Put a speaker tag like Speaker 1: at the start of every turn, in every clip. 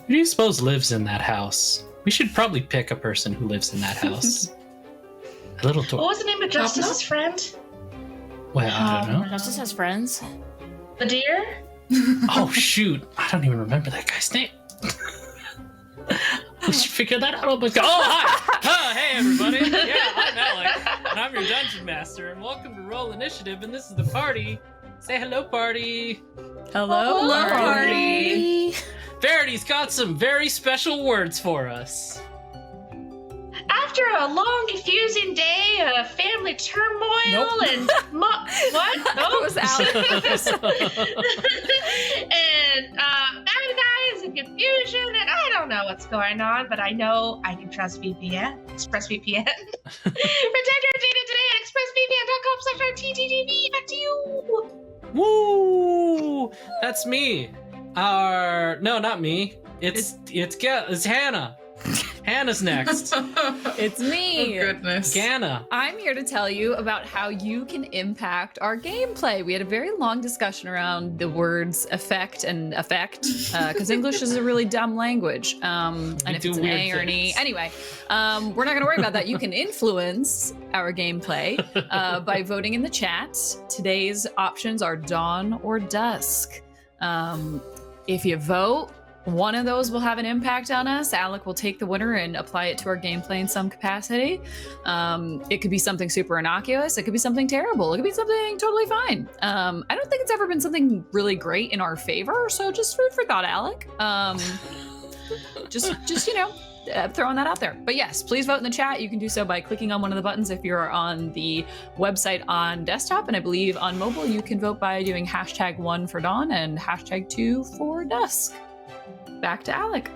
Speaker 1: Who do you suppose lives in that house? We should probably pick a person who lives in that house. A little
Speaker 2: What was the name of Justice's friend?
Speaker 1: Well, I don't know.
Speaker 3: Justice has friends.
Speaker 2: The deer?
Speaker 1: Oh, shoot. I don't even remember that guy's name. We should figure that out. Oh, hi. Oh, hey, everybody. Yeah, I'm Alec, and I'm your Dungeon Master, and welcome to Roll Initiative, and this is the party. Say hello, party.
Speaker 3: Hello, party.
Speaker 1: Verity's got some very special words for us.
Speaker 2: After a long, confusing day of family turmoil and what?
Speaker 3: That was Alec.
Speaker 2: And bad guys and confusion, and I don't know what's going on, but I know I can trust VPN, ExpressVPN. Protect your data today at expressvpn.com/rttdv. Back to you.
Speaker 1: Woo! That's me. No, not me. It's Hannah. Hannah's next.
Speaker 3: It's me.
Speaker 4: Oh, goodness.
Speaker 1: Ganna.
Speaker 3: I'm here to tell you about how you can impact our gameplay. We had a very long discussion around the words effect and effect, because English is a really dumb language. And if it's an A or an E. Anyway, we're not going to worry about that. You can influence our gameplay by voting in the chat. Today's options are dawn or dusk. If you vote, one of those will have an impact on us. Alec will take the winner and apply it to our gameplay in some capacity. It could be something super innocuous. It could be something terrible. It could be something totally fine. I don't think it's ever been something really great in our favor. So just food for thought, Alec. Just throwing that out there. But yes, please vote in the chat. You can do so by clicking on one of the buttons if you're on the website on desktop. And I believe on mobile, you can vote by doing #1 for dawn and #2 for dusk. Back to Alec.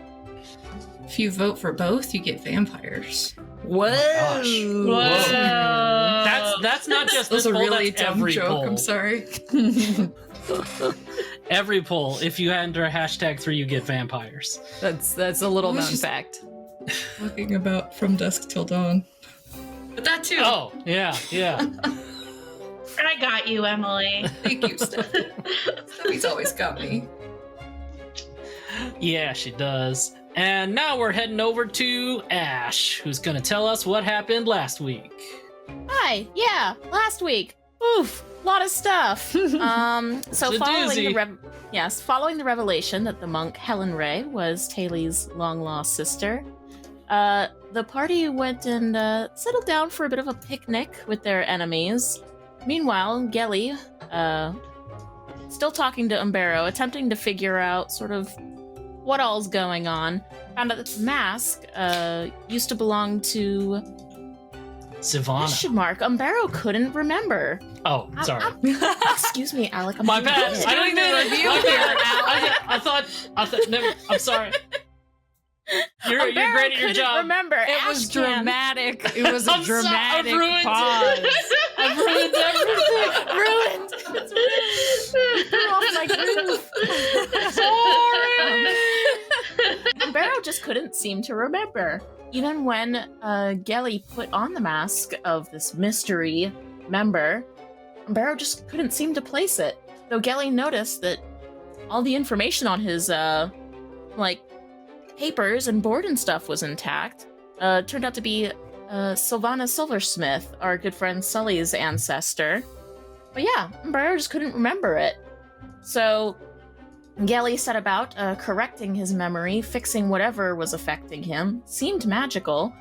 Speaker 4: If you vote for both, you get vampires.
Speaker 3: Whoa!
Speaker 2: Whoa.
Speaker 1: That's not just
Speaker 4: That's
Speaker 1: this
Speaker 4: a
Speaker 1: poll,
Speaker 4: really
Speaker 1: that's
Speaker 4: dumb
Speaker 1: every
Speaker 4: joke.
Speaker 1: poll.
Speaker 4: I'm sorry.
Speaker 1: Every poll. If you enter #3, you get vampires.
Speaker 3: That's a little
Speaker 4: I was
Speaker 3: known
Speaker 4: just-
Speaker 3: fact.
Speaker 4: Talking about from dusk till dawn. But that too.
Speaker 1: Oh, yeah.
Speaker 2: I got you, Emily.
Speaker 4: Thank you, Steph. Steffi's always got me.
Speaker 1: Yeah, she does. And now we're heading over to Ash, who's going to tell us what happened last week.
Speaker 3: Hi. Yeah, last week. Oof, a lot of stuff. So
Speaker 1: It's a
Speaker 3: following
Speaker 1: doozy.
Speaker 3: following the revelation that the monk Helen Ray was Taylee's long-lost sister, the party went and settled down for a bit of a picnic with their enemies. Meanwhile, Gellie, still talking to Umbero, attempting to figure out sort of what all's going on, found out that the mask used to belong to
Speaker 1: Savannah.
Speaker 3: Umbero couldn't remember.
Speaker 1: Oh, sorry.
Speaker 3: Excuse me, Alec. I'm
Speaker 1: My
Speaker 3: doing
Speaker 1: bad.
Speaker 3: it.
Speaker 1: I didn't
Speaker 3: Doing
Speaker 1: know
Speaker 3: the review
Speaker 1: My
Speaker 3: here,
Speaker 1: bad. I thought. Never. I'm sorry. You're
Speaker 3: Umbero
Speaker 1: great at your
Speaker 3: couldn't
Speaker 1: job.
Speaker 3: Remember, It
Speaker 4: It was dramatic. It was a
Speaker 1: I'm so- I've
Speaker 4: dramatic
Speaker 1: ruined
Speaker 4: pause.
Speaker 1: I've ruined everything.
Speaker 3: ruined. It's ruined. Threw off my groove. Umbero just couldn't seem to remember. Even when Gellie put on the mask of this mystery member, Umbero just couldn't seem to place it. Though Gellie noticed that all the information on his papers and board and stuff was intact. Turned out to be Sylvana Silversmith, our good friend Sully's ancestor. But yeah, Umbero just couldn't remember it. So Gellie set about correcting his memory, fixing whatever was affecting him. Seemed magical.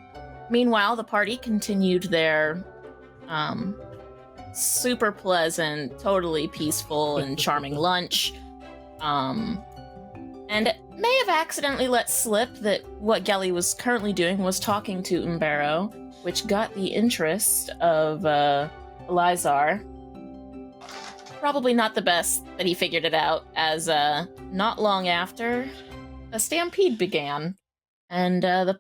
Speaker 3: Meanwhile, the party continued their super pleasant, totally peaceful and charming lunch. And may have accidentally let slip that what Gellie was currently doing was talking to Umbero, which got the interest of Elizar. Probably not the best that he figured it out, as not long after, a stampede began, and the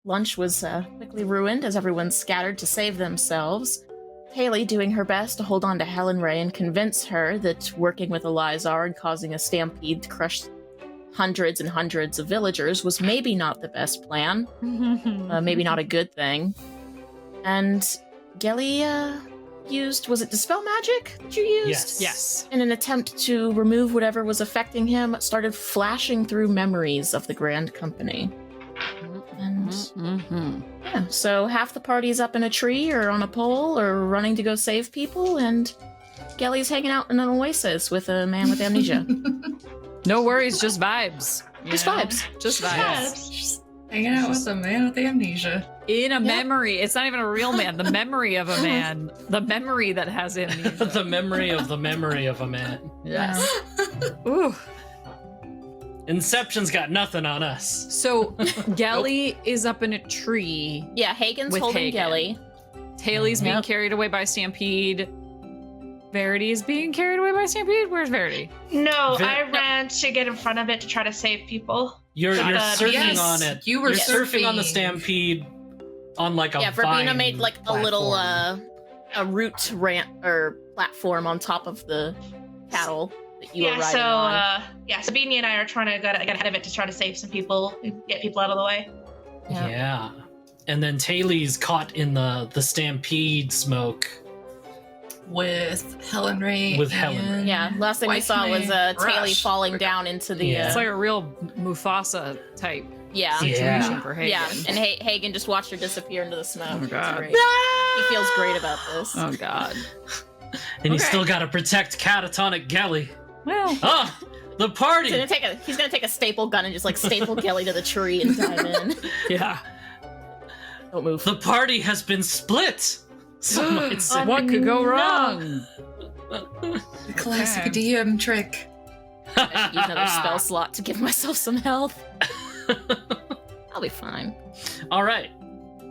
Speaker 3: lunch was quickly ruined as everyone scattered to save themselves. Taylee doing her best to hold on to Helen Ray and convince her that working with Elizar and causing a stampede to crush hundreds and hundreds of villagers was maybe not the best plan, maybe not a good thing. And Gellie
Speaker 5: used, was it Dispel Magic that you used?
Speaker 1: Yes.
Speaker 3: Yes.
Speaker 5: In an attempt to remove whatever was affecting him, started flashing through memories of the Grand Company. And
Speaker 3: Mm-hmm.
Speaker 5: yeah, so half the party's up in a tree or on a pole or running to go save people, and Gellie's hanging out in an oasis with a man with amnesia.
Speaker 3: No worries, just vibes. you
Speaker 5: Just
Speaker 3: know?
Speaker 5: vibes.
Speaker 3: Just vibes.
Speaker 2: Yes.
Speaker 4: Just hanging out with a man with amnesia.
Speaker 3: In a memory. It's not even a real man. The memory of a man. The memory that has amnesia.
Speaker 1: The memory of a man.
Speaker 3: Yes. Ooh.
Speaker 1: Inception's got nothing on us.
Speaker 3: So Gellie is up in a tree.
Speaker 5: Yeah, Hagen's
Speaker 3: With
Speaker 5: holding
Speaker 3: Hagan.
Speaker 5: Gellie.
Speaker 3: Taylor's being
Speaker 5: Yep.
Speaker 3: carried away by Stampede. Verity is being carried away by Stampede. Where's Verity?
Speaker 2: No,
Speaker 1: Ver-
Speaker 2: I ran to get in front of it to try to save people.
Speaker 1: You're
Speaker 2: Yes.
Speaker 1: surfing
Speaker 4: Yes,
Speaker 1: on it.
Speaker 4: you were
Speaker 1: You're surfing on the
Speaker 4: surfing.
Speaker 1: stampede on like a
Speaker 5: Yeah, Verbena
Speaker 1: vine
Speaker 5: made like a little
Speaker 1: platform.
Speaker 5: a root ramp or platform on top of the cattle that you were
Speaker 2: Yeah,
Speaker 5: riding
Speaker 2: so
Speaker 5: on.
Speaker 2: Sabini and I are trying to get ahead of it to try to save some people and get people out of the way.
Speaker 1: Yeah. And then Taylee's caught in the stampede smoke.
Speaker 4: With Helen Ray.
Speaker 1: With Helen Ray.
Speaker 4: and
Speaker 5: Yeah, last thing we
Speaker 4: White
Speaker 5: saw was
Speaker 4: Man
Speaker 5: Taylor
Speaker 4: Rush.
Speaker 5: falling down into the
Speaker 1: Yeah.
Speaker 3: It's like a real Mufasa type
Speaker 5: yeah.
Speaker 3: situation for Hagan.
Speaker 5: Yeah, and Hagen just watched her disappear into the smoke.
Speaker 3: Oh,
Speaker 5: It's
Speaker 3: God.
Speaker 5: great. He feels great about this.
Speaker 3: Oh God.
Speaker 1: And he's
Speaker 3: Okay.
Speaker 1: still got to protect catatonic Gellie.
Speaker 3: Well.
Speaker 1: Oh, the party!
Speaker 5: He's gonna take a staple gun and just like staple Gellie to the tree and dive in.
Speaker 3: Yeah.
Speaker 5: Don't move.
Speaker 1: The party has been split. Some might say.
Speaker 3: What could go
Speaker 2: no.
Speaker 3: wrong?
Speaker 4: The classic
Speaker 3: Okay.
Speaker 4: DM trick.
Speaker 5: I should use another spell slot to give myself some health. I'll be fine.
Speaker 1: All right.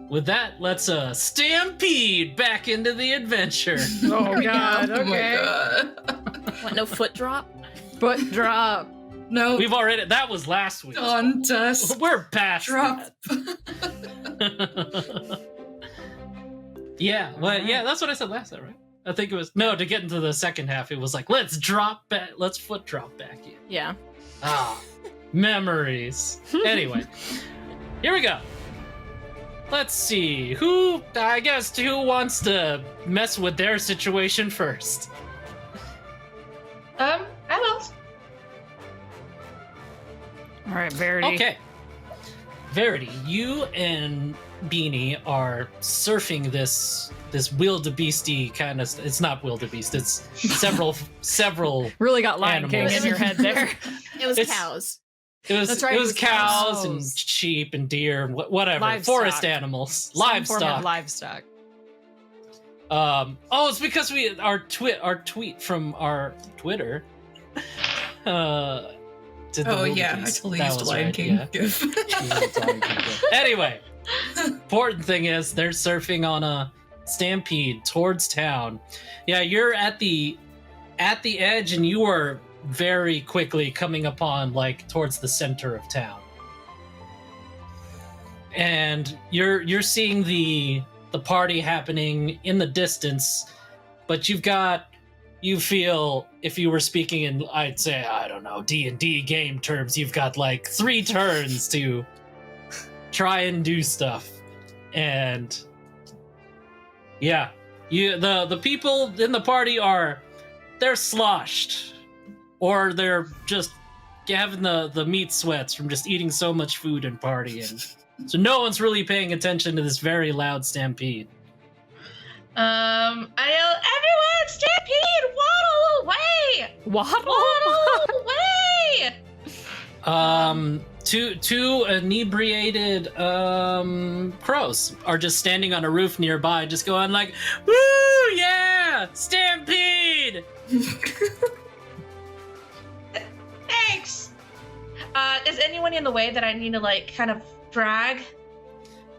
Speaker 1: With that, let's stampede back into the adventure.
Speaker 3: Oh God.
Speaker 4: Oh my
Speaker 3: Okay.
Speaker 4: god.
Speaker 5: What? No foot drop?
Speaker 3: Foot drop.
Speaker 4: No.
Speaker 1: We've already. That was last week.
Speaker 4: on dust.
Speaker 1: We're past
Speaker 4: Drop.
Speaker 1: that. Yeah. Well, yeah. That's what I said last time, right? I think it was no. To get into the second half, it was like let's drop back. Let's foot drop back in.
Speaker 5: Yeah.
Speaker 1: Ah, memories. Anyway, here we go. Let's see. Who wants to mess with their situation first?
Speaker 2: I will.
Speaker 3: All right, Verity.
Speaker 1: Okay. Verity, you and Beanie are surfing this wildebeesty kind of. It's not wildebeest. It's several.
Speaker 3: Really got Lion King
Speaker 1: Animals.
Speaker 3: in your head there.
Speaker 5: It was
Speaker 1: It's-
Speaker 5: cows.
Speaker 1: It was
Speaker 3: That's right,
Speaker 1: it
Speaker 3: it
Speaker 1: was
Speaker 3: was
Speaker 1: cows and
Speaker 3: cows.
Speaker 1: sheep and deer and whatever
Speaker 3: Livestock.
Speaker 1: forest animals,
Speaker 3: Some form
Speaker 1: livestock.
Speaker 3: of livestock.
Speaker 1: Oh, it's because our tweet from our Twitter. Did the
Speaker 4: Oh yeah, I
Speaker 1: wildebeest.
Speaker 4: totally
Speaker 1: That
Speaker 4: used a
Speaker 1: was
Speaker 4: Lion
Speaker 1: right,
Speaker 4: King
Speaker 1: yeah.
Speaker 4: gif.
Speaker 1: Anyway, important thing is they're surfing on a stampede towards town. Yeah, you're at the edge, and you are very quickly coming upon like towards the center of town, and you're seeing the party happening in the distance, but you feel, if you were speaking in, I'd say, I don't know, D&D game terms, you've got like 3 turns to try and do stuff. And yeah, the people in the party they're sloshed, or they're just having the meat sweats from just eating so much food and partying. So no one's really paying attention to this very loud stampede.
Speaker 2: I yell, everyone, stampede, waddle away! Waddle away!
Speaker 1: Two inebriated crows are just standing on a roof nearby, just going like, "Woo, yeah, stampede!"
Speaker 2: Thanks! Is anyone in the way that I need to, like, kind of drag?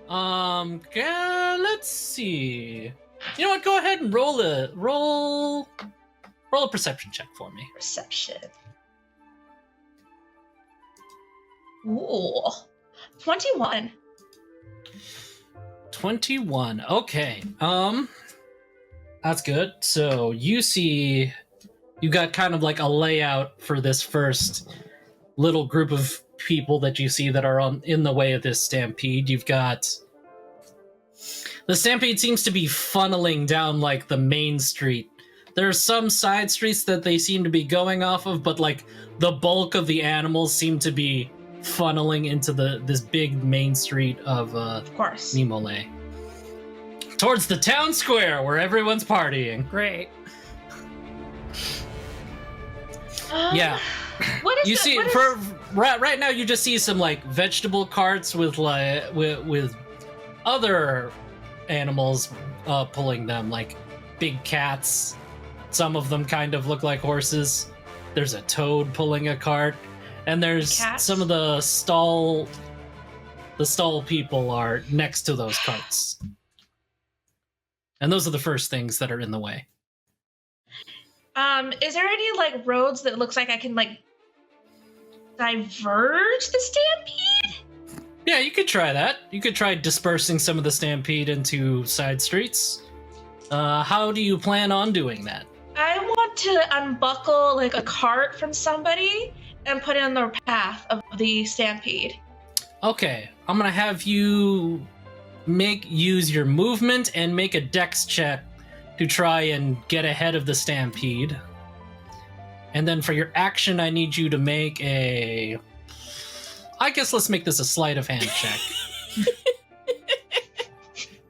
Speaker 1: Yeah, let's see. You know what? Go ahead and roll a perception check for me.
Speaker 2: Perception. Ooh. 21.
Speaker 1: 21. Okay. That's good. So you got kind of like a layout for this first little group of people that you see that are in the way of this stampede. You've got The stampede seems to be funneling down like the main street. There are some side streets that they seem to be going off of, but like the bulk of the animals seem to be funneling into this big main street of
Speaker 2: course.
Speaker 1: Mimole. Towards the town square where everyone's partying.
Speaker 3: Great.
Speaker 1: Yeah.
Speaker 2: What is
Speaker 1: you see right now you just see some like vegetable carts with other animals pulling them, like big cats. Some of them kind of look like horses. There's a toad pulling a cart, and there's some of the stall people are next to those carts. And those are the first things that are in the way.
Speaker 2: Is there any like roads that looks like I can like diverge the stampede?
Speaker 1: Yeah, you could try that. You could try dispersing some of the stampede into side streets. How do you plan on doing that?
Speaker 2: I want to unbuckle like a cart from somebody and put it on the path of the stampede.
Speaker 1: Okay, I'm gonna have you use your movement and make a dex check to try and get ahead of the stampede. And then for your action, I need you to make I guess let's make this a sleight of hand check.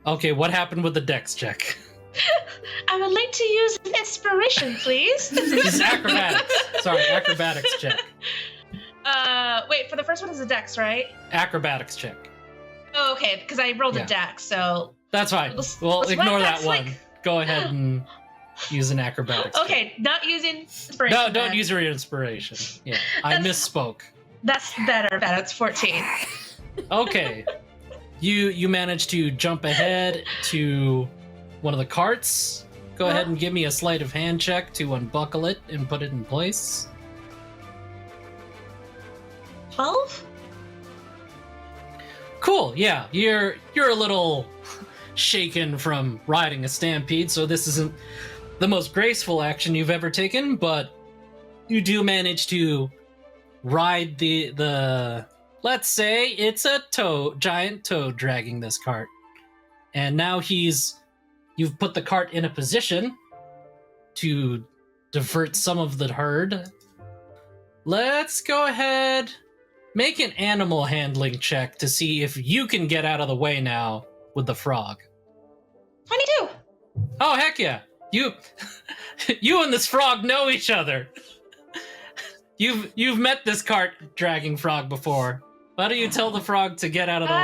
Speaker 1: Okay, what happened with the dex check?
Speaker 2: I would like to use an inspiration, please.
Speaker 1: This is acrobatics. Sorry, acrobatics check.
Speaker 2: Wait, for the first one is a dex, right?
Speaker 1: Acrobatics check.
Speaker 2: Oh, okay, because I rolled a dex, so...
Speaker 1: That's fine. We'll ignore that one. Go ahead and use an acrobatics check.
Speaker 2: Okay, not using inspiration.
Speaker 1: No, don't use your inspiration. Yeah, I misspoke.
Speaker 2: That's better. It's 14.
Speaker 1: Okay. You managed to jump ahead to one of the carts. Go ahead and give me a sleight of hand check to unbuckle it and put it in place.
Speaker 2: 12?
Speaker 1: Cool, yeah. You're a little shaken from riding a stampede, so this isn't the most graceful action you've ever taken, but you do manage to ride the let's say it's a giant toad dragging this cart. And now you've put the cart in a position to divert some of the herd. Let's go ahead, make an animal handling check to see if you can get out of the way now with the frog.
Speaker 2: 22.
Speaker 1: Oh, heck yeah. You and this frog know each other. You've met this cart dragging frog before. Why don't you tell the frog to get out of the way?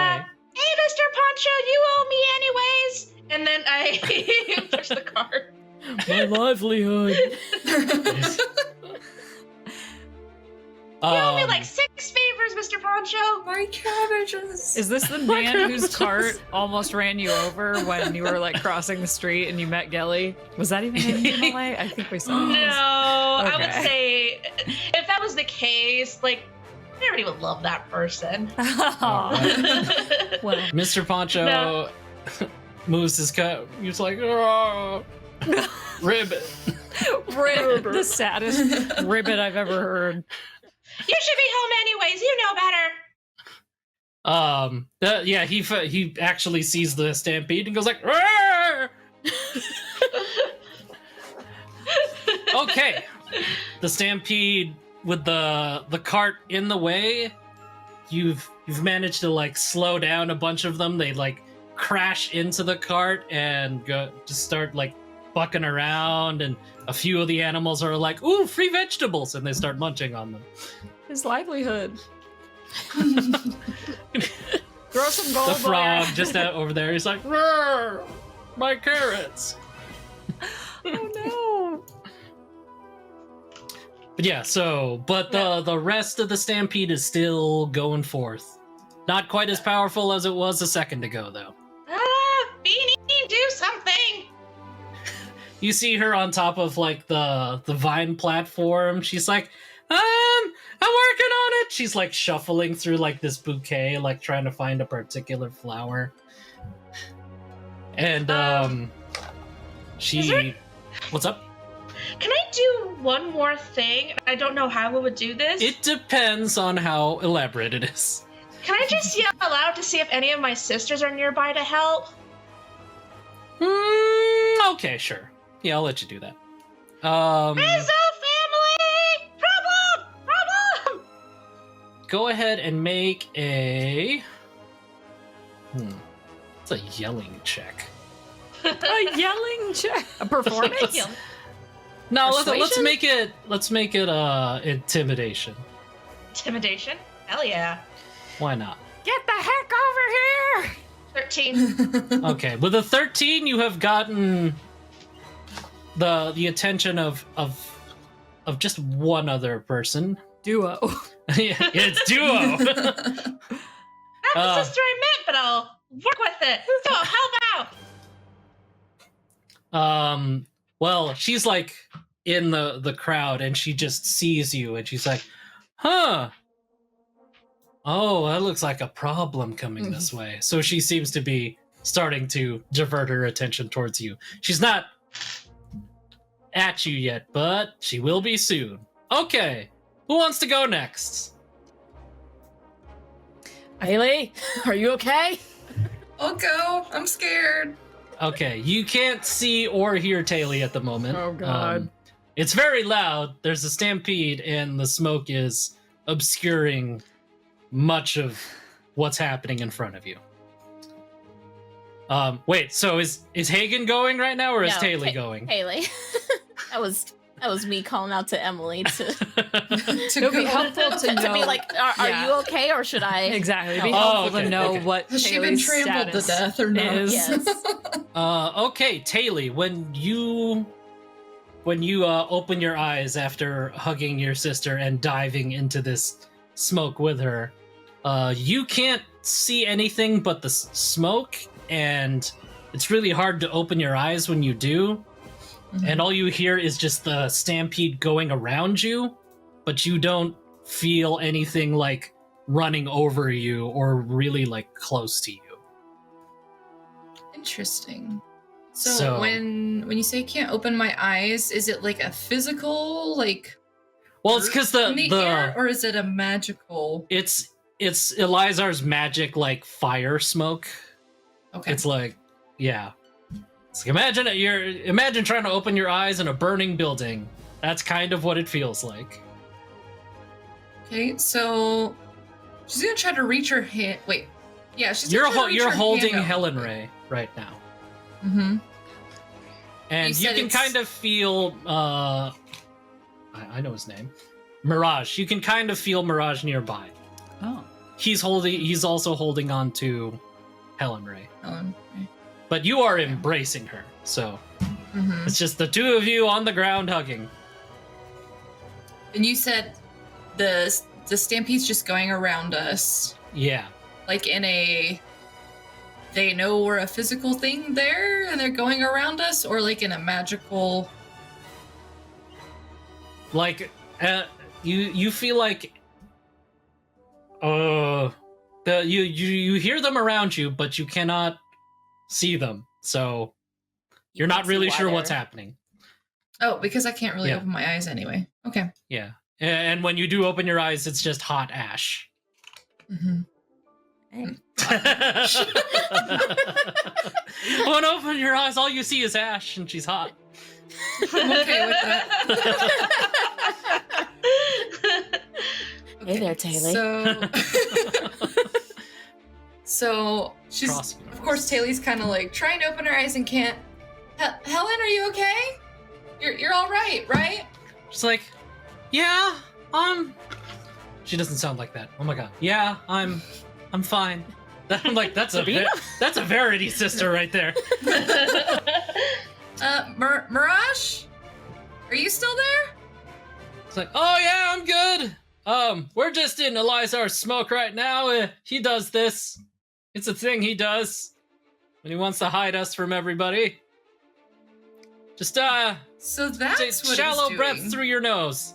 Speaker 2: Hey, Mr. Poncho, you owe me anyways. And then I push the cart.
Speaker 3: My livelihood.
Speaker 2: You owe me like 6 favors, Mr. Poncho.
Speaker 4: My cabbages.
Speaker 3: Is this the man whose cart almost ran you over when you were like crossing the street and you met Gellie? Was that even in LA? I think we saw it.
Speaker 2: No,
Speaker 3: Okay.
Speaker 2: I would say if that was the case, like, everybody would love that person.
Speaker 3: Well,
Speaker 1: Mr. Poncho moves his cut. He's like, oh, ribbit.
Speaker 3: ribbit, the saddest ribbit I've ever heard.
Speaker 2: You should be home anyways. You know better.
Speaker 1: Yeah, he actually sees the stampede and goes like, "Roar!" Okay, the stampede with the cart in the way. You've managed to like slow down a bunch of them. They like crash into the cart and just start like bucking around, and a few of the animals are like, "Ooh, free vegetables!" and they start munching on them.
Speaker 3: His livelihood. Throw some gold.
Speaker 1: The frog just out over there. He's like, "Roar! My carrots!"
Speaker 3: Oh no!
Speaker 1: But yeah, the rest of the stampede is still going forth. Not quite as powerful as it was a second ago, though.
Speaker 2: Beanie, do something.
Speaker 1: You see her on top of like the vine platform. She's like, I'm working on it. She's like shuffling through like this bouquet, like trying to find a particular flower. And what's up?
Speaker 2: Can I do one more thing? I don't know how we would do this.
Speaker 1: It depends on how elaborate it is.
Speaker 2: Can I just yell aloud to see if any of my sisters are nearby to help?
Speaker 1: Okay, sure. Yeah, I'll let you do that.
Speaker 2: Rizzo family! Problem!
Speaker 1: Go ahead and make a... It's a yelling check.
Speaker 3: A yelling check. A performance?
Speaker 1: No, let's make it intimidation.
Speaker 2: Intimidation? Hell yeah.
Speaker 1: Why not?
Speaker 3: Get the heck over here!
Speaker 2: 13.
Speaker 1: Okay, with a 13, you have gotten the attention of just one other person.
Speaker 3: Duo.
Speaker 1: Yeah, it's duo.
Speaker 2: Not the sister I meant, but I'll work with it. So help out.
Speaker 1: Well, she's like in the crowd, and she just sees you, and she's like, "Huh? Oh, that looks like a problem coming this way." So she seems to be starting to divert her attention towards you. She's not at you yet, but she will be soon. Okay, who wants to go next?
Speaker 5: Taylee, are you okay?
Speaker 4: I'll go. I'm scared.
Speaker 1: Okay, you can't see or hear Taylee at the moment.
Speaker 3: Oh, God.
Speaker 1: It's very loud. There's a stampede, and the smoke is obscuring much of what's happening in front of you. Wait, so is Hagan going right now, or is
Speaker 5: No,
Speaker 1: Taylee going?
Speaker 5: Taylee. That was me calling out to Emily to
Speaker 3: It would be helpful to know.
Speaker 5: to be like, are
Speaker 3: Yeah.
Speaker 5: you okay, or should I?
Speaker 3: Exactly. It'd be
Speaker 1: Oh,
Speaker 3: helpful
Speaker 1: okay,
Speaker 3: to know
Speaker 1: okay.
Speaker 3: what
Speaker 4: Has she been
Speaker 3: Taylor's
Speaker 4: trampled to
Speaker 3: status
Speaker 4: death or not?
Speaker 3: is.
Speaker 5: Yes.
Speaker 1: Okay, Taylee, when you open your eyes after hugging your sister and diving into this smoke with her, you can't see anything but the smoke, and it's really hard to open your eyes when you do. And all you hear is just the stampede going around you, but you don't feel anything like running over you or really like close to you.
Speaker 4: Interesting. So,
Speaker 1: So-
Speaker 4: when you say can't open my eyes, is it like a physical
Speaker 1: Well, it's because
Speaker 4: in the air,
Speaker 1: the
Speaker 4: or is it a magical?
Speaker 1: it's Elizar's magic like fire smoke.
Speaker 4: Okay.
Speaker 1: It's like, yeah. It's like imagine trying to open your eyes in a burning building. That's kind of what it feels like.
Speaker 4: Okay, so she's gonna try to reach her hand. Wait, yeah, she's.
Speaker 1: You're
Speaker 4: gonna try to reach
Speaker 1: you're
Speaker 4: her
Speaker 1: holding
Speaker 4: hand out.
Speaker 1: Helen Ray right now,
Speaker 4: Mm-hmm.
Speaker 1: and
Speaker 4: You
Speaker 1: you
Speaker 4: said
Speaker 1: can
Speaker 4: it's-
Speaker 1: kind of feel. I know his name, Mirage. You can kind of feel Mirage nearby.
Speaker 3: Oh.
Speaker 1: He's also holding on to Helen Ray,
Speaker 4: Helen.
Speaker 1: but you are embracing her. So
Speaker 4: Mm-hmm.
Speaker 1: it's just the two of you on the ground hugging.
Speaker 4: And you said the stampede's just going around us,
Speaker 1: Yeah.
Speaker 4: like in a. They know we're a physical thing there, and they're going around us, or like in a magical.
Speaker 1: Like you feel like you hear them around you, but you cannot see them, so you're not really sure what's happening.
Speaker 4: Oh, because I can't really
Speaker 1: Yeah.
Speaker 4: open my eyes anyway. Okay.
Speaker 1: Yeah, and when you do open your eyes, it's just hot ash.
Speaker 4: Mm-hmm.
Speaker 1: When open your eyes, all you see is ash, and she's hot.
Speaker 4: I'm okay with that.
Speaker 5: Hey there, Taylee.
Speaker 4: So she's,
Speaker 1: Cross
Speaker 4: of course, Taylee's kind of like trying to open her eyes and can't. Helen, are you okay? You're all right, right?
Speaker 1: She's like, yeah, she doesn't sound like that. Oh my god. Yeah, I'm fine. I'm like, that's a Verity sister right there.
Speaker 4: Mirage, are you still there?
Speaker 1: It's like, oh yeah, I'm good. We're just in Elizar's smoke right now. He does this. It's a thing he does when he wants to hide us from everybody. Just
Speaker 4: So that's
Speaker 1: take
Speaker 4: what
Speaker 1: shallow
Speaker 4: he's
Speaker 1: breaths
Speaker 4: doing.
Speaker 1: through your nose.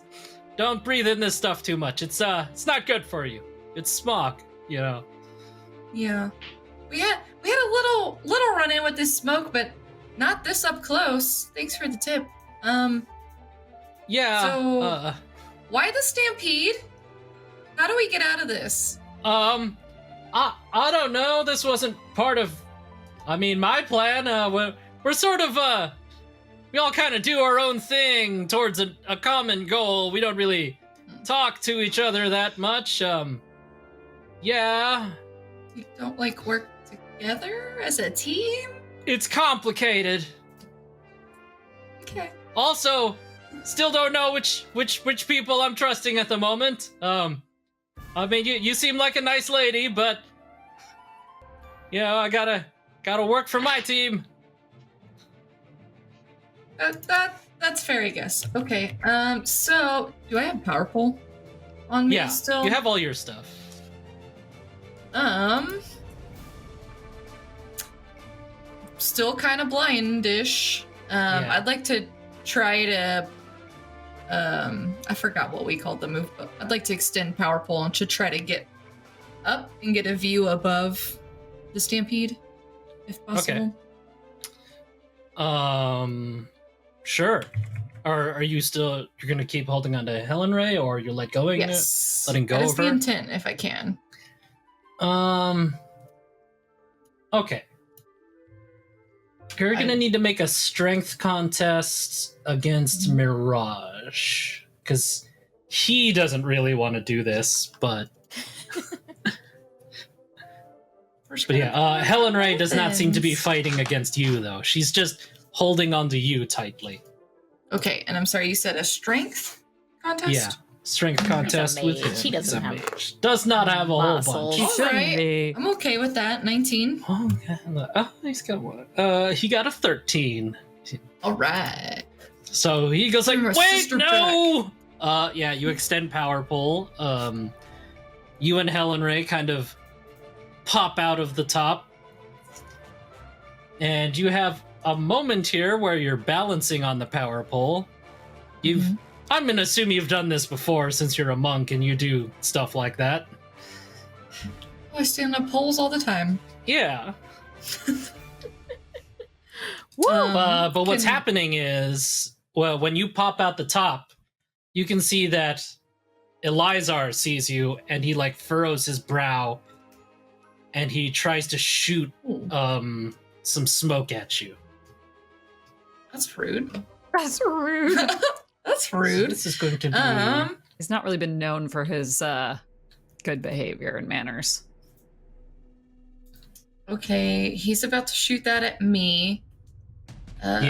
Speaker 1: Don't breathe in this stuff too much. It's not good for you. It's smog, you know.
Speaker 4: Yeah, we had a little run in with this smoke, but not this up close. Thanks for the tip.
Speaker 1: Yeah.
Speaker 4: So- Why the stampede? How do we get out of this?
Speaker 1: I don't know. This wasn't part of, my plan. we're sort of we all kind of do our own thing towards a common goal. We don't really talk to each other that much. Yeah.
Speaker 4: You don't like work together as a team?
Speaker 1: It's complicated.
Speaker 4: Okay.
Speaker 1: Also, still don't know which people I'm trusting at the moment. I mean, you seem like a nice lady, but I gotta work for my team.
Speaker 4: That's fair, I guess. Okay. So do I have power pole on me still?
Speaker 1: You have all your stuff.
Speaker 4: Still kind of blindish. I'd like to try to. I forgot what we called the move, but I'd like to extend power pole and to try to get up and get a view above the stampede, if possible.
Speaker 1: Okay. Sure. Are you still? You're gonna keep holding on to Helen Ray, or you're letting go of
Speaker 4: That is
Speaker 1: her?
Speaker 4: the intent, if I can.
Speaker 1: Okay. You're gonna need to make a strength contest against Mirage, because he doesn't really want to do this, but Helen Ray does not seem to be fighting against you, though. She's just holding on to you tightly.
Speaker 4: Okay, and I'm sorry, you said a strength contest?
Speaker 1: Yeah, strength contest with him.
Speaker 5: He doesn't have
Speaker 1: mage. Does not have a whole bunch.
Speaker 3: He shouldn't
Speaker 4: Alright.
Speaker 3: be.
Speaker 4: I'm okay with that. 19.
Speaker 1: Oh, he's got one. He got a 13.
Speaker 4: All right.
Speaker 1: So he goes like,
Speaker 4: You're a
Speaker 1: wait,
Speaker 4: sister
Speaker 1: no! You extend power pole. You and Helen Ray kind of pop out of the top. And you have a moment here where you're balancing on the power pole. I'm gonna assume you've done this before since you're a monk and you do stuff like that.
Speaker 4: I stand on poles all the time.
Speaker 1: Yeah. But what's happening is, well, when you pop out the top, you can see that Elizar sees you and he like furrows his brow and he tries to shoot some smoke at you.
Speaker 4: That's rude.
Speaker 3: That's rude.
Speaker 4: That's rude.
Speaker 1: This is going to be
Speaker 3: He's not really been known for his good behavior and manners.
Speaker 4: Okay, he's about to shoot that at me. What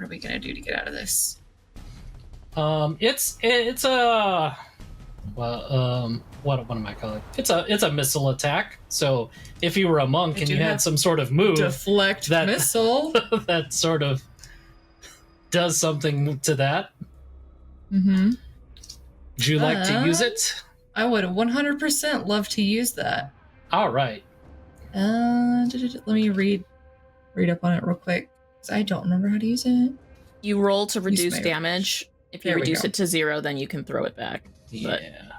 Speaker 4: are we gonna do to get out of this?
Speaker 1: It's a what am I calling it? It's a missile attack. So if you were a monk and you had some sort of move
Speaker 4: Deflect missile
Speaker 1: that sort of does something to that.
Speaker 4: Mm-hmm.
Speaker 1: Would you like to use it?
Speaker 4: I would 100% love to use that.
Speaker 1: All right.
Speaker 4: Let me read up on it real quick, because I don't remember how to use it.
Speaker 5: You roll to reduce
Speaker 4: my-
Speaker 5: damage. If you
Speaker 4: There we
Speaker 5: reduce
Speaker 4: go.
Speaker 5: it to 0, then you can throw it back. But-
Speaker 1: Yeah.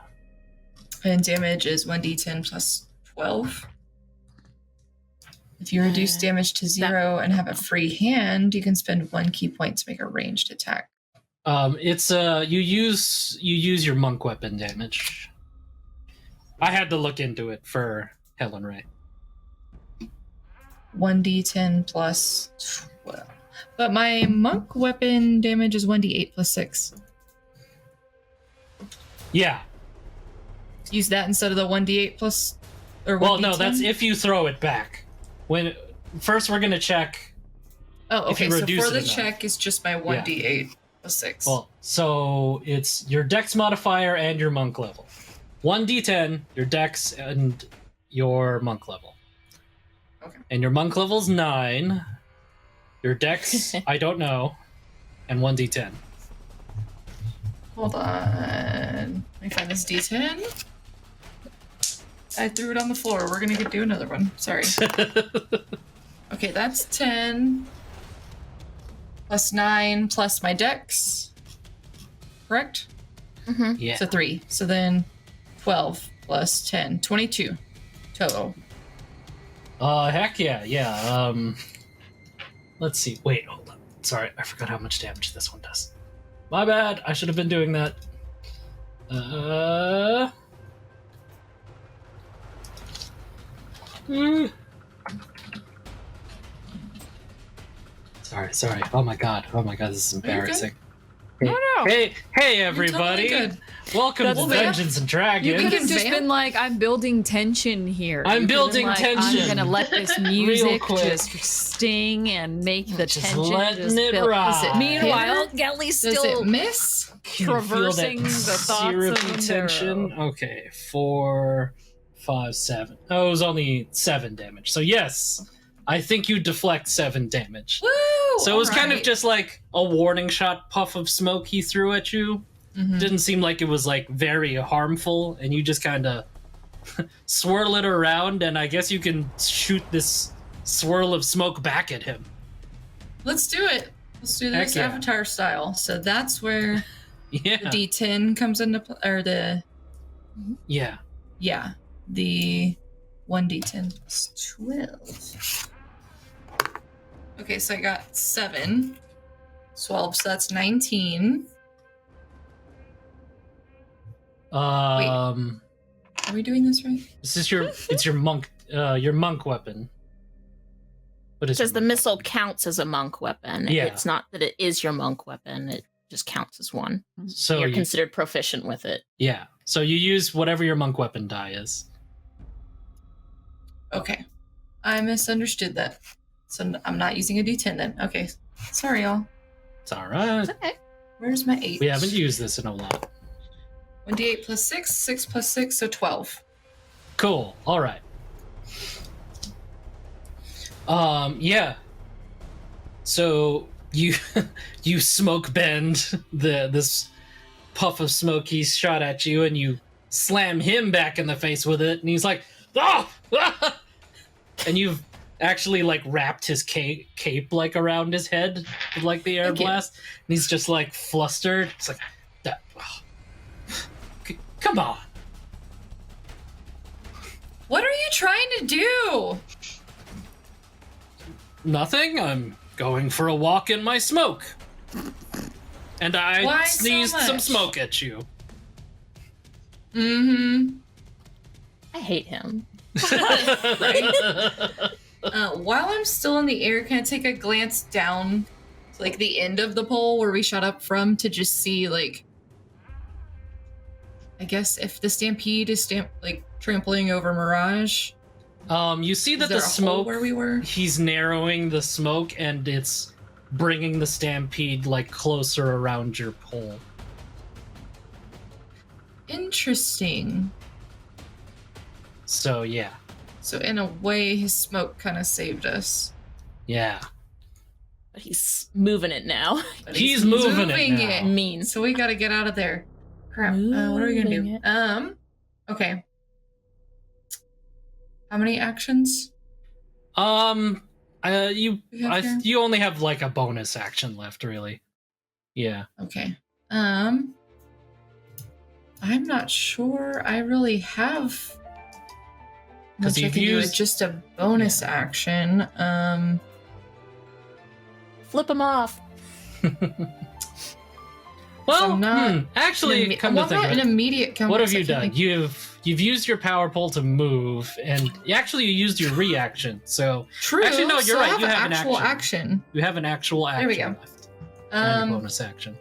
Speaker 4: And damage is 1d10 plus 12. If you reduce damage to 0 and have a free hand, you can spend 1 key point to make a ranged attack.
Speaker 1: It's you use your monk weapon damage. I had to look into it for Helen Ray.
Speaker 4: 1d10 plus 12. But my monk weapon damage is 1d8 plus 6.
Speaker 1: Yeah.
Speaker 4: Use that instead of the 1d8 plus... Or
Speaker 1: Well,
Speaker 4: 1d10?
Speaker 1: no, that's if you throw it back. First we're gonna check.
Speaker 4: Oh,
Speaker 1: if you
Speaker 4: okay, so
Speaker 1: reduce
Speaker 4: for
Speaker 1: it
Speaker 4: the
Speaker 1: enough.
Speaker 4: check is just my 1d8 plus 6.
Speaker 1: Well, so it's your dex modifier and your monk level. 1d10, your dex and your monk level.
Speaker 4: Okay.
Speaker 1: And your monk level's 9. Your dex, I don't know. And 1d10.
Speaker 4: Hold on. Let me find this d10. I threw it on the floor. We're gonna do another one. Sorry. Okay, that's 10. Plus 9 plus my dex. Correct?
Speaker 5: Mm-hmm.
Speaker 1: Yeah.
Speaker 4: So 3. So then 12 plus 10. 22 total.
Speaker 1: Heck yeah. Let's see. Wait, hold on. Sorry, I forgot how much damage this one does. My bad. I should have been doing that. Sorry. Oh my god, this is embarrassing.
Speaker 3: No.
Speaker 1: Hey, everybody!
Speaker 4: Totally good.
Speaker 1: Welcome
Speaker 3: That's
Speaker 1: to
Speaker 3: fair.
Speaker 1: Dungeons and
Speaker 3: You could
Speaker 1: Dragons.
Speaker 3: have just
Speaker 4: vamp.
Speaker 3: been like, I'm building tension here.
Speaker 1: I'm
Speaker 3: You could've
Speaker 1: building
Speaker 3: been like,
Speaker 1: tension.
Speaker 3: I'm gonna let this music
Speaker 1: quick.
Speaker 3: just sting and make the
Speaker 1: Just
Speaker 3: tension
Speaker 1: letting
Speaker 3: just
Speaker 1: it
Speaker 3: build.
Speaker 1: ride.
Speaker 3: Meanwhile, Gellie's
Speaker 4: Does
Speaker 3: still
Speaker 4: it miss?
Speaker 1: Can you feel
Speaker 3: traversing
Speaker 1: that
Speaker 3: the thoughts of
Speaker 1: syrupy
Speaker 3: Umbero.
Speaker 1: tension? Okay, 4, 5, 7. Oh, it was only 7 damage. So yes, I think you deflect 7 damage.
Speaker 4: Woo!
Speaker 1: So it was kind of
Speaker 4: Alright.
Speaker 1: just like a warning shot puff of smoke he threw at you.
Speaker 4: Mhm.
Speaker 1: Didn't seem like it was like very harmful, and you just kind of swirl it around, and I guess you can shoot this swirl of smoke back at him.
Speaker 4: Let's do it. Let's do this
Speaker 1: Heck yeah.
Speaker 4: Avatar style. So that's where
Speaker 1: Yeah,
Speaker 4: the D10 comes into play, or the the 1d10 plus 12. Okay, so I got 7. 12, so that's 19. Are we doing this right?
Speaker 1: This is your monk weapon. What is
Speaker 5: Because
Speaker 1: your
Speaker 5: the
Speaker 1: monk
Speaker 5: missile
Speaker 1: weapon?
Speaker 5: counts as a monk weapon.
Speaker 1: Yeah.
Speaker 5: It's not that it is your monk weapon. It just counts as one.
Speaker 1: So
Speaker 5: You're
Speaker 1: you,
Speaker 5: considered proficient with it.
Speaker 1: yeah. So you use whatever your monk weapon die is.
Speaker 4: Okay. I misunderstood that. So I'm not using a d10 then. Okay. Sorry, y'all.
Speaker 1: It's all right.
Speaker 5: Okay.
Speaker 4: Where's my 8?
Speaker 1: We haven't used this in a lot.
Speaker 4: 1d8 plus 6, 6 plus 6, so 12.
Speaker 1: Cool. All right. Yeah. So you you smoke bend this puff of smoke he's shot at you, and you slam him back in the face with it, and he's like, "Oh!" And you've actually like wrapped his cape like around his head with like the air
Speaker 4: Thank you.
Speaker 1: blast, and he's just like flustered. It's like, that. Come on.
Speaker 4: What are you trying to do?
Speaker 1: Nothing. I'm going for a walk in my smoke. And I
Speaker 4: Why so
Speaker 1: sneezed some
Speaker 4: much?
Speaker 1: smoke at you.
Speaker 4: Mm-hmm.
Speaker 5: I hate him.
Speaker 4: While I'm still in the air, can I take a glance down to, like, the end of the pole where we shot up from to just see, like, I guess if the stampede is trampling over Mirage?
Speaker 1: You see
Speaker 4: Is
Speaker 1: that
Speaker 4: there
Speaker 1: the
Speaker 4: a hole
Speaker 1: smoke,
Speaker 4: where we were?
Speaker 1: he's narrowing the smoke, and it's bringing the stampede like closer around your pole.
Speaker 4: Interesting.
Speaker 1: So yeah.
Speaker 4: So in a way, his smoke kind of saved us.
Speaker 1: Yeah.
Speaker 5: But he's moving it now.
Speaker 4: But
Speaker 1: He's moving it now.
Speaker 5: Mean.
Speaker 4: So we gotta get out of there. Crap. What are we gonna
Speaker 5: Moving
Speaker 4: do? Okay. How many actions?
Speaker 1: You
Speaker 4: We have here?
Speaker 1: you only have like a bonus action left, really. Yeah.
Speaker 4: Okay. I'm not sure I really have
Speaker 1: 'Cause
Speaker 4: much I
Speaker 1: you've
Speaker 4: can do with
Speaker 1: used-
Speaker 4: just a bonus action.
Speaker 5: Flip him off.
Speaker 1: Well,
Speaker 4: I'm not
Speaker 1: actually, come to
Speaker 4: well,
Speaker 1: think
Speaker 4: not
Speaker 1: of
Speaker 4: an
Speaker 1: it,
Speaker 4: immediate combat.
Speaker 1: what have you
Speaker 4: I can't
Speaker 1: done? You've used your power pole to move, and actually you used your reaction. So
Speaker 4: True.
Speaker 1: Actually, no, you're
Speaker 4: so
Speaker 1: right,
Speaker 4: I have
Speaker 1: you
Speaker 4: an
Speaker 1: have an
Speaker 4: actual
Speaker 1: action.
Speaker 4: action.
Speaker 1: you have an actual action
Speaker 4: There we go.
Speaker 1: left, and a
Speaker 4: Um,
Speaker 1: bonus action.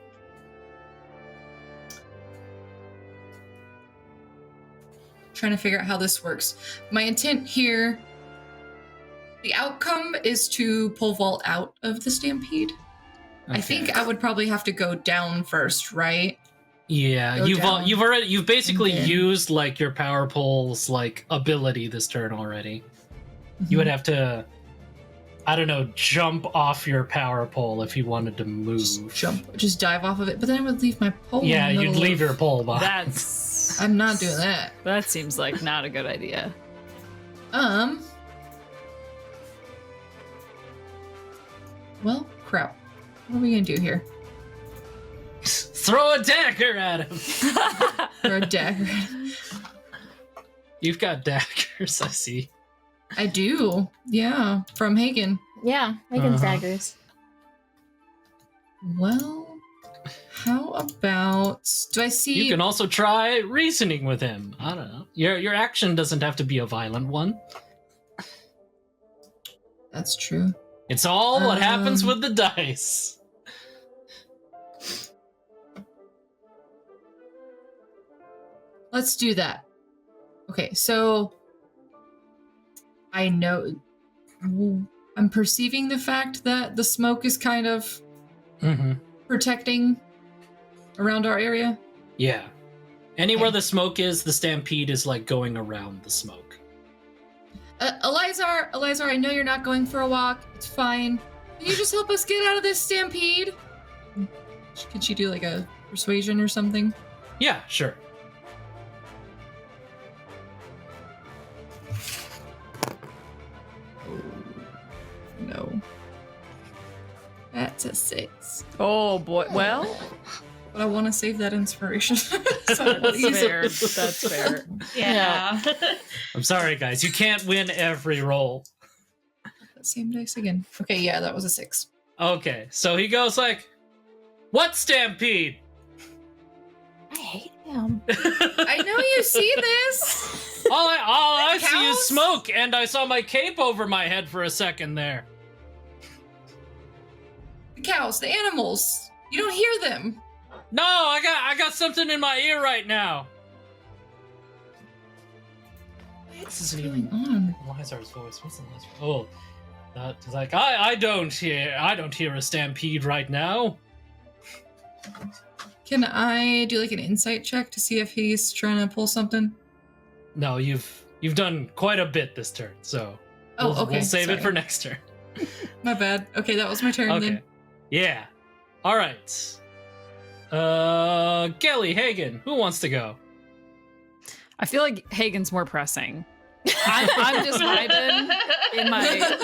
Speaker 4: trying to figure out how this works. My intent here, the outcome is to pole vault out of the stampede. I think I would probably have to go down first, right?
Speaker 1: Yeah,
Speaker 4: go down,
Speaker 1: you've basically
Speaker 4: and then-
Speaker 1: used like your power pole's like ability this turn already. You would have to, I don't know, jump off your power pole if you wanted to move.
Speaker 4: just dive off of it, but then I would leave my pole. in
Speaker 1: Yeah,
Speaker 4: the
Speaker 1: you'd
Speaker 4: middle
Speaker 1: leave
Speaker 4: of-
Speaker 1: your pole behind.
Speaker 3: That's
Speaker 4: I'm not doing that.
Speaker 3: that seems like not a good idea.
Speaker 4: Well, crap. What are we gonna do here?
Speaker 1: Throw a dagger at him.
Speaker 4: For a dagger.
Speaker 1: You've got daggers, I see.
Speaker 4: I do. Yeah, from Hagan.
Speaker 5: Yeah, Hagan's
Speaker 1: Uh-huh.
Speaker 5: daggers.
Speaker 4: Well, how about do I see?
Speaker 1: You can also try reasoning with him. I don't know. Your action doesn't have to be a violent one.
Speaker 4: That's true.
Speaker 1: It's all what happens with the dice.
Speaker 4: Let's do that. Okay, so I know I'm perceiving the fact that the smoke is kind of protecting around our area.
Speaker 1: Yeah. Anywhere the smoke is, the stampede is like going around the smoke.
Speaker 4: Elizar, I know you're not going for a walk. It's fine. Can you just help us get out of this stampede? Could she do like a persuasion or something?
Speaker 1: Yeah, sure.
Speaker 4: No. That's a 6.
Speaker 3: Oh boy. Well,
Speaker 4: But I want to save that inspiration.
Speaker 3: that's fair. That's fair.
Speaker 2: Yeah.
Speaker 1: I'm sorry, guys. You can't win every roll.
Speaker 4: That same dice again. Okay, yeah, that was a 6.
Speaker 1: Okay, so he goes like, "What stampede?"
Speaker 5: I hate him.
Speaker 4: I know you see this.
Speaker 1: All I see is
Speaker 4: Cows?
Speaker 1: smoke, and I saw my cape over my head for a second there.
Speaker 4: The cows, the animals. You don't hear them.
Speaker 1: No, I got something in my ear right now. This isn't even
Speaker 4: on?
Speaker 1: Lizar's voice. What's the Lizard? Oh, that's like I don't hear a stampede right now.
Speaker 4: Can I do like an insight check to see if he's trying to pull something?
Speaker 1: No, you've done quite a bit this turn, so we'll save it for next turn.
Speaker 4: My bad. Okay, that was my turn
Speaker 1: Okay.
Speaker 4: then.
Speaker 1: Yeah. All right. Gellie, Hagan, who wants to go?
Speaker 3: I feel like Hagen's more pressing. I'm just vibing in my.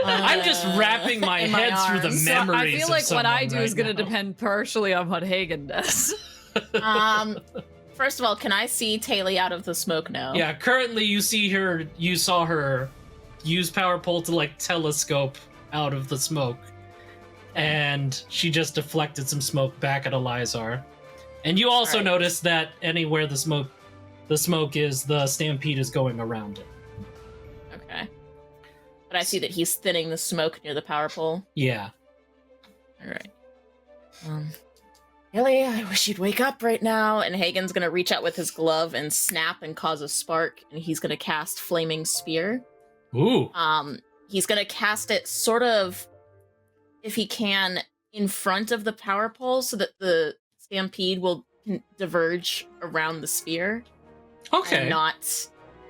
Speaker 1: I'm just wrapping my
Speaker 5: in my
Speaker 1: head through the
Speaker 5: arms.
Speaker 1: memories.
Speaker 3: I feel like
Speaker 1: of
Speaker 3: what I
Speaker 1: someone
Speaker 3: do
Speaker 1: right
Speaker 3: is going to
Speaker 1: now.
Speaker 3: depend partially on what Hagen does.
Speaker 5: First of all, can I see Taylee out of the smoke now?
Speaker 1: Yeah, currently you saw her use power pole to like telescope out of the smoke. And she just deflected some smoke back at Elizar. And you also
Speaker 5: Right.
Speaker 1: noticed that anywhere the smoke is, the stampede is going around it.
Speaker 5: Okay. But I see that he's thinning the smoke near the power pole.
Speaker 1: Yeah.
Speaker 5: All right. Gellie, I wish you'd wake up right now. And Hagen's gonna reach out with his glove and snap and cause a spark, and he's gonna cast Flaming Spear.
Speaker 1: Ooh.
Speaker 5: He's gonna cast it sort of, if he can, in front of the power pole so that the stampede will diverge around the spear
Speaker 1: Okay.
Speaker 5: and not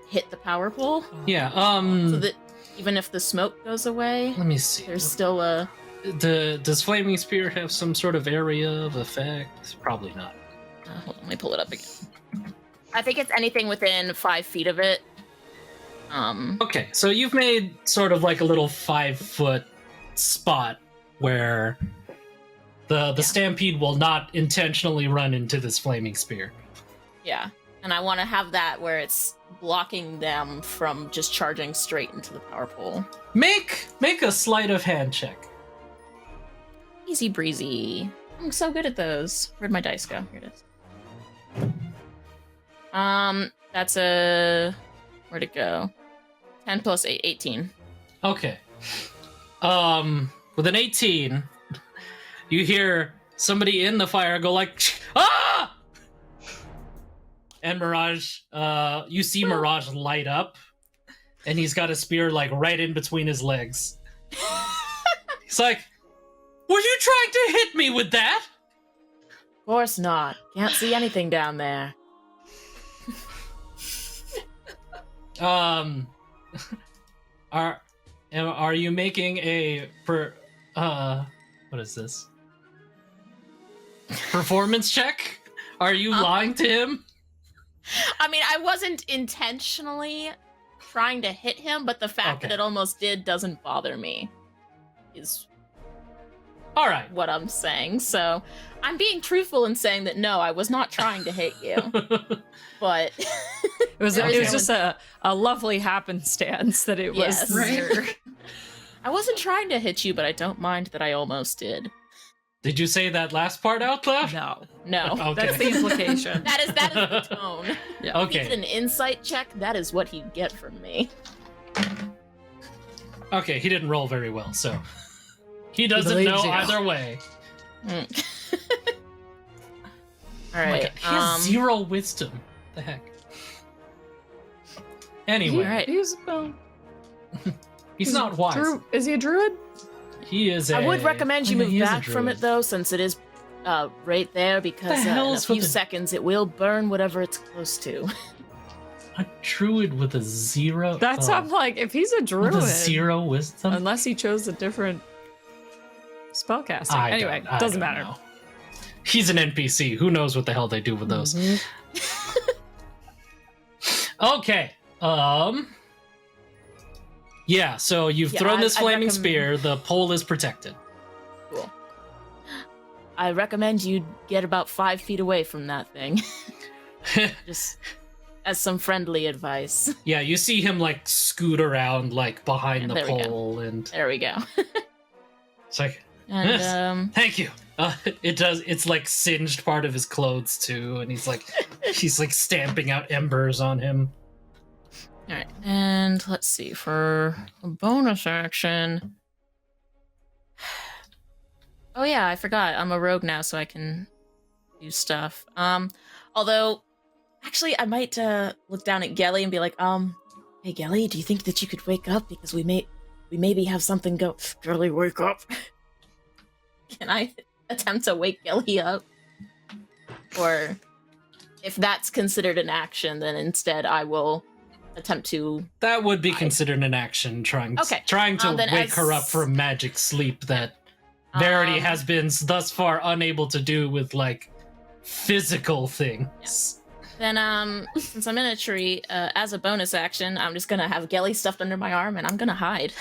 Speaker 5: hit the power pole.
Speaker 1: Yeah.
Speaker 5: So that even if the smoke goes away,
Speaker 1: Let me see.
Speaker 5: there's still a...
Speaker 1: Does Flaming Spear have some sort of area of effect? Probably not.
Speaker 5: hold on, let me pull it up again. I think it's anything within 5 feet of it.
Speaker 1: Okay, so you've made sort of like a little 5-foot spot where the stampede will not intentionally run into this Flaming Spear.
Speaker 5: Yeah. And I want to have that where it's blocking them from just charging straight into the power pole.
Speaker 1: Make a sleight of hand check.
Speaker 5: Easy breezy. I'm so good at those. Where'd my dice go? Here it is. That's a... Where'd it go? 10 plus 8, 18.
Speaker 1: Okay. With an 18, you hear somebody in the fire go like, "Ah!" And Mirage, you see Mirage light up, and he's got a spear like right in between his legs. He's like, "Were you trying to hit me with that?"
Speaker 5: Of course not. Can't see anything down there.
Speaker 1: Are you making a what is this? Performance check? Are you lying to him?
Speaker 5: I mean, I wasn't intentionally trying to hit him, but the fact that it almost did doesn't bother me. Is
Speaker 1: All right.
Speaker 5: what I'm saying. So I'm being truthful in saying that no, I was not trying to hit you. But
Speaker 3: It was
Speaker 1: Okay.
Speaker 3: just a lovely happenstance that it was
Speaker 5: Yes.
Speaker 4: Right.
Speaker 5: I wasn't trying to hit you, but I don't mind that I almost did.
Speaker 1: Did you say that last part out loud?
Speaker 3: No.
Speaker 5: No.
Speaker 1: Okay.
Speaker 3: That's the implication.
Speaker 5: That is the tone.
Speaker 3: Yeah.
Speaker 5: If he did
Speaker 1: Okay.
Speaker 5: an insight check, that is what he'd get from me.
Speaker 1: Okay, he didn't roll very well, so he doesn't
Speaker 3: believes
Speaker 1: know
Speaker 3: you.
Speaker 1: either way.
Speaker 5: Mm. All right.
Speaker 1: He has 0 wisdom. The heck. Anyway,
Speaker 5: Right.
Speaker 1: he's not wise.
Speaker 3: Is he a druid?
Speaker 1: He is
Speaker 5: I would recommend you
Speaker 1: I mean,
Speaker 5: move
Speaker 1: he is a
Speaker 5: back from
Speaker 1: druid.
Speaker 5: it though, since it is right there, because
Speaker 1: The
Speaker 5: in a
Speaker 1: hell's
Speaker 5: few
Speaker 1: with the-
Speaker 5: seconds it will burn whatever it's close to.
Speaker 1: A druid with a 0.
Speaker 3: That's I'm like, if he's a
Speaker 1: with
Speaker 3: druid,
Speaker 1: a 0 wisdom.
Speaker 3: unless he chose a different spellcasting. Anyway,
Speaker 1: I
Speaker 3: doesn't
Speaker 1: don't
Speaker 3: matter.
Speaker 1: know. He's an NPC. Who knows what the hell they do with those? Okay. Yeah, so you've
Speaker 5: Yeah,
Speaker 1: thrown this
Speaker 5: I
Speaker 1: flaming
Speaker 5: recommend-
Speaker 1: spear. The pole is protected.
Speaker 5: Cool. I recommend you get about 5 feet away from that thing. Just as some friendly advice.
Speaker 1: Yeah, you see him like scoot around like behind the
Speaker 5: There we go.
Speaker 1: pole, and
Speaker 5: There we go.
Speaker 1: it's like,
Speaker 5: And
Speaker 1: thank you. It's like singed part of his clothes too, and he's like stamping out embers on him.
Speaker 5: all right. And let's see for a bonus action. Oh yeah, I forgot. I'm a rogue now, so I can do stuff. Although, actually, I might look down at Gellie and be like, hey Gellie, do you think that you could wake up because we maybe have something go? Gellie, wake up. Can I attempt to wake Gellie up? Or if that's considered an action, then instead I will attempt to.
Speaker 1: That would be considered an action, trying
Speaker 5: Okay,
Speaker 1: to
Speaker 5: then
Speaker 1: wake
Speaker 5: as-
Speaker 1: her up from magic sleep that Verity
Speaker 5: Um,
Speaker 1: has been thus far unable to do with like physical things.
Speaker 5: Then, since I'm in a tree, as a bonus action, I'm just gonna have Gellie stuffed under my arm and I'm gonna hide.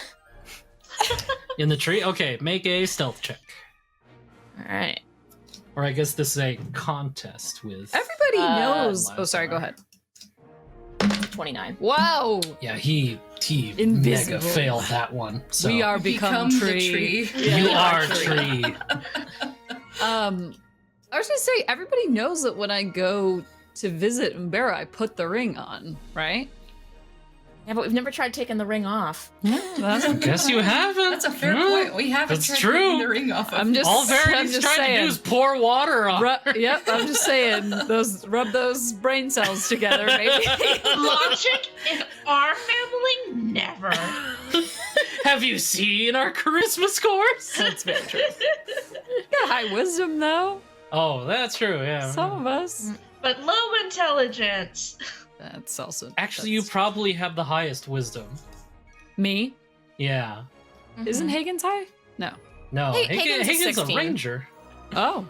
Speaker 1: In the tree? Okay, make a stealth check.
Speaker 5: Alright.
Speaker 1: Or I guess this is a contest with.
Speaker 3: Everybody knows.
Speaker 1: Liza.
Speaker 3: Oh, sorry. Go ahead.
Speaker 5: 29.
Speaker 3: Wow.
Speaker 1: Yeah, he
Speaker 3: Invisible.
Speaker 1: mega failed that one. So
Speaker 3: We are become
Speaker 4: the
Speaker 3: tree.
Speaker 4: tree.
Speaker 1: you
Speaker 3: Yeah.
Speaker 1: are tree.
Speaker 3: I was gonna say everybody knows that when I go to visit Umbero, I put the ring on, right?
Speaker 5: Yeah, but we've never tried taking the ring off.
Speaker 1: I guess you haven't.
Speaker 4: That's a fair
Speaker 1: Hmm?
Speaker 4: point. We haven't
Speaker 1: That's
Speaker 4: tried
Speaker 1: true.
Speaker 4: taking the ring off.
Speaker 3: I'm just.
Speaker 1: All
Speaker 3: I'm
Speaker 1: Verity's
Speaker 3: just
Speaker 1: trying to
Speaker 3: saying.
Speaker 1: do is pour water on.
Speaker 3: Yep, I'm just saying. Rub those brain cells together, maybe.
Speaker 2: Logic in our family? Never.
Speaker 1: Have you seen our charisma scores?
Speaker 3: That's very true. Got high wisdom though.
Speaker 1: Oh, that's true. Yeah.
Speaker 3: Some of us.
Speaker 2: But low intelligence.
Speaker 3: That's also.
Speaker 1: Actually, you
Speaker 3: that's-
Speaker 1: probably have the highest wisdom.
Speaker 3: me.
Speaker 1: Yeah.
Speaker 3: Isn't Hagen's high? No.
Speaker 1: No,
Speaker 5: Hey,
Speaker 1: Hagen's
Speaker 5: Hagen's
Speaker 1: a
Speaker 5: 16.
Speaker 1: ranger.
Speaker 3: Oh,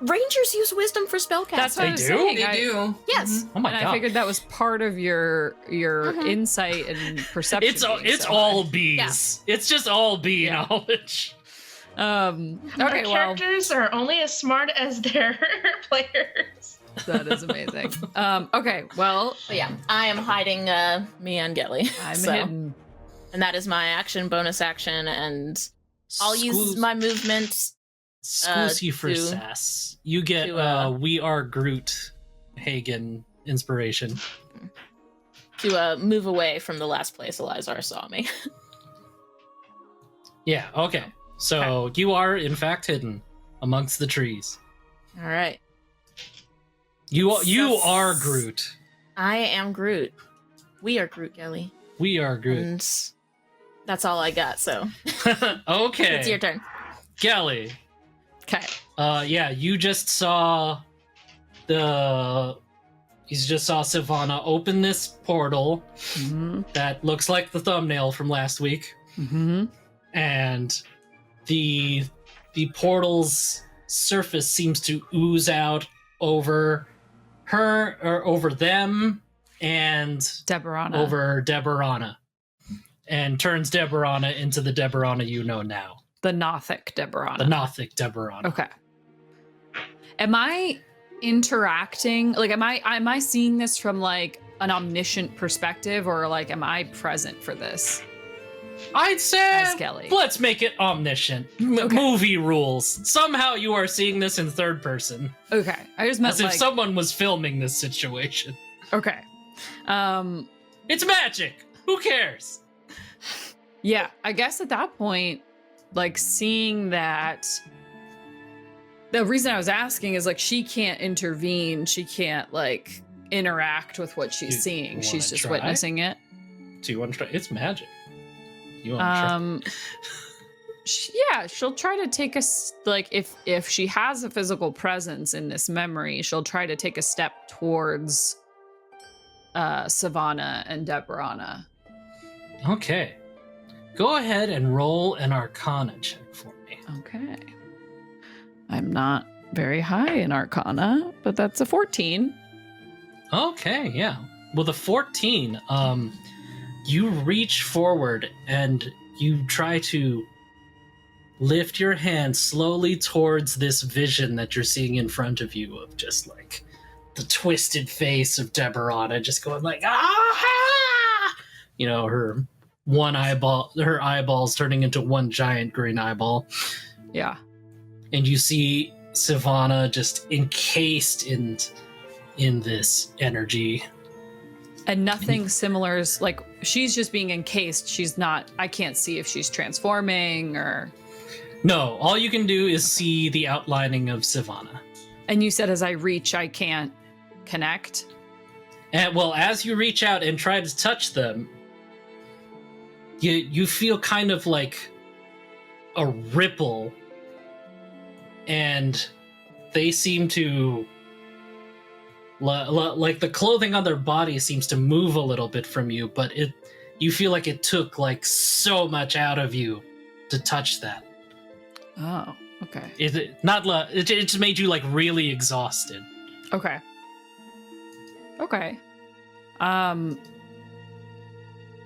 Speaker 5: Rangers use wisdom for spellcasting.
Speaker 3: that's what
Speaker 1: They
Speaker 3: I was
Speaker 1: do?
Speaker 3: saying.
Speaker 4: They do.
Speaker 5: Yes.
Speaker 1: Oh my
Speaker 3: And
Speaker 1: god.
Speaker 3: I figured that was part of your
Speaker 5: Mhm.
Speaker 3: insight and perception. being
Speaker 1: it's
Speaker 3: so
Speaker 1: all
Speaker 3: high.
Speaker 1: bees. It's just all bee
Speaker 3: Yeah.
Speaker 1: knowledge.
Speaker 2: Our
Speaker 3: Okay, well,
Speaker 2: characters are only as smart as their players.
Speaker 3: that is amazing. Okay, well,
Speaker 5: But yeah, I am hiding me and Gellie.
Speaker 3: I'm
Speaker 5: So-
Speaker 3: hidden.
Speaker 5: And that is my action, bonus action, and I'll use
Speaker 1: Excuse-
Speaker 5: my movement.
Speaker 1: Excuse you for
Speaker 5: to-
Speaker 1: sass. You get
Speaker 5: to,
Speaker 1: We Are Groot Hagen inspiration.
Speaker 5: To move away from the last place Elizar saw me.
Speaker 1: Yeah, okay. So you are in fact hidden amongst the trees.
Speaker 5: All right.
Speaker 1: You
Speaker 5: So-
Speaker 1: are Groot.
Speaker 5: I am Groot. We are Groot, Gellie.
Speaker 1: We are Groot.
Speaker 5: And that's all I got, so
Speaker 1: Okay.
Speaker 5: it's your turn.
Speaker 1: Gellie.
Speaker 3: Okay.
Speaker 1: Yeah, you just saw Savannah open this portal
Speaker 3: Mm-hmm.
Speaker 1: that looks like the thumbnail from last week,
Speaker 3: Mm-hmm.
Speaker 1: and the portal's surface seems to ooze out over her or over them and
Speaker 3: Deborana.
Speaker 1: over Deborana, and turns Deborana into the Deborana you know now,
Speaker 3: the Nothic Deborana.
Speaker 1: the Nothic Deborana.
Speaker 3: Okay. Am I interacting? Like, am I seeing this from like an omniscient perspective, or like, am I present for this?
Speaker 1: I'd say
Speaker 3: As Gellie.
Speaker 1: let's make it omniscient.
Speaker 3: Okay.
Speaker 1: Movie rules. Somehow you are seeing this in third person,
Speaker 3: Okay. I just meant
Speaker 1: as if
Speaker 3: like.
Speaker 1: someone was filming this situation.
Speaker 3: Okay.
Speaker 1: It's magic. Who cares?
Speaker 3: Yeah, I guess at that point, like seeing that, the reason I was asking is like she can't intervene, she can't like interact with what she's seeing. She's just witnessing it.
Speaker 1: Do you want to try? It's magic. You want to try?
Speaker 3: Yeah, she'll try to take like if she has a physical presence in this memory, she'll try to take a step towards Savannah and Deborah.
Speaker 1: Okay. Go ahead and roll an Arcana check for me.
Speaker 3: Okay. I'm not very high in Arcana, but that's a 14.
Speaker 1: Okay, yeah. Well, the 14, you reach forward and you try to lift your hand slowly towards this vision that you're seeing in front of you of just like the twisted face of Deborah just going like, ah! You know, her eyeballs turning into one giant green eyeball.
Speaker 3: Yeah.
Speaker 1: And you see Savannah just encased in this energy.
Speaker 3: And nothing similar is like, she's just being encased. She's not, I can't see if she's transforming or...
Speaker 1: No, all you can do is see the outlining of Savannah.
Speaker 3: And you said as I reach, I can't connect?
Speaker 1: And well, as you reach out and try to touch them, you feel kind of like a ripple, and they seem to... like the clothing on their body seems to move a little bit from you, but you feel like it took like so much out of you to touch that.
Speaker 3: Oh, okay.
Speaker 1: It just made you like really exhausted.
Speaker 3: Okay.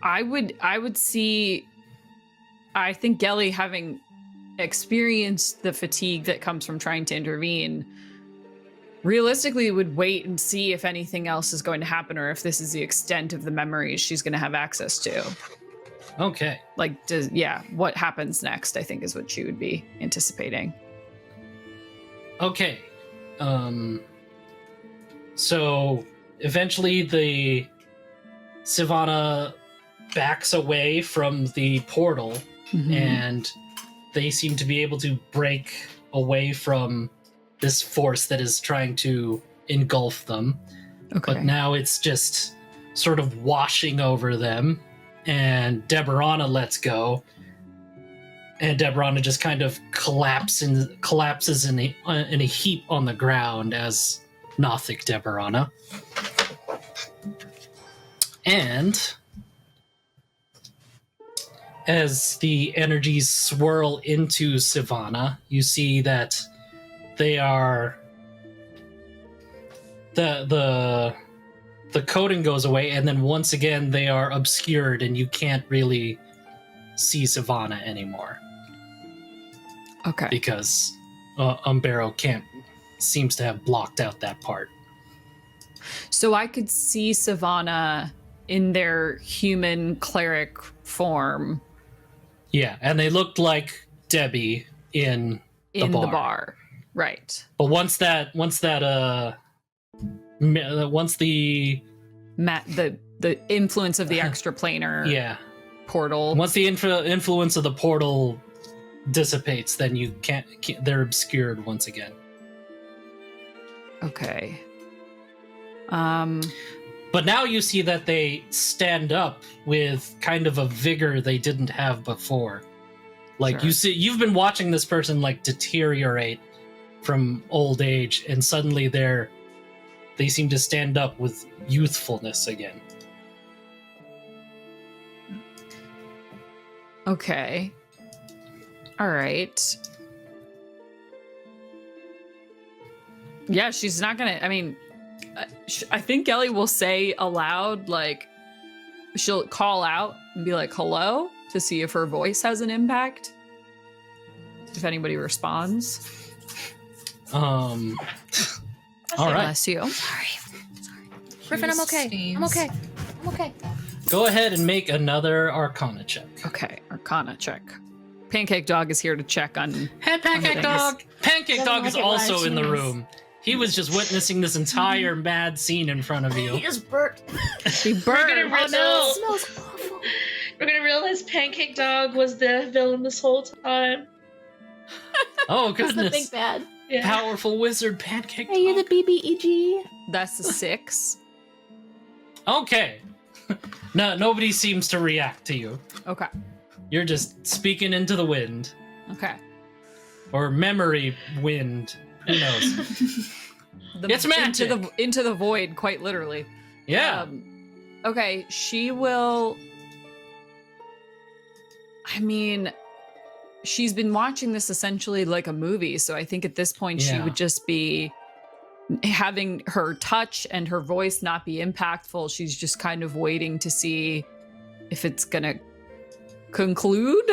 Speaker 3: I would see, I think Gellie, having experienced the fatigue that comes from trying to intervene, realistically would wait and see if anything else is going to happen or if this is the extent of the memories she's going to have access to.
Speaker 1: Okay.
Speaker 3: Like, what happens next, I think is what she would be anticipating.
Speaker 1: Okay. So eventually the Savannah backs away from the portal, and they seem to be able to break away from this force that is trying to engulf them.
Speaker 3: Okay.
Speaker 1: But now it's just sort of washing over them, and Deborah lets go, and Deborah just kind of collapses in a heap on the ground as Nothic Deborah. And as the energies swirl into Savannah, you see that they are the coating goes away, and then once again they are obscured, and you can't really see Savannah anymore.
Speaker 3: Okay.
Speaker 1: Because Umbero seems to have blocked out that part.
Speaker 3: So I could see Savannah in their human cleric form.
Speaker 1: Yeah, and they looked like Debbie in the bar.
Speaker 3: Right.
Speaker 1: But once the
Speaker 3: influence of the extraplanar portal.
Speaker 1: Once the influence of the portal dissipates, then you can't they're obscured once again.
Speaker 3: Okay.
Speaker 1: But now you see that they stand up with kind of a vigor they didn't have before. Like,
Speaker 3: Sure.
Speaker 1: you've been watching this person like deteriorate from old age, and suddenly they seem to stand up with youthfulness again.
Speaker 3: Okay. All right. Yeah, she's not gonna, I mean, I think Gellie will say aloud, like, she'll call out and be like, hello, to see if her voice has an impact. If anybody responds.
Speaker 1: All right.
Speaker 3: Bless you.
Speaker 5: Sorry. Griffin, I'm okay. I'm okay.
Speaker 1: Go ahead and make another Arcana check.
Speaker 3: Okay, Arcana check. Pancake Dog is here to check on...
Speaker 1: Hey, Pancake Dog! Pancake Dog is also in the room. He was just witnessing this entire mad scene in front of you.
Speaker 5: He just burped.
Speaker 3: He burned.
Speaker 5: Oh no! It smells awful.
Speaker 2: We're gonna realize Pancake Dog was the villain this whole time.
Speaker 1: Oh
Speaker 5: That's the big
Speaker 1: goodness!
Speaker 5: bad.
Speaker 2: Yeah.
Speaker 1: Powerful wizard Pancake.
Speaker 5: Are you the
Speaker 1: Dog.
Speaker 5: BBEG?
Speaker 3: That's a 6.
Speaker 1: Okay. No, nobody seems to react to you.
Speaker 3: Okay.
Speaker 1: You're just speaking into the wind.
Speaker 3: Okay.
Speaker 1: Or memory wind. Who knows? It's magic.
Speaker 3: Into the void, quite literally.
Speaker 1: Yeah.
Speaker 3: Okay, she will. I mean, she's been watching this essentially like a movie, so I think at this point she
Speaker 1: Yeah.
Speaker 3: would just be having her touch and her voice not be impactful. She's just kind of waiting to see if it's gonna conclude.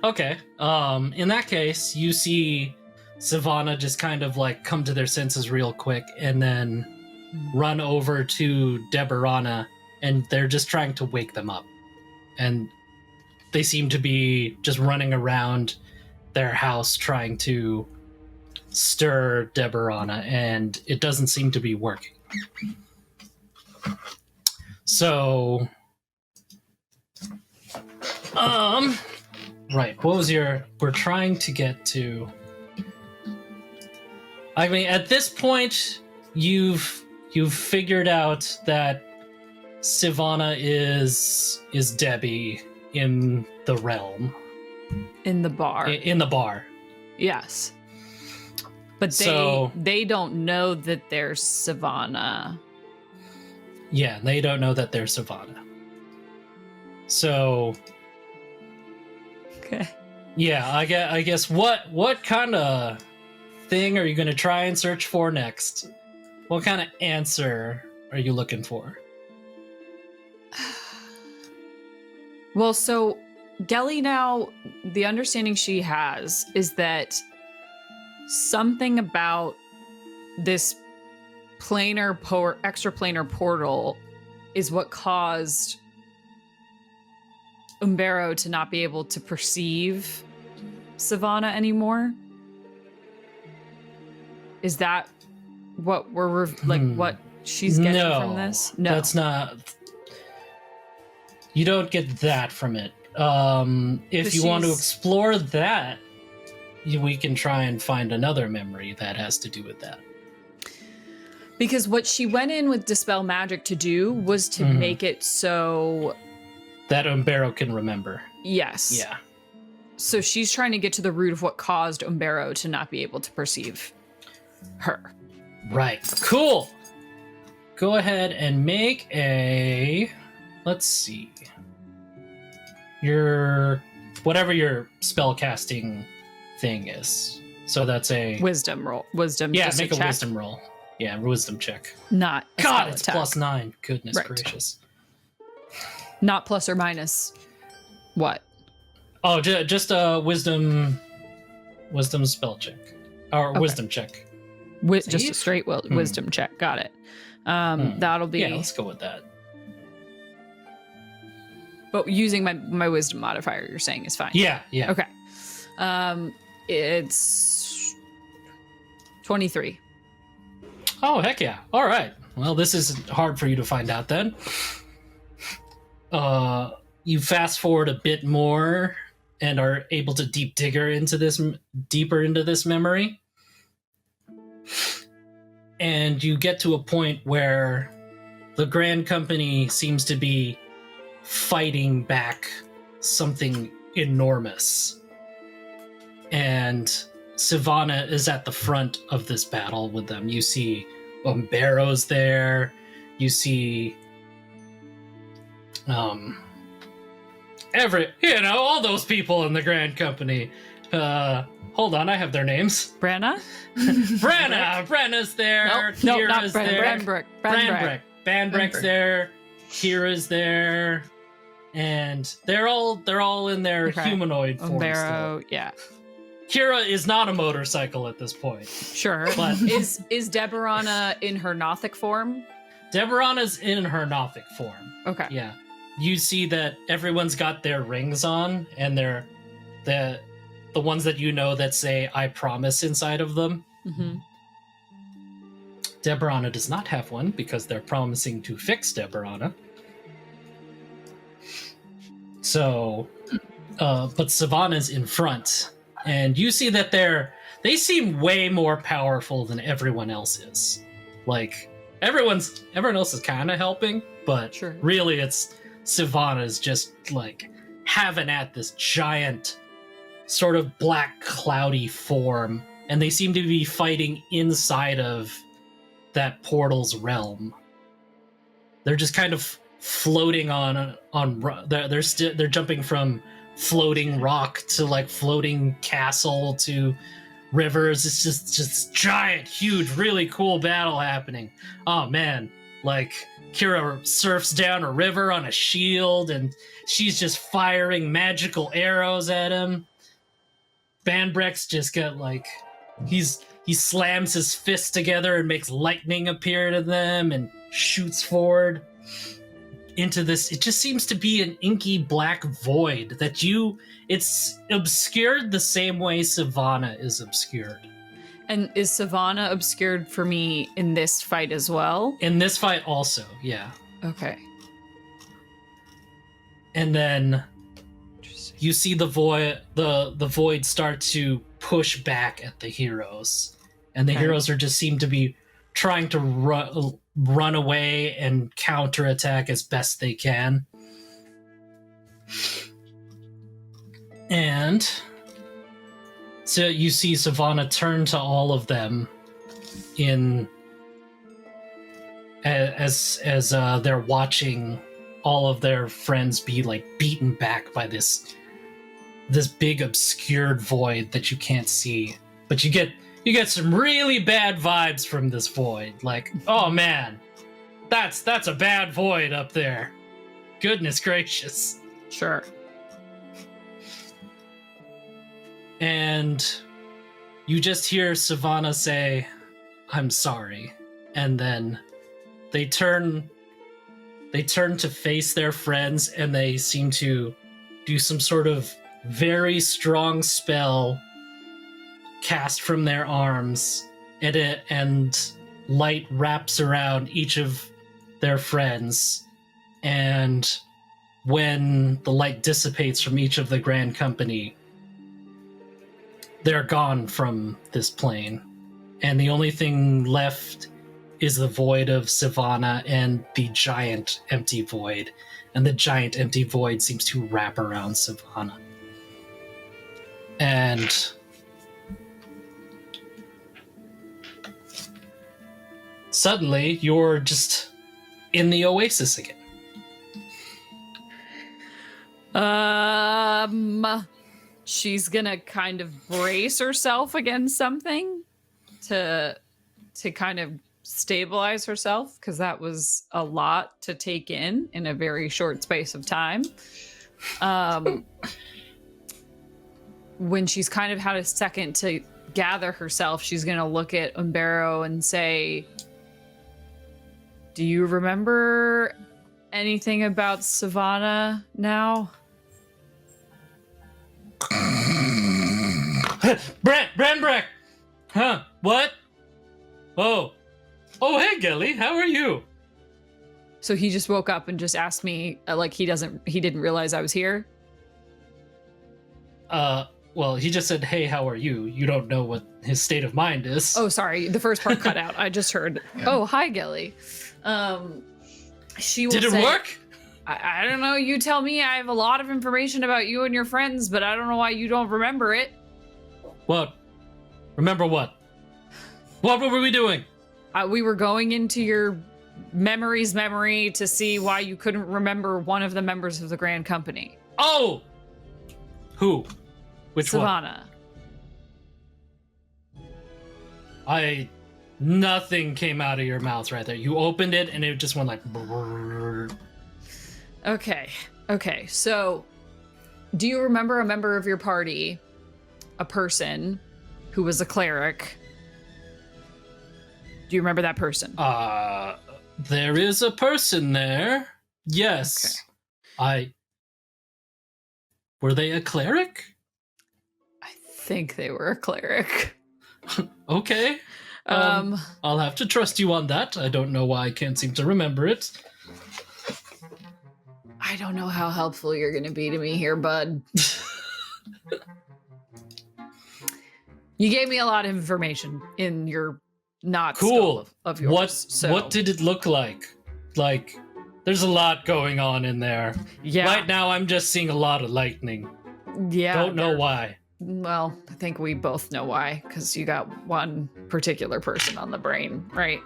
Speaker 1: Okay. In that case, you see Savannah just kind of like come to their senses real quick and then run over to Deborana, and they're just trying to wake them up. And they seem to be just running around their house trying to stir Deborana, and it doesn't seem to be working. So, right, what was we're trying to get to, I mean, at this point, you've figured out that Savannah is Debbie in the realm.
Speaker 3: In the bar.
Speaker 1: In the bar.
Speaker 3: Yes. But they don't know that there's Savannah.
Speaker 1: Yeah, they don't know that they're Savannah. So,
Speaker 3: Okay.
Speaker 1: yeah, I guess what kind of thing are you going to try and search for next? What kind of answer are you looking for?
Speaker 3: Well, so Gellie now, the understanding she has is that something about this extraplanar portal is what caused Umbero to not be able to perceive Savannah anymore. Is that what we're what she's getting from this? No,
Speaker 1: that's not. You don't get that from it. If you want to explore that, we can try and find another memory that has to do with that.
Speaker 3: Because what she went in with Dispel Magic to do was to make it so
Speaker 1: that Umbero can remember.
Speaker 3: Yes.
Speaker 1: Yeah.
Speaker 3: So she's trying to get to the root of what caused Umbero to not be able to perceive her.
Speaker 1: Right. Cool. Go ahead and make a... Let's see. Whatever your spellcasting thing is. So that's a...
Speaker 3: Wisdom roll. Wisdom.
Speaker 1: Yeah,
Speaker 3: just
Speaker 1: make a
Speaker 3: check.
Speaker 1: wisdom roll. Yeah, wisdom check.
Speaker 3: Not a
Speaker 1: God,
Speaker 3: spell
Speaker 1: it's
Speaker 3: attack.
Speaker 1: +9. Goodness
Speaker 3: Right.
Speaker 1: gracious.
Speaker 3: Not plus or minus. What?
Speaker 1: Oh, just a wisdom spell check. Or
Speaker 3: Okay.
Speaker 1: wisdom check.
Speaker 3: Just a
Speaker 1: Save?
Speaker 3: straight wisdom check. Got it. That'll be...
Speaker 1: Yeah, let's go with that.
Speaker 3: But using my wisdom modifier, you're saying is fine.
Speaker 1: Yeah.
Speaker 3: Okay. It's 23.
Speaker 1: Oh, heck yeah. All right. Well, this isn't hard for you to find out then. You fast forward a bit more and are able to deeper into this memory. And you get to a point where the Grand Company seems to be fighting back something enormous. And Savannah is at the front of this battle with them. You see Umbero's there. You see all those people in the Grand Company. Hold on, I have their names.
Speaker 3: Branna?
Speaker 1: Brenna's there.
Speaker 3: Nope, not
Speaker 1: Kira's
Speaker 3: Branna.
Speaker 1: there.
Speaker 3: Branbrick.
Speaker 1: Banbrick's there. Kira's there. And they're all in their humanoid form.
Speaker 3: Umbero,
Speaker 1: still.
Speaker 3: yeah.
Speaker 1: Kira is not a motorcycle at this point.
Speaker 3: Sure.
Speaker 1: But
Speaker 3: Is Deborana in her Nothic form?
Speaker 1: Deborana's in her Nothic form.
Speaker 3: Okay.
Speaker 1: Yeah. You see that everyone's got their rings on, and they're the ones that you know that say "I promise" inside of them.
Speaker 3: Mm-hmm.
Speaker 1: Deborana does not have one because they're promising to fix Deborana. So, but Savannah's in front, and you see that they seem way more powerful than everyone else is. Like everyone else is kind of helping, but
Speaker 3: Sure.
Speaker 1: really it's Savannah's just like having at this giant sort of black cloudy form, and they seem to be fighting inside of that portal's realm. They're just kind of floating on they're jumping from floating rock to like floating castle to rivers. It's just giant, huge, really cool battle happening. Oh man, like Kira surfs down a river on a shield and she's just firing magical arrows at him. Banbrecht's just got like he slams his fists together and makes lightning appear to them and shoots forward into this. It just seems to be an inky black void that it's obscured the same way Savannah is obscured.
Speaker 3: And is Savannah obscured for me in this fight as well?
Speaker 1: In this fight also, yeah.
Speaker 3: Okay.
Speaker 1: And then you see the void start to push back at the heroes. And the heroes just seem to be trying to run away and counterattack as best they can. And so you see Savannah turn to all of them as they're watching all of their friends be like beaten back by this big obscured void that you can't see. But you get some really bad vibes from this void. Like, oh man, that's a bad void up there. Goodness gracious.
Speaker 3: Sure.
Speaker 1: And you just hear Savannah say, "I'm sorry." And then they turn to face their friends, and they seem to do some sort of very strong spell cast from their arms, and light wraps around each of their friends. And when the light dissipates from each of the Grand Company, they're gone from this plane. And the only thing left is the void of Savannah and the giant empty void. And the giant empty void seems to wrap around Savannah. And suddenly you're just in the oasis again.
Speaker 3: She's gonna kind of brace herself against something to kind of stabilize herself, because that was a lot to take in a very short space of time. When she's kind of had a second to gather herself, she's gonna look at Umbero and say, "Do you remember anything about Savannah now?"
Speaker 1: Branbrecht! Huh? What? Oh, hey, Gellie, how are you?
Speaker 3: So he just woke up and just asked me, like he didn't realize I was here.
Speaker 1: Well, he just said, "Hey, how are you?" You don't know what his state of mind is.
Speaker 3: Oh, sorry, the first part cut out. I just heard, "Oh, hi, Gellie." She will
Speaker 1: Did it
Speaker 3: say,
Speaker 1: work?
Speaker 3: I don't know. You tell me. I have a lot of information about you and your friends, but I don't know why you don't remember it.
Speaker 1: What? Remember what? What were we doing?
Speaker 3: We were going into your memory to see why you couldn't remember one of the members of the Grand Company.
Speaker 1: Oh! Who? Which
Speaker 3: Savannah.
Speaker 1: one? Nothing came out of your mouth right there. You opened it and it just went like...
Speaker 3: Okay. So, do you remember a member of your party, a person who was a cleric? Do you remember that person?
Speaker 1: There is a person there. Yes.
Speaker 3: Okay.
Speaker 1: Were they a cleric?
Speaker 3: I think they were a cleric.
Speaker 1: Okay. I'll have to trust you on that. I don't know why I can't seem to remember it.
Speaker 3: I don't know how helpful you're going to be to me here, bud. You gave me a lot of information in your not
Speaker 1: Cool.
Speaker 3: of yours.
Speaker 1: What did it look like? Like, there's a lot going on in there.
Speaker 3: Yeah.
Speaker 1: Right now, I'm just seeing a lot of lightning.
Speaker 3: Yeah.
Speaker 1: Don't know why.
Speaker 3: Well, I think we both know why, because you got one particular person on the brain, right?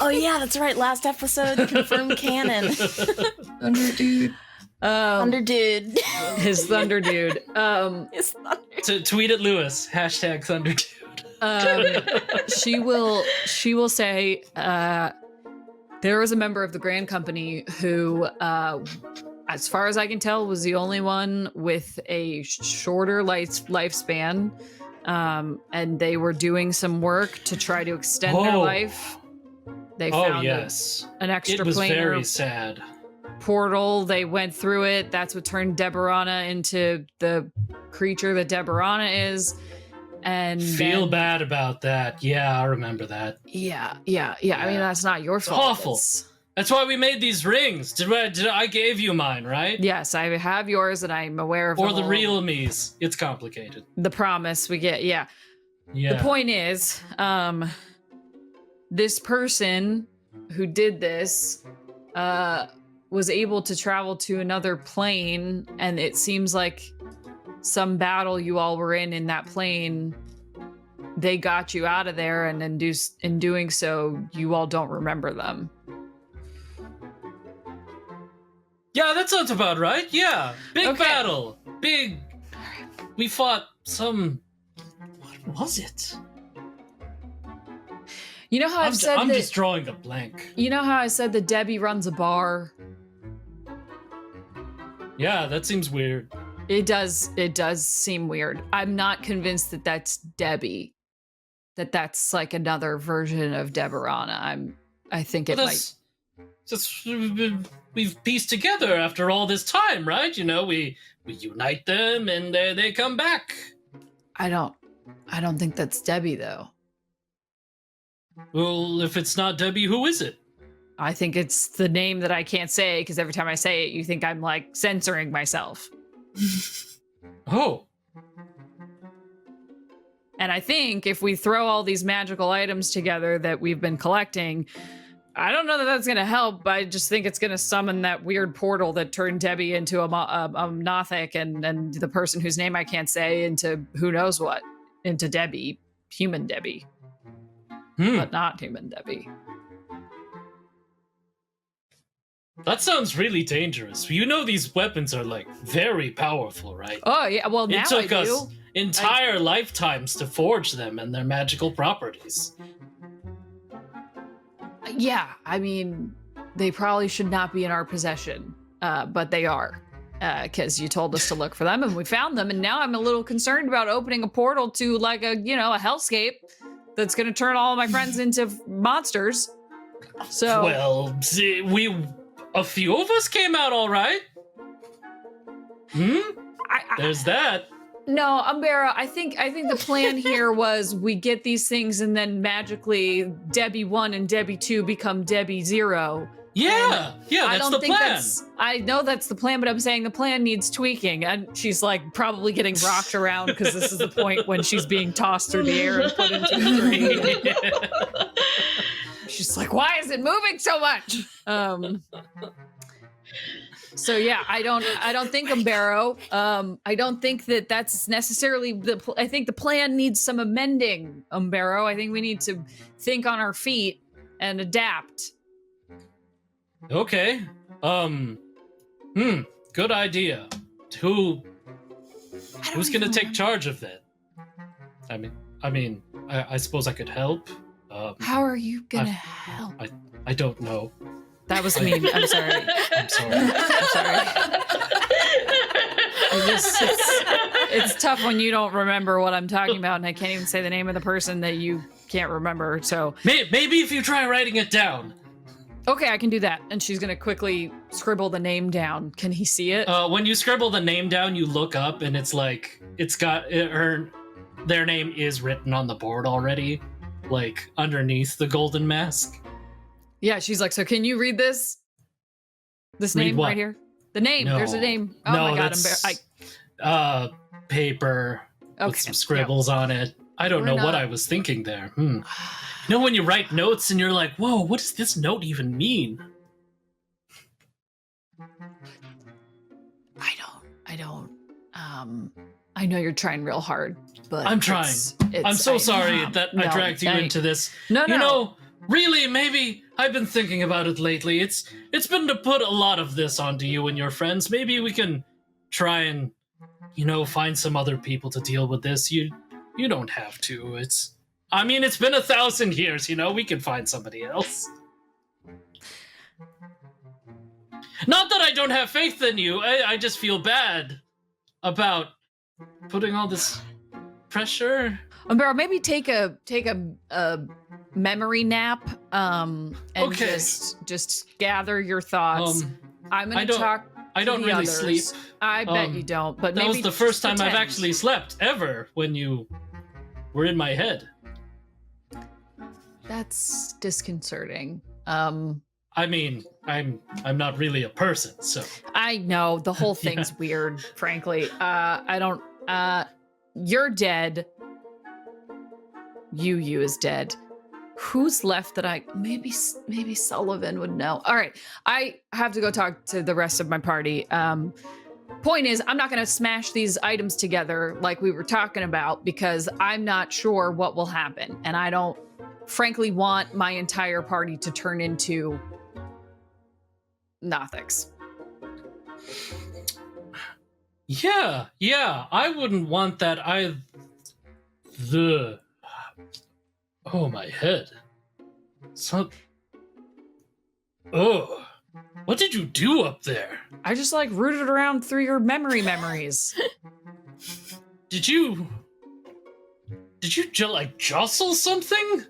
Speaker 5: Oh yeah, that's right. Last episode confirmed canon.
Speaker 4: Thunder dude.
Speaker 5: Thunder dude.
Speaker 3: His Thunder dude.
Speaker 5: His thunder.
Speaker 1: Tweet at Lewis. #Thunder dude.
Speaker 3: She will say there was a member of the Grand Company who, as far as I can tell, was the only one with a shorter lifespan, and they were doing some work to try to extend their life. They found an extra
Speaker 1: it was
Speaker 3: planar
Speaker 1: very sad.
Speaker 3: portal. They went through it. That's what turned Deborana into the creature that Deborana is. And
Speaker 1: feel bad about that. Yeah, I remember that.
Speaker 3: Yeah. I mean, that's not your fault.
Speaker 1: Awful. That's why we made these rings. I gave you mine, right?
Speaker 3: Yes, I have yours, and I'm aware of
Speaker 1: or
Speaker 3: them
Speaker 1: the
Speaker 3: all.
Speaker 1: real me's. It's complicated.
Speaker 3: The promise we get. Yeah.
Speaker 1: Yeah.
Speaker 3: The point is, this person who did this was able to travel to another plane, and it seems like some battle you all were in that plane, they got you out of there, and in doing so, you all don't remember them.
Speaker 1: Yeah, that sounds about right. Yeah. Big
Speaker 3: Okay.
Speaker 1: battle. Big. We fought some. What was it?
Speaker 3: You know how
Speaker 1: I'm
Speaker 3: that
Speaker 1: just drawing a blank.
Speaker 3: you know how I said that Debbie runs a bar?
Speaker 1: Yeah, that seems weird.
Speaker 3: It does seem weird. I'm not convinced that that's Debbie. That's like another version of Deborana. I think it might.
Speaker 1: Just we've pieced together after all this time, right? You know, we unite them and they come back.
Speaker 3: I don't think that's Debbie though.
Speaker 1: Well, if it's not Debbie, who is it?
Speaker 3: I think it's the name that I can't say because every time I say it, you think I'm like censoring myself.
Speaker 1: Oh.
Speaker 3: And I think if we throw all these magical items together that we've been collecting, I don't know that that's going to help. I just think it's going to summon that weird portal that turned Debbie into a Nothic and the person whose name I can't say into who knows what, into Debbie, human Debbie, but not human Debbie.
Speaker 1: That sounds really dangerous. You know these weapons are like very powerful, right?
Speaker 3: Oh yeah, well now
Speaker 1: it took
Speaker 3: I do.
Speaker 1: us entire lifetimes to forge them and their magical properties.
Speaker 3: Yeah, I mean, they probably should not be in our possession, but they are, because you told us to look for them and we found them, and now I'm a little concerned about opening a portal to like a hellscape that's going to turn all of my friends into monsters. So
Speaker 1: well, a few of us came out all right. There's that.
Speaker 3: No, Umbero, I think the plan here was we get these things and then magically Debbie 1 and Debbie 2 become Debbie 0.
Speaker 1: Yeah, that's the plan.
Speaker 3: I know that's the plan, but I'm saying the plan needs tweaking. And she's like probably getting rocked around because this is the point when she's being tossed through the air and put into the 3. She's like, why is it moving so much? So yeah, I don't think Umbero. I don't think that that's necessarily I think the plan needs some amending, Umbero. I think we need to think on our feet and adapt.
Speaker 1: Okay. Good idea. Who's gonna take charge of that? I mean, I suppose I could help.
Speaker 3: How are you gonna help?
Speaker 1: I don't know.
Speaker 3: That was mean. I'm sorry.
Speaker 1: I'm sorry.
Speaker 3: It's tough when you don't remember what I'm talking about, and I can't even say the name of the person that you can't remember. So
Speaker 1: maybe if you try writing it down.
Speaker 3: Okay, I can do that. And she's gonna quickly scribble the name down. Can he see it?
Speaker 1: When you scribble the name down, you look up, and it's like it's got their name is written on the board already, like underneath the golden mask.
Speaker 3: Yeah, she's like, so can you read this? This
Speaker 1: Read
Speaker 3: name
Speaker 1: what?
Speaker 3: right here. The name.
Speaker 1: No.
Speaker 3: There's a name. Oh
Speaker 1: No,
Speaker 3: my god,
Speaker 1: that's- paper with
Speaker 3: okay.
Speaker 1: some scribbles on it. I don't
Speaker 3: We're
Speaker 1: know what
Speaker 3: not-
Speaker 1: I was thinking there. You know when you write notes and you're like, whoa, what does this note even mean?
Speaker 3: I don't. I know you're trying real hard, but
Speaker 1: I'm trying. I'm so sorry that I dragged you into this.
Speaker 3: No.
Speaker 1: You know, really, maybe I've been thinking about it lately. It's been to put a lot of this onto you and your friends. Maybe we can try and, find some other people to deal with this. You don't have to. It's been 1,000 years, we can find somebody else. Not that I don't have faith in you. I just feel bad about putting all this pressure.
Speaker 3: Umbero, maybe take a memory nap and
Speaker 1: Okay.
Speaker 3: just gather your thoughts. I'm gonna talk.
Speaker 1: I don't
Speaker 3: the
Speaker 1: really
Speaker 3: others.
Speaker 1: sleep.
Speaker 3: I bet you don't. But
Speaker 1: That
Speaker 3: maybe
Speaker 1: was the first time I've
Speaker 3: pretend.
Speaker 1: actually slept ever when you were in my head.
Speaker 3: That's disconcerting.
Speaker 1: I'm not really a person, so
Speaker 3: I know the whole thing's weird, frankly. I don't you're dead. You is dead. Who's left that maybe Sullivan would know. All right. I have to go talk to the rest of my party. Point is, I'm not going to smash these items together like we were talking about because I'm not sure what will happen. And I don't frankly want my entire party to turn into Nothics.
Speaker 1: Yeah, I wouldn't want that. Oh, my head. What did you do up there?
Speaker 3: I just rooted around through your memories.
Speaker 1: Did you jostle something?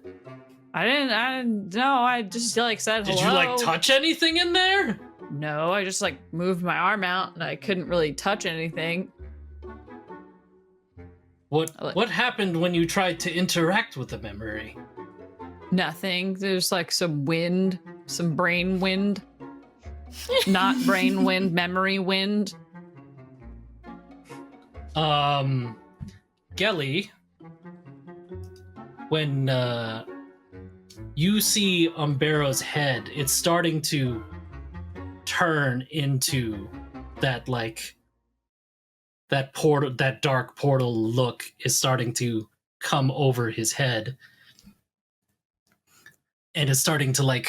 Speaker 3: I didn't know. I just said hello.
Speaker 1: Did you touch anything in there?
Speaker 3: No, I just moved my arm out and I couldn't really touch anything.
Speaker 1: What happened when you tried to interact with the memory?
Speaker 3: Nothing. There's some wind, some brain wind. Not brain wind, memory wind.
Speaker 1: Gellie, when you see Umbero's head, it's starting to turn into that that portal, that dark portal look is starting to come over his head, and it's starting to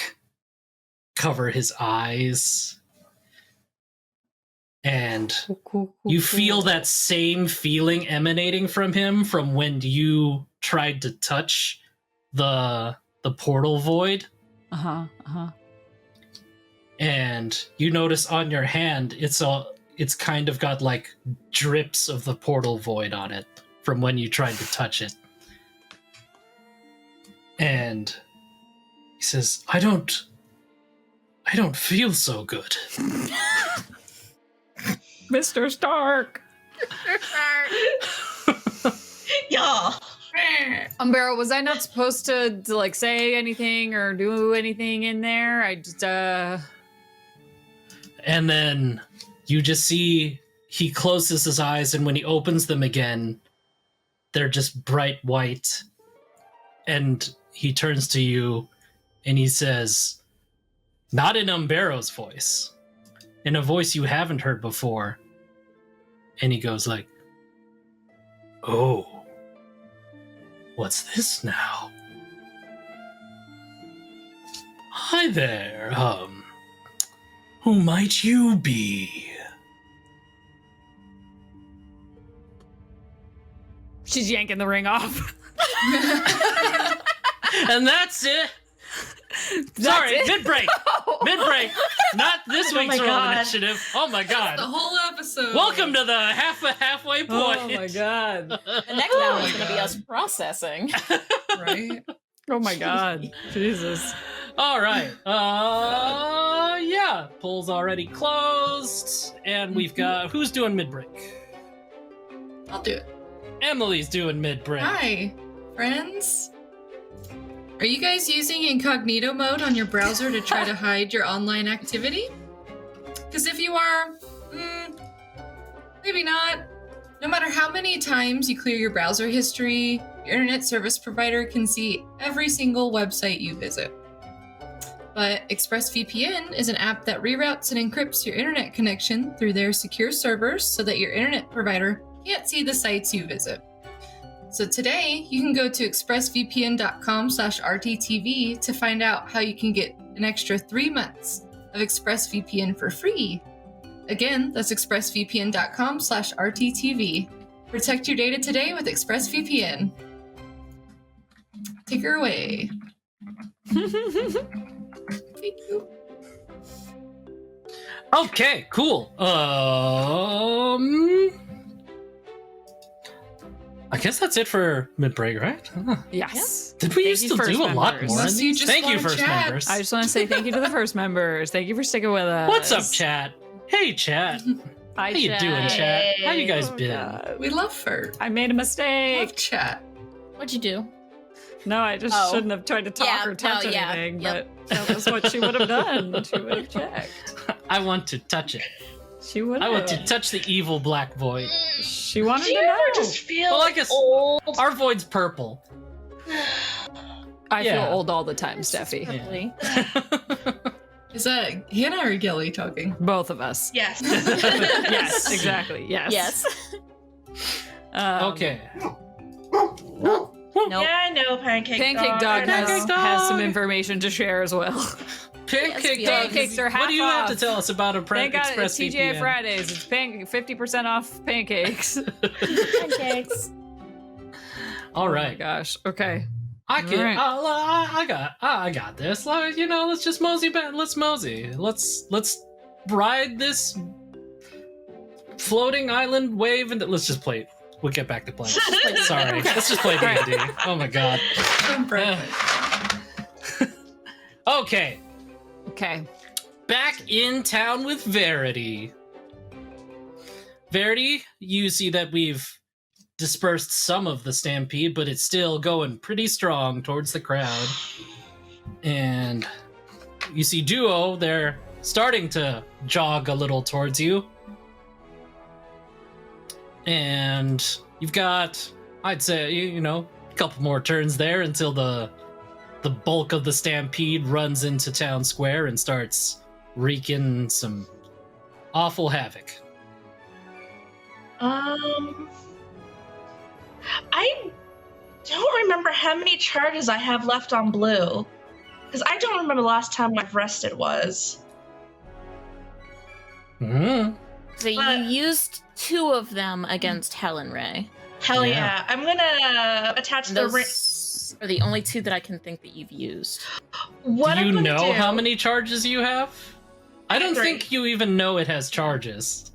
Speaker 1: cover his eyes. And you feel that same feeling emanating from him from when you tried to touch the portal void. And you notice on your hand, it's kind of got drips of the portal void on it from when you tried to touch it. And he says, I don't feel so good.
Speaker 3: Mr. Stark.
Speaker 2: Y'all.
Speaker 3: Umbero, was I not supposed to say anything or do anything in there? I just
Speaker 1: And then you just see he closes his eyes, and when he opens them again, they're just bright white. And he turns to you and he says, not in Umbero's voice, in a voice you haven't heard before. And he goes oh, what's this now? Hi there, who might you be?
Speaker 3: she's yanking the ring off.
Speaker 1: And that's it. Sorry, mid-break. Mid-break. Not this week's Roll
Speaker 2: God.
Speaker 1: Initiative. Oh my god.
Speaker 4: The whole episode.
Speaker 1: Welcome to the halfway point.
Speaker 3: Oh my god.
Speaker 5: The next hour is going to be us processing.
Speaker 4: Right?
Speaker 3: Oh my god. Jesus.
Speaker 1: All right. Yeah. Poll's already closed, and we've got who's doing mid-break?
Speaker 4: I'll do it.
Speaker 1: Emily's doing mid-break.
Speaker 4: Hi, friends. Are you guys using incognito mode on your browser to try to hide your online activity? Because if you are, maybe not. No matter how many times you clear your browser history, your internet service provider can see every single website you visit. But ExpressVPN is an app that reroutes and encrypts your internet connection through their secure servers so that your internet provider can't see the sites you visit. So today, you can go to expressvpn.com/rttv to find out how you can get an extra 3 months of ExpressVPN for free. Again, that's expressvpn.com/rttv. Protect your data today with ExpressVPN. Take her away. Thank you.
Speaker 1: Okay, cool. I guess that's it for mid-break, right? Huh.
Speaker 3: Yes.
Speaker 1: Did we
Speaker 3: Thank
Speaker 1: used
Speaker 3: you,
Speaker 1: to
Speaker 3: first
Speaker 1: do a lot
Speaker 3: members.
Speaker 1: more?
Speaker 4: Unless you just
Speaker 1: Thank you,
Speaker 4: wanna
Speaker 1: first
Speaker 4: chat.
Speaker 1: members.
Speaker 3: I just want to say thank you to the first members. Thank you for sticking with us.
Speaker 1: What's up, chat? Hey, chat.
Speaker 3: Hi,
Speaker 1: How you doing, chat? How you guys
Speaker 3: Oh,
Speaker 1: been?
Speaker 3: God.
Speaker 4: We love her.
Speaker 3: I made a mistake.
Speaker 4: Love chat.
Speaker 5: What'd you do?
Speaker 3: No, I just
Speaker 5: Oh.
Speaker 3: shouldn't have tried to talk
Speaker 5: Yeah,
Speaker 3: or touch
Speaker 5: no, yeah,
Speaker 3: anything,
Speaker 5: yep.
Speaker 3: but that was what she would have done. She would have checked.
Speaker 1: I want to touch it.
Speaker 3: She would
Speaker 1: I
Speaker 3: have.
Speaker 1: want to touch the evil black void.
Speaker 3: She wanted
Speaker 2: Do you
Speaker 3: to know.
Speaker 2: ever just feel
Speaker 1: Well, I guess
Speaker 2: old?
Speaker 1: our void's purple.
Speaker 3: I
Speaker 1: Yeah.
Speaker 3: feel old all the time, Steffi.
Speaker 5: Probably.
Speaker 4: Is that Hannah or Gellie talking?
Speaker 3: Both of us.
Speaker 2: Yes.
Speaker 3: Yes, exactly. Yes.
Speaker 5: Yes.
Speaker 1: Okay.
Speaker 5: Nope.
Speaker 2: Yeah, I know, Pancake
Speaker 3: Pancake Dog
Speaker 1: Pancake Dog.
Speaker 3: has some information to share as well.
Speaker 1: Pancake
Speaker 5: Yes,
Speaker 1: Dog.
Speaker 3: pancakes are
Speaker 1: What
Speaker 3: half
Speaker 1: do you have to
Speaker 3: off.
Speaker 1: tell us about a
Speaker 3: Thank God it's TGA
Speaker 1: ExpressVPN?
Speaker 3: Fridays. It's 50% off pancakes.
Speaker 5: Pancakes.
Speaker 1: All
Speaker 3: Oh my
Speaker 1: right.
Speaker 3: gosh. Okay.
Speaker 1: I can.
Speaker 3: Alright.
Speaker 1: I got this. Like, let's just mosey back. Let's mosey. Let's ride this floating island wave, and let's just play. We'll get back to playing. Sorry. Let's just play D&D. Oh my god. Okay.
Speaker 3: Okay.
Speaker 1: Back in town with Verity. Verity, you see that we've dispersed some of the stampede, but it's still going pretty strong towards the crowd. And you see Duo, they're starting to jog a little towards you. And you've got, I'd say, a couple more turns there until the bulk of the stampede runs into town square and starts wreaking some awful havoc.
Speaker 2: I don't remember how many charges I have left on blue. Because I don't remember the last time I've rested was.
Speaker 1: Mm-hmm.
Speaker 5: So you used 2 of them against Helen Ray.
Speaker 2: Hell
Speaker 1: Yeah.
Speaker 2: yeah. I'm gonna attach the ring.
Speaker 5: Those are the only 2 that I can think that you've used.
Speaker 2: What
Speaker 1: Do you
Speaker 2: I'm gonna
Speaker 1: know
Speaker 2: do,
Speaker 1: how many charges you have? I don't
Speaker 2: 3.
Speaker 1: think you even know it has charges.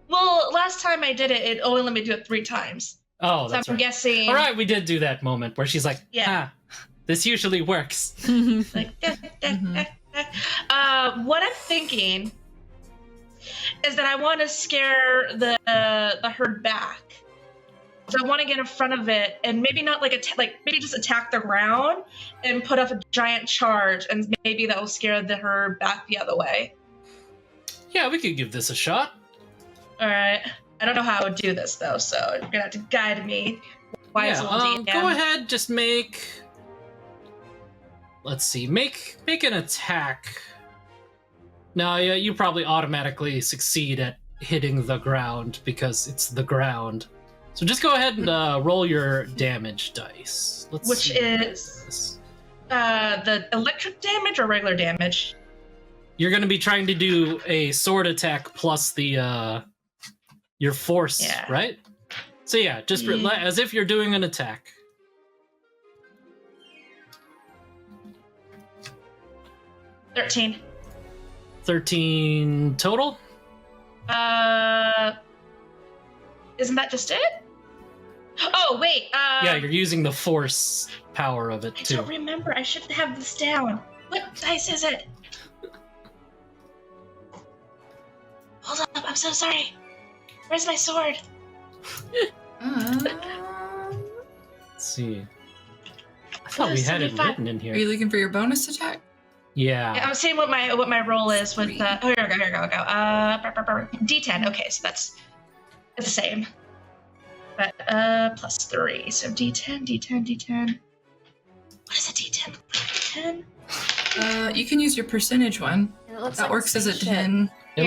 Speaker 2: Well, last time I did it, it only let me do it 3 times.
Speaker 1: Oh,
Speaker 2: So
Speaker 1: that's
Speaker 2: I'm
Speaker 1: right.
Speaker 2: guessing.
Speaker 1: All right, we did do that moment where she's like,
Speaker 2: Yeah.
Speaker 1: this usually works.
Speaker 2: Like, what I'm thinking is that I want to scare the herd back. So I want to get in front of it and maybe not maybe just attack the ground and put up a giant charge, and maybe that will scare the herd back the other way.
Speaker 1: Yeah, we could give this a shot.
Speaker 2: All right. I don't know how I would do this though, so you're gonna have to guide me. Wise little DM.
Speaker 1: Go ahead, just make. Let's see, make an attack. No, yeah, you probably automatically succeed at hitting the ground because it's the ground. So just go ahead and roll your damage dice. Let's
Speaker 2: Which
Speaker 1: see.
Speaker 2: is the electric damage or regular damage?
Speaker 1: You're going to be trying to do a sword attack plus the your force,
Speaker 2: Yeah.
Speaker 1: right? So yeah, just as if you're doing an attack.
Speaker 2: 13.
Speaker 1: 13 total?
Speaker 2: Isn't that just it? Oh, wait.
Speaker 1: Yeah, you're using the force power of it
Speaker 2: I
Speaker 1: too.
Speaker 2: don't remember. I should have this down. What dice is it? Hold up. I'm so sorry. Where's my sword?
Speaker 1: Let's see. I thought we had it
Speaker 2: 75.
Speaker 1: written in
Speaker 4: Are you
Speaker 1: here.
Speaker 4: looking for your bonus attack?
Speaker 1: Yeah.
Speaker 2: I'm seeing what my roll is with the. Oh, here we go. D10. Okay, so it's the same. But plus 3. So D10. What is a D10 look like? 10?
Speaker 4: You can use your percentage one. That works as a 10.
Speaker 1: It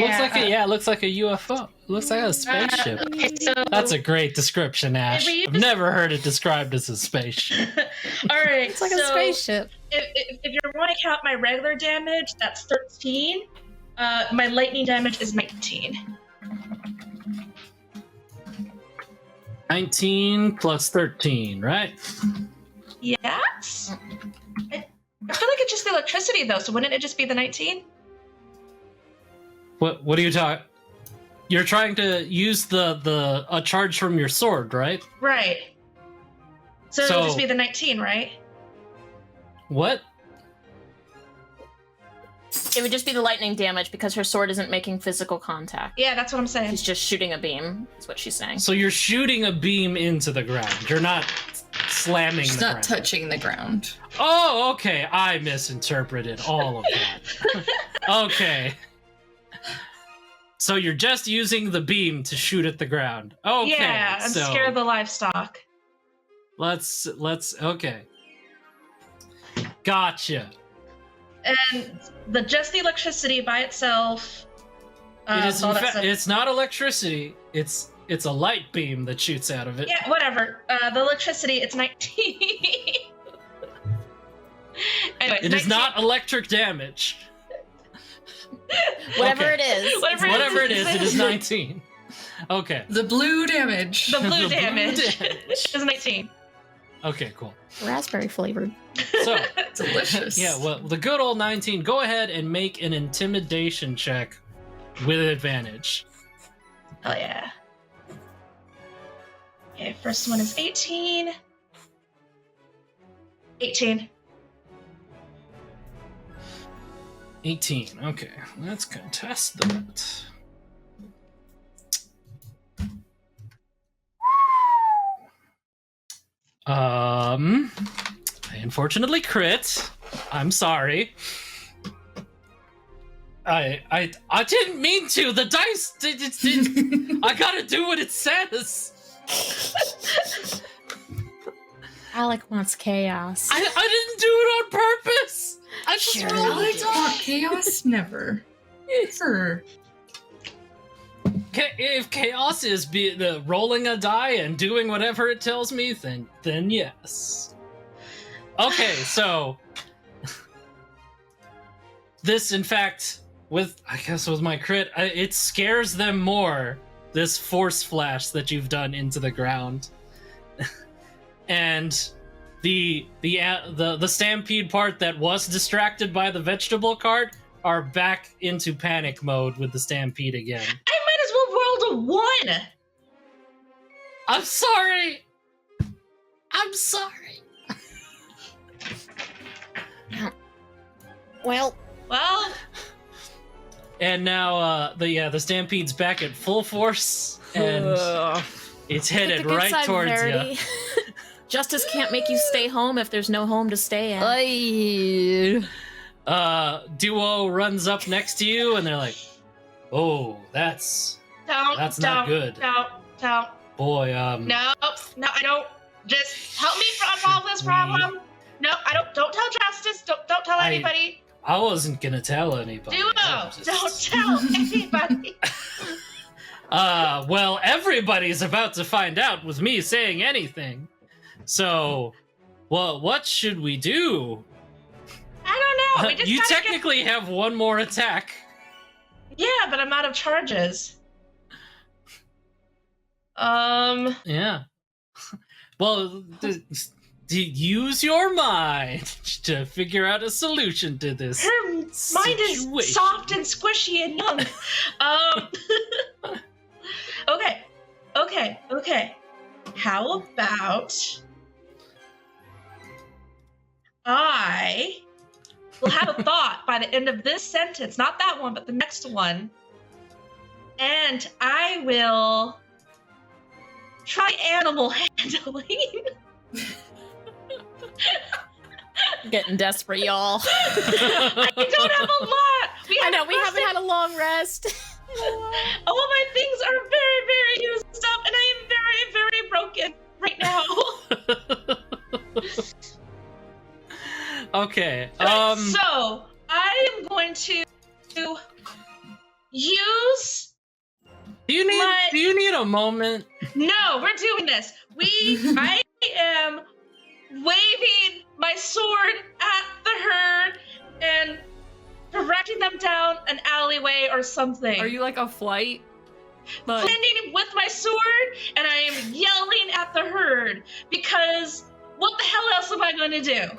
Speaker 1: looks like a UFO. It looks like a spaceship.
Speaker 2: Okay, so
Speaker 1: That's a great description, Ash. I've never heard it described as a spaceship.
Speaker 2: all right,
Speaker 3: It's like
Speaker 2: so
Speaker 3: a spaceship.
Speaker 2: If you want to count my regular damage, that's 13. My lightning damage is 19.
Speaker 1: 19 plus 13, right?
Speaker 2: Yes. I feel like it's just the electricity though, so wouldn't it just be the 19?
Speaker 1: What are you talking? You're trying to use a charge from your sword, right?
Speaker 2: Right. So it'll just be the 19, right?
Speaker 1: What?
Speaker 5: It would just be the lightning damage because her sword isn't making physical contact.
Speaker 2: Yeah, that's what I'm saying.
Speaker 5: She's just shooting a beam, is what she's saying.
Speaker 1: So you're shooting a beam into the ground. You're not slamming
Speaker 4: She's
Speaker 1: the
Speaker 4: not
Speaker 1: ground.
Speaker 4: touching the ground.
Speaker 1: Oh, okay. I misinterpreted all of that. Okay. So you're just using the beam to shoot at the ground. Okay.
Speaker 2: Yeah, I'm scared of the livestock.
Speaker 1: Let's okay. Gotcha.
Speaker 2: And just the electricity by itself.
Speaker 1: It's not electricity. It's a light beam that shoots out of it.
Speaker 2: Yeah, whatever. The electricity, it's 19. Anyway,
Speaker 1: It is not electric damage.
Speaker 5: Whatever
Speaker 1: Okay.
Speaker 5: it is.
Speaker 1: Whatever it is 19. Okay.
Speaker 4: The blue damage.
Speaker 2: The blue
Speaker 1: The blue
Speaker 2: damage
Speaker 1: damage.
Speaker 2: is 19.
Speaker 1: Okay, cool.
Speaker 5: Raspberry flavored.
Speaker 1: So,
Speaker 4: Delicious.
Speaker 1: yeah, well, the good old 19. Go ahead and make an intimidation check with advantage.
Speaker 2: Oh yeah. Okay, first one is 18. 18.
Speaker 1: 18. Okay, let's contest that. I unfortunately crit. I'm sorry. I didn't mean to. The dice did. I gotta do what it says.
Speaker 5: Alec wants chaos.
Speaker 1: I didn't do it on purpose. I just
Speaker 5: Sure.
Speaker 1: rolled
Speaker 4: Alex want chaos? Never. Never.
Speaker 1: If chaos is rolling a die and doing whatever it tells me, then yes. Okay, so this, in fact, with my crit, it scares them more. This force flash that you've done into the ground, and the stampede part that was distracted by the vegetable cart are back into panic mode with the stampede again.
Speaker 2: I might as well roll a 1.
Speaker 1: I'm sorry.
Speaker 5: Well,
Speaker 2: Well,
Speaker 1: And now the stampede's back at full force, and it's
Speaker 5: look at
Speaker 1: headed
Speaker 5: the good
Speaker 1: right
Speaker 5: side,
Speaker 1: towards you.
Speaker 5: Verity. Justice can't make you stay home if there's no home to stay at.
Speaker 1: Duo runs up next to you, and they're like, "Oh, that's not good.
Speaker 2: Don't.
Speaker 1: Boy,
Speaker 2: No, I don't. Just help me solve this problem. No, I don't. Don't tell Justice. Don't tell anybody.
Speaker 1: I wasn't gonna tell anybody.
Speaker 2: Duo,
Speaker 1: I was just-
Speaker 2: don't tell anybody.
Speaker 1: Well, everybody's about to find out with me saying anything. So, well, what should we do?
Speaker 2: I don't know. We just
Speaker 1: You
Speaker 2: gotta
Speaker 1: technically have one more attack.
Speaker 2: Yeah, but I'm out of charges.
Speaker 1: Yeah. Well, use your mind to figure out a solution to this.
Speaker 2: Her mind is
Speaker 1: situation.
Speaker 2: soft and squishy and young. Okay. How about I will have a thought by the end of this sentence, not that one, but the next one, and I will try animal handling.
Speaker 5: Getting desperate, y'all.
Speaker 2: I don't have a lot.
Speaker 5: I know we haven't had a long rest.
Speaker 2: All my things are very, very used up, and I am very, very broken right now.
Speaker 1: Okay.
Speaker 2: So I am going to use.
Speaker 1: Do you need a moment?
Speaker 2: No, we're doing this. I am waving my sword at the herd and directing them down an alleyway or something.
Speaker 3: Are you like a flight?
Speaker 2: Standing with my sword, and I am yelling at the herd because what the hell else am I going to do?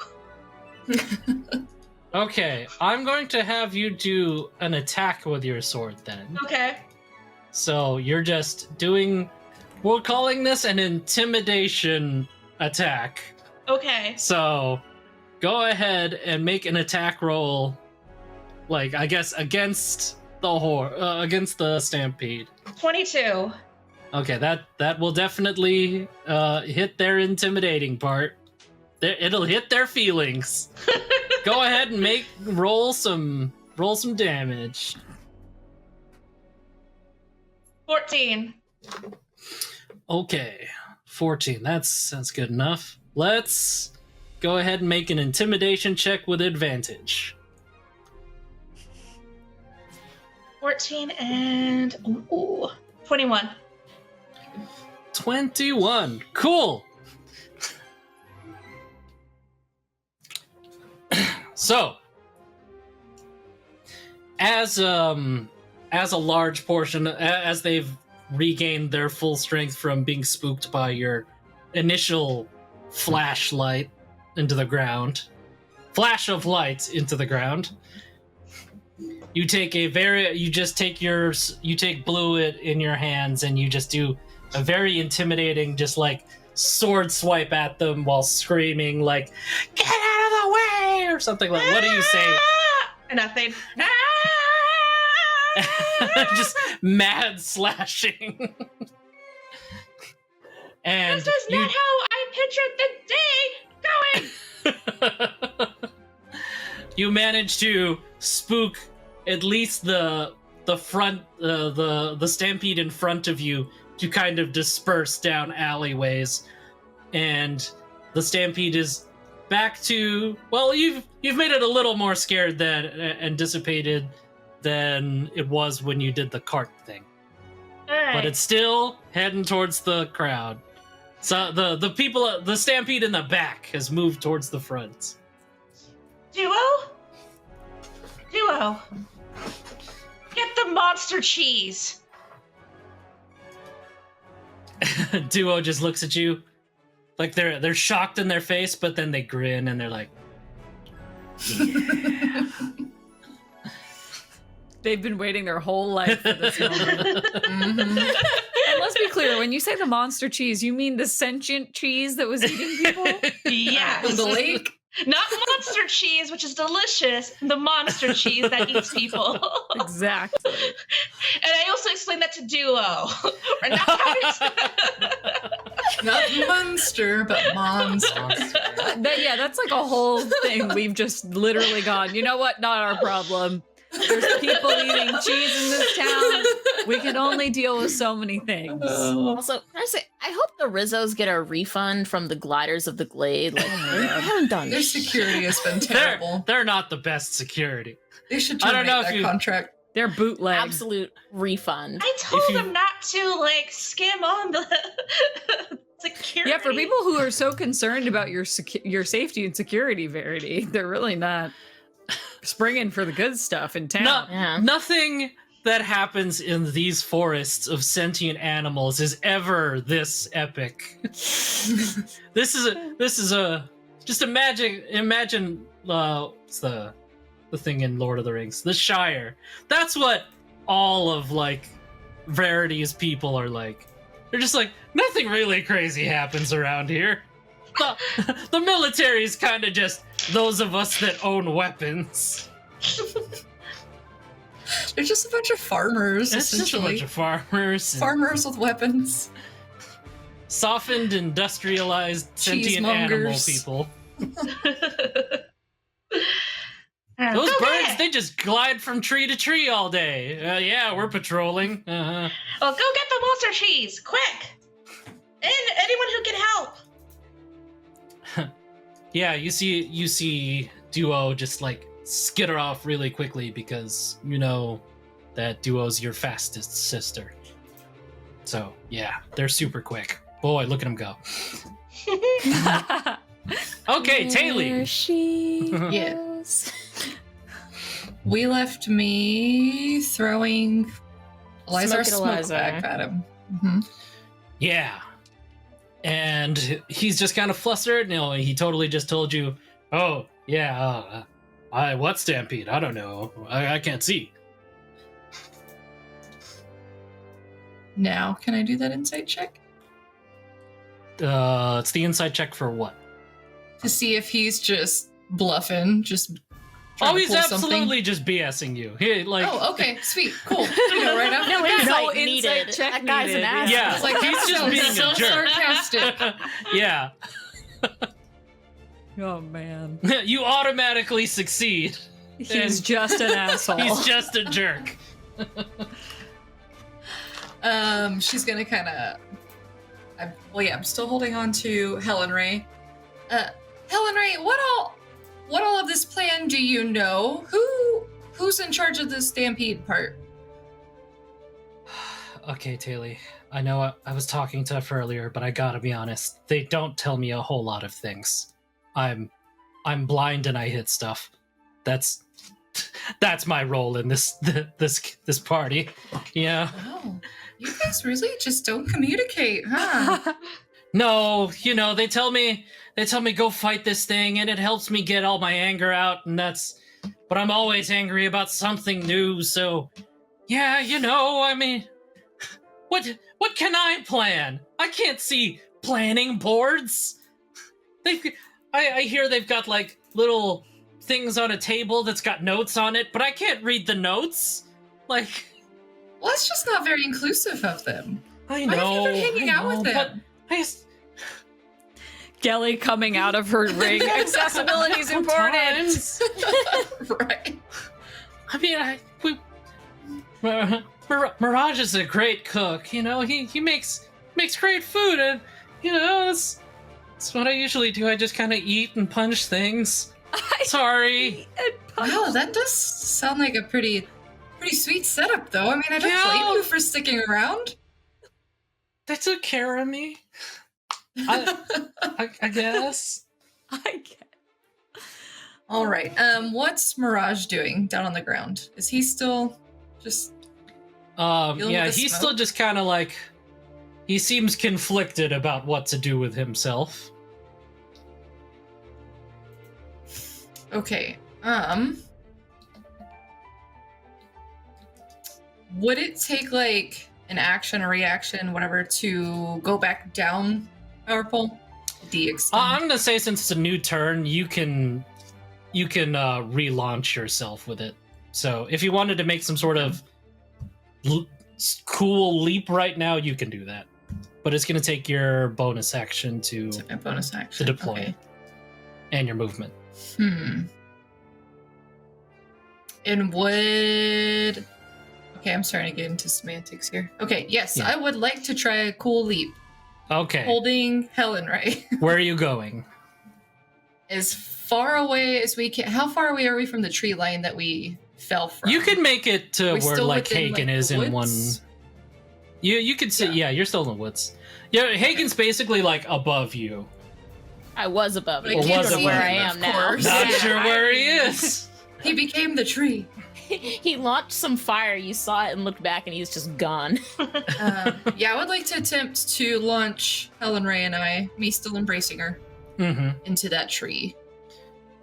Speaker 1: Okay, I'm going to have you do an attack with your sword then.
Speaker 2: Okay.
Speaker 1: So you're just doing, we're calling this an intimidation attack.
Speaker 2: Okay.
Speaker 1: So go ahead and make an attack roll, like I guess against the against the stampede.
Speaker 2: 22.
Speaker 1: Okay, that will definitely hit their intimidating part. It'll hit their feelings. Go ahead and roll some damage.
Speaker 2: 14.
Speaker 1: Okay, 14. That's good enough. Let's go ahead and make an intimidation check with advantage.
Speaker 2: 14 and 21.
Speaker 1: 21. Cool. So, as a large portion, as they've regained their full strength from being spooked by your initial flashlight into the ground, flash of light into the ground, you take blue in your hands and you just do a very intimidating, just like sword swipe at them while screaming like, "Get out of the way!" or something like. What do you say?
Speaker 2: Nothing.
Speaker 1: Just mad slashing. And
Speaker 2: this is not how I pictured the day going.
Speaker 1: You manage to spook at least the front, the stampede in front of you to kind of disperse down alleyways, and the stampede is back to, well, you've made it a little more scared and dissipated than it was when you did the cart thing.
Speaker 2: All right.
Speaker 1: But it's still heading towards the crowd. So the stampede in the back has moved towards the front.
Speaker 2: Duo, get the monster cheese.
Speaker 1: Duo just looks at you like they're shocked in their face, but then they grin and they're like, yeah.
Speaker 3: They've been waiting their whole life for this moment. Mm-hmm. And let's be clear, when you say the monster cheese, you mean the sentient cheese that was eating people?
Speaker 2: Yes.
Speaker 4: From the lake?
Speaker 2: Not monster cheese, which is delicious, the monster cheese that eats people.
Speaker 3: Exactly.
Speaker 2: And I also explained that to Duo. We're
Speaker 4: Not monster, but monster.
Speaker 3: That's like a whole thing. We've just literally gone, you know what? Not our problem. There's people eating cheese in this town. We can only deal with so many things.
Speaker 5: Also, can I say, I hope the Rizzos get a refund from the Gliders of the Glade. Like, they haven't done
Speaker 4: Their security has been terrible.
Speaker 1: They're not the best security.
Speaker 4: They should terminate that contract.
Speaker 3: They're bootleg.
Speaker 5: Absolute refund.
Speaker 2: I told them not to, skim on the security.
Speaker 3: Yeah, for people who are so concerned about your safety and security, Verity, they're really not springing for the good stuff in town.
Speaker 1: Nothing that happens in these forests of sentient animals is ever this epic. This is a just imagine what's the thing in Lord of the Rings, the Shire. That's what all of Verity's people are like. They're just like, nothing really crazy happens around here. The military is kind of just those of us that own weapons.
Speaker 4: They're just a bunch of farmers,
Speaker 1: It's just a bunch of farmers.
Speaker 4: Farmers with weapons.
Speaker 1: Softened, industrialized, sentient animal people. Those
Speaker 2: Go
Speaker 1: birds,
Speaker 2: get it.
Speaker 1: they just glide from tree to tree all day. Yeah, we're patrolling.
Speaker 2: Well, go get the monster cheese, quick! And anyone who can help.
Speaker 1: Yeah, you see Duo just like skitter off really quickly because you know that Duo's your fastest sister. So yeah, they're super quick. Boy, look at them go. Okay, Taylee.
Speaker 5: There she
Speaker 4: Yeah.
Speaker 5: goes.
Speaker 4: We left me throwing Elizar
Speaker 5: Smoke
Speaker 4: smoke
Speaker 5: Elizar.
Speaker 4: back at him. Mm-hmm.
Speaker 1: Yeah. And he's just kind of flustered. No, he totally just told you, oh, yeah, what stampede? I don't know. I can't see.
Speaker 4: Now, can I do that insight check?
Speaker 1: It's the inside check for what?
Speaker 4: To see if he's just bluffing, just trying
Speaker 1: Oh,
Speaker 4: to
Speaker 1: he's
Speaker 4: pull
Speaker 1: absolutely
Speaker 4: something.
Speaker 1: just BSing you. He, like,
Speaker 4: Oh, okay, sweet, cool. You know, right after
Speaker 5: No
Speaker 4: that.
Speaker 5: insight
Speaker 3: insight
Speaker 5: needed.
Speaker 3: check
Speaker 5: That guy's
Speaker 3: needed,
Speaker 5: an ass.
Speaker 1: yeah.
Speaker 4: It's like,
Speaker 1: He's
Speaker 4: that
Speaker 1: just
Speaker 4: sounds
Speaker 1: being a
Speaker 4: so
Speaker 1: jerk.
Speaker 4: sarcastic.
Speaker 1: Yeah.
Speaker 3: Oh man.
Speaker 1: You automatically succeed.
Speaker 3: He's
Speaker 1: And
Speaker 3: just an asshole.
Speaker 1: He's just a jerk.
Speaker 4: She's gonna kind of. I'm still holding on to Helen Ray. Helen Ray, what all of this plan do you know? Who's in charge of the stampede part?
Speaker 1: Okay, Taylee. I know I was talking tough earlier, but I gotta be honest. They don't tell me a whole lot of things. I'm blind and I hit stuff. That's my role in this party. Yeah.
Speaker 4: Oh, you guys really just don't communicate, huh?
Speaker 1: No, they tell me go fight this thing and it helps me get all my anger out and but I'm always angry about something new, so yeah, I mean what can I plan? I can't see planning boards. I hear they've got like little things on a table that's got notes on it, but I can't read the notes. Like,
Speaker 4: Well, it's just not very inclusive of them.
Speaker 1: I
Speaker 4: Why
Speaker 1: know.
Speaker 4: have you been hanging out with
Speaker 1: but
Speaker 4: them?
Speaker 3: Gellie coming out of her ring. Accessibility is important.
Speaker 1: Times.
Speaker 4: Right.
Speaker 1: I mean, Mirage is a great cook. He makes great food, and that's what I usually do. I just kind of eat and punch things. Sorry.
Speaker 4: Wow, that does sound like a pretty sweet setup, though. I mean, I don't blame you for sticking around.
Speaker 1: They took care of me. I guess.
Speaker 4: All right. What's Mirage doing down on the ground? Is he still just? Dealing
Speaker 1: Yeah,
Speaker 4: with the
Speaker 1: he's
Speaker 4: smoke?
Speaker 1: still just kind of like. He seems conflicted about what to do with himself.
Speaker 4: Okay. Would it take like an action, a reaction, whatever, to go back down power pole? De-extend.
Speaker 1: I'm gonna say since it's a new turn, you can relaunch yourself with it. So if you wanted to make some sort of cool leap right now, you can do that. But it's gonna take your bonus action to
Speaker 4: A bonus action.
Speaker 1: deploy
Speaker 4: Okay.
Speaker 1: it, and your movement.
Speaker 4: And would. Okay, I'm starting to get into semantics here. Okay, yes,
Speaker 1: Yeah.
Speaker 4: I would like to try a cool leap.
Speaker 1: Okay,
Speaker 4: Holding Helen, right?
Speaker 1: where are you going?
Speaker 4: As far away as we can. How far away are we from the tree line that we fell from?
Speaker 1: You can make it to
Speaker 4: We're
Speaker 1: where
Speaker 4: still
Speaker 1: like
Speaker 4: within,
Speaker 1: Hagan
Speaker 4: like,
Speaker 1: is
Speaker 4: the
Speaker 1: in one.
Speaker 4: woods?
Speaker 1: You could see. Yeah, you're still in the woods. Yeah, Hagen's basically like above you.
Speaker 5: I was above
Speaker 4: But I
Speaker 5: it.
Speaker 1: can't
Speaker 5: Was
Speaker 1: see
Speaker 5: where
Speaker 1: him,
Speaker 5: I
Speaker 4: of
Speaker 5: am now.
Speaker 4: course.
Speaker 1: Not
Speaker 4: Yeah,
Speaker 1: sure where he is.
Speaker 4: He became the tree.
Speaker 5: He launched some fire. You saw it and looked back, and he's just gone.
Speaker 4: Yeah, I would like to attempt to launch Helen Ray and I, me still embracing her,
Speaker 1: Mm-hmm.
Speaker 4: into that tree.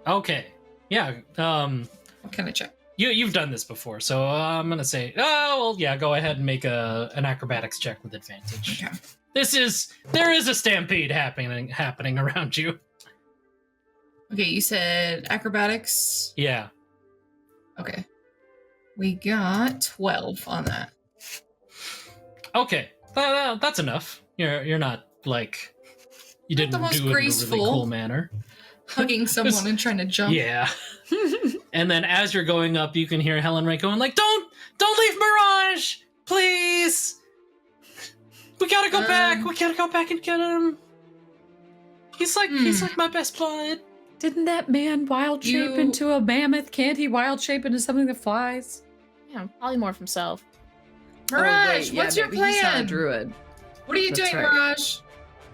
Speaker 1: Okay. Yeah.
Speaker 4: What kind of check?
Speaker 1: You've done this before, so I'm gonna say, go ahead and make an acrobatics check with advantage.
Speaker 4: Okay.
Speaker 1: There is a stampede happening around you.
Speaker 4: Okay, you said acrobatics.
Speaker 1: Yeah.
Speaker 4: Okay. We got 12 on that.
Speaker 1: Okay. That's enough. You're not like you
Speaker 4: Not
Speaker 1: didn't
Speaker 4: the most
Speaker 1: do it in a
Speaker 4: graceful.
Speaker 1: really cool manner.
Speaker 4: hugging someone and trying to jump.
Speaker 1: Yeah. And then as you're going up, you can hear Helen Ray going like, don't leave Mirage, please. We gotta go back. We gotta go back and get him. He's like my best bud.
Speaker 3: Didn't that man wild shape into a mammoth? Can't he wild shape into something that flies?
Speaker 5: Yeah, polymorph himself.
Speaker 4: Mirage, what's your plan?
Speaker 3: He's not a druid.
Speaker 4: What are you doing,
Speaker 3: right.
Speaker 4: Mirage?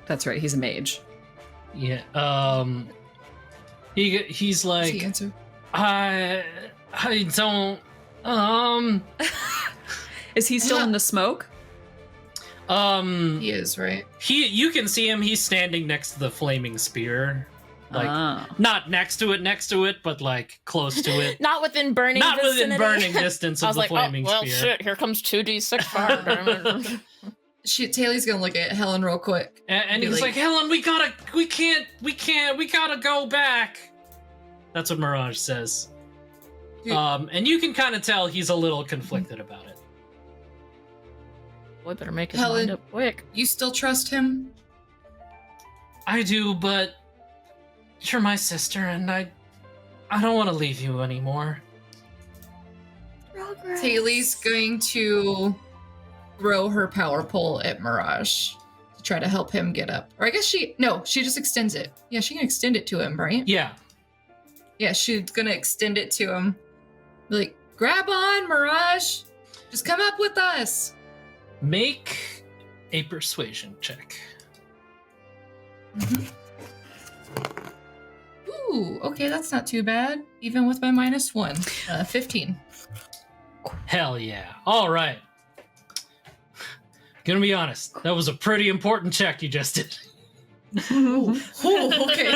Speaker 3: That's right. He's a mage.
Speaker 1: Yeah. He's like,
Speaker 4: What's the answer?
Speaker 1: I don't.
Speaker 3: Is he still in the smoke?
Speaker 4: He is, right?
Speaker 1: You can see him. He's standing next to the flaming spear, like not next to it, but like close to it.
Speaker 5: Not within burning.
Speaker 1: Not
Speaker 5: vicinity.
Speaker 1: within burning distance
Speaker 5: I
Speaker 1: of
Speaker 5: was
Speaker 1: the
Speaker 5: like,
Speaker 1: flaming
Speaker 5: oh, well,
Speaker 1: spear.
Speaker 5: shit! Here comes 2d6 fire damage.
Speaker 4: Taylor's gonna look at Helen real quick.
Speaker 1: And he's like, Helen, we gotta go back. That's what Mirage says.
Speaker 4: Dude.
Speaker 1: And you can kind of tell he's a little conflicted about it.
Speaker 5: Boy, better make his
Speaker 4: Helen,
Speaker 5: mind up quick.
Speaker 4: You still trust him?
Speaker 1: I do, but you're my sister, and I don't want to leave you anymore.
Speaker 4: Taylee's going to throw her power pole at Mirage to try to help him get up. Or I guess she just extends it. Yeah, she can extend it to him, right?
Speaker 1: Yeah.
Speaker 4: Yeah, she's gonna extend it to him. Be like, grab on, Mirage. Just come up with us.
Speaker 1: Make a persuasion check.
Speaker 4: Mm-hmm. Ooh, okay, that's not too bad. Even with my -1. 15.
Speaker 1: Hell yeah. All right. Gonna be honest, that was a pretty important check you just did.
Speaker 4: Ooh, okay.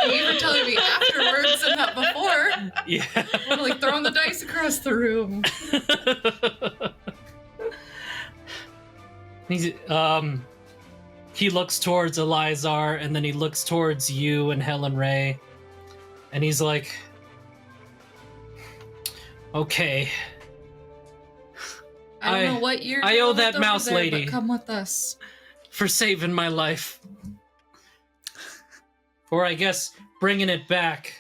Speaker 4: You were telling me afterwards and not before.
Speaker 1: Yeah.
Speaker 4: I'm like throwing the dice across the room.
Speaker 1: He looks towards Elizar, and then he looks towards you and Helen Ray, and he's like, okay.
Speaker 4: I don't know what you're
Speaker 1: I owe
Speaker 4: doing
Speaker 1: that
Speaker 4: over
Speaker 1: mouse
Speaker 4: there,
Speaker 1: lady.
Speaker 4: but come with us.
Speaker 1: For saving my life. Or I guess bringing it back.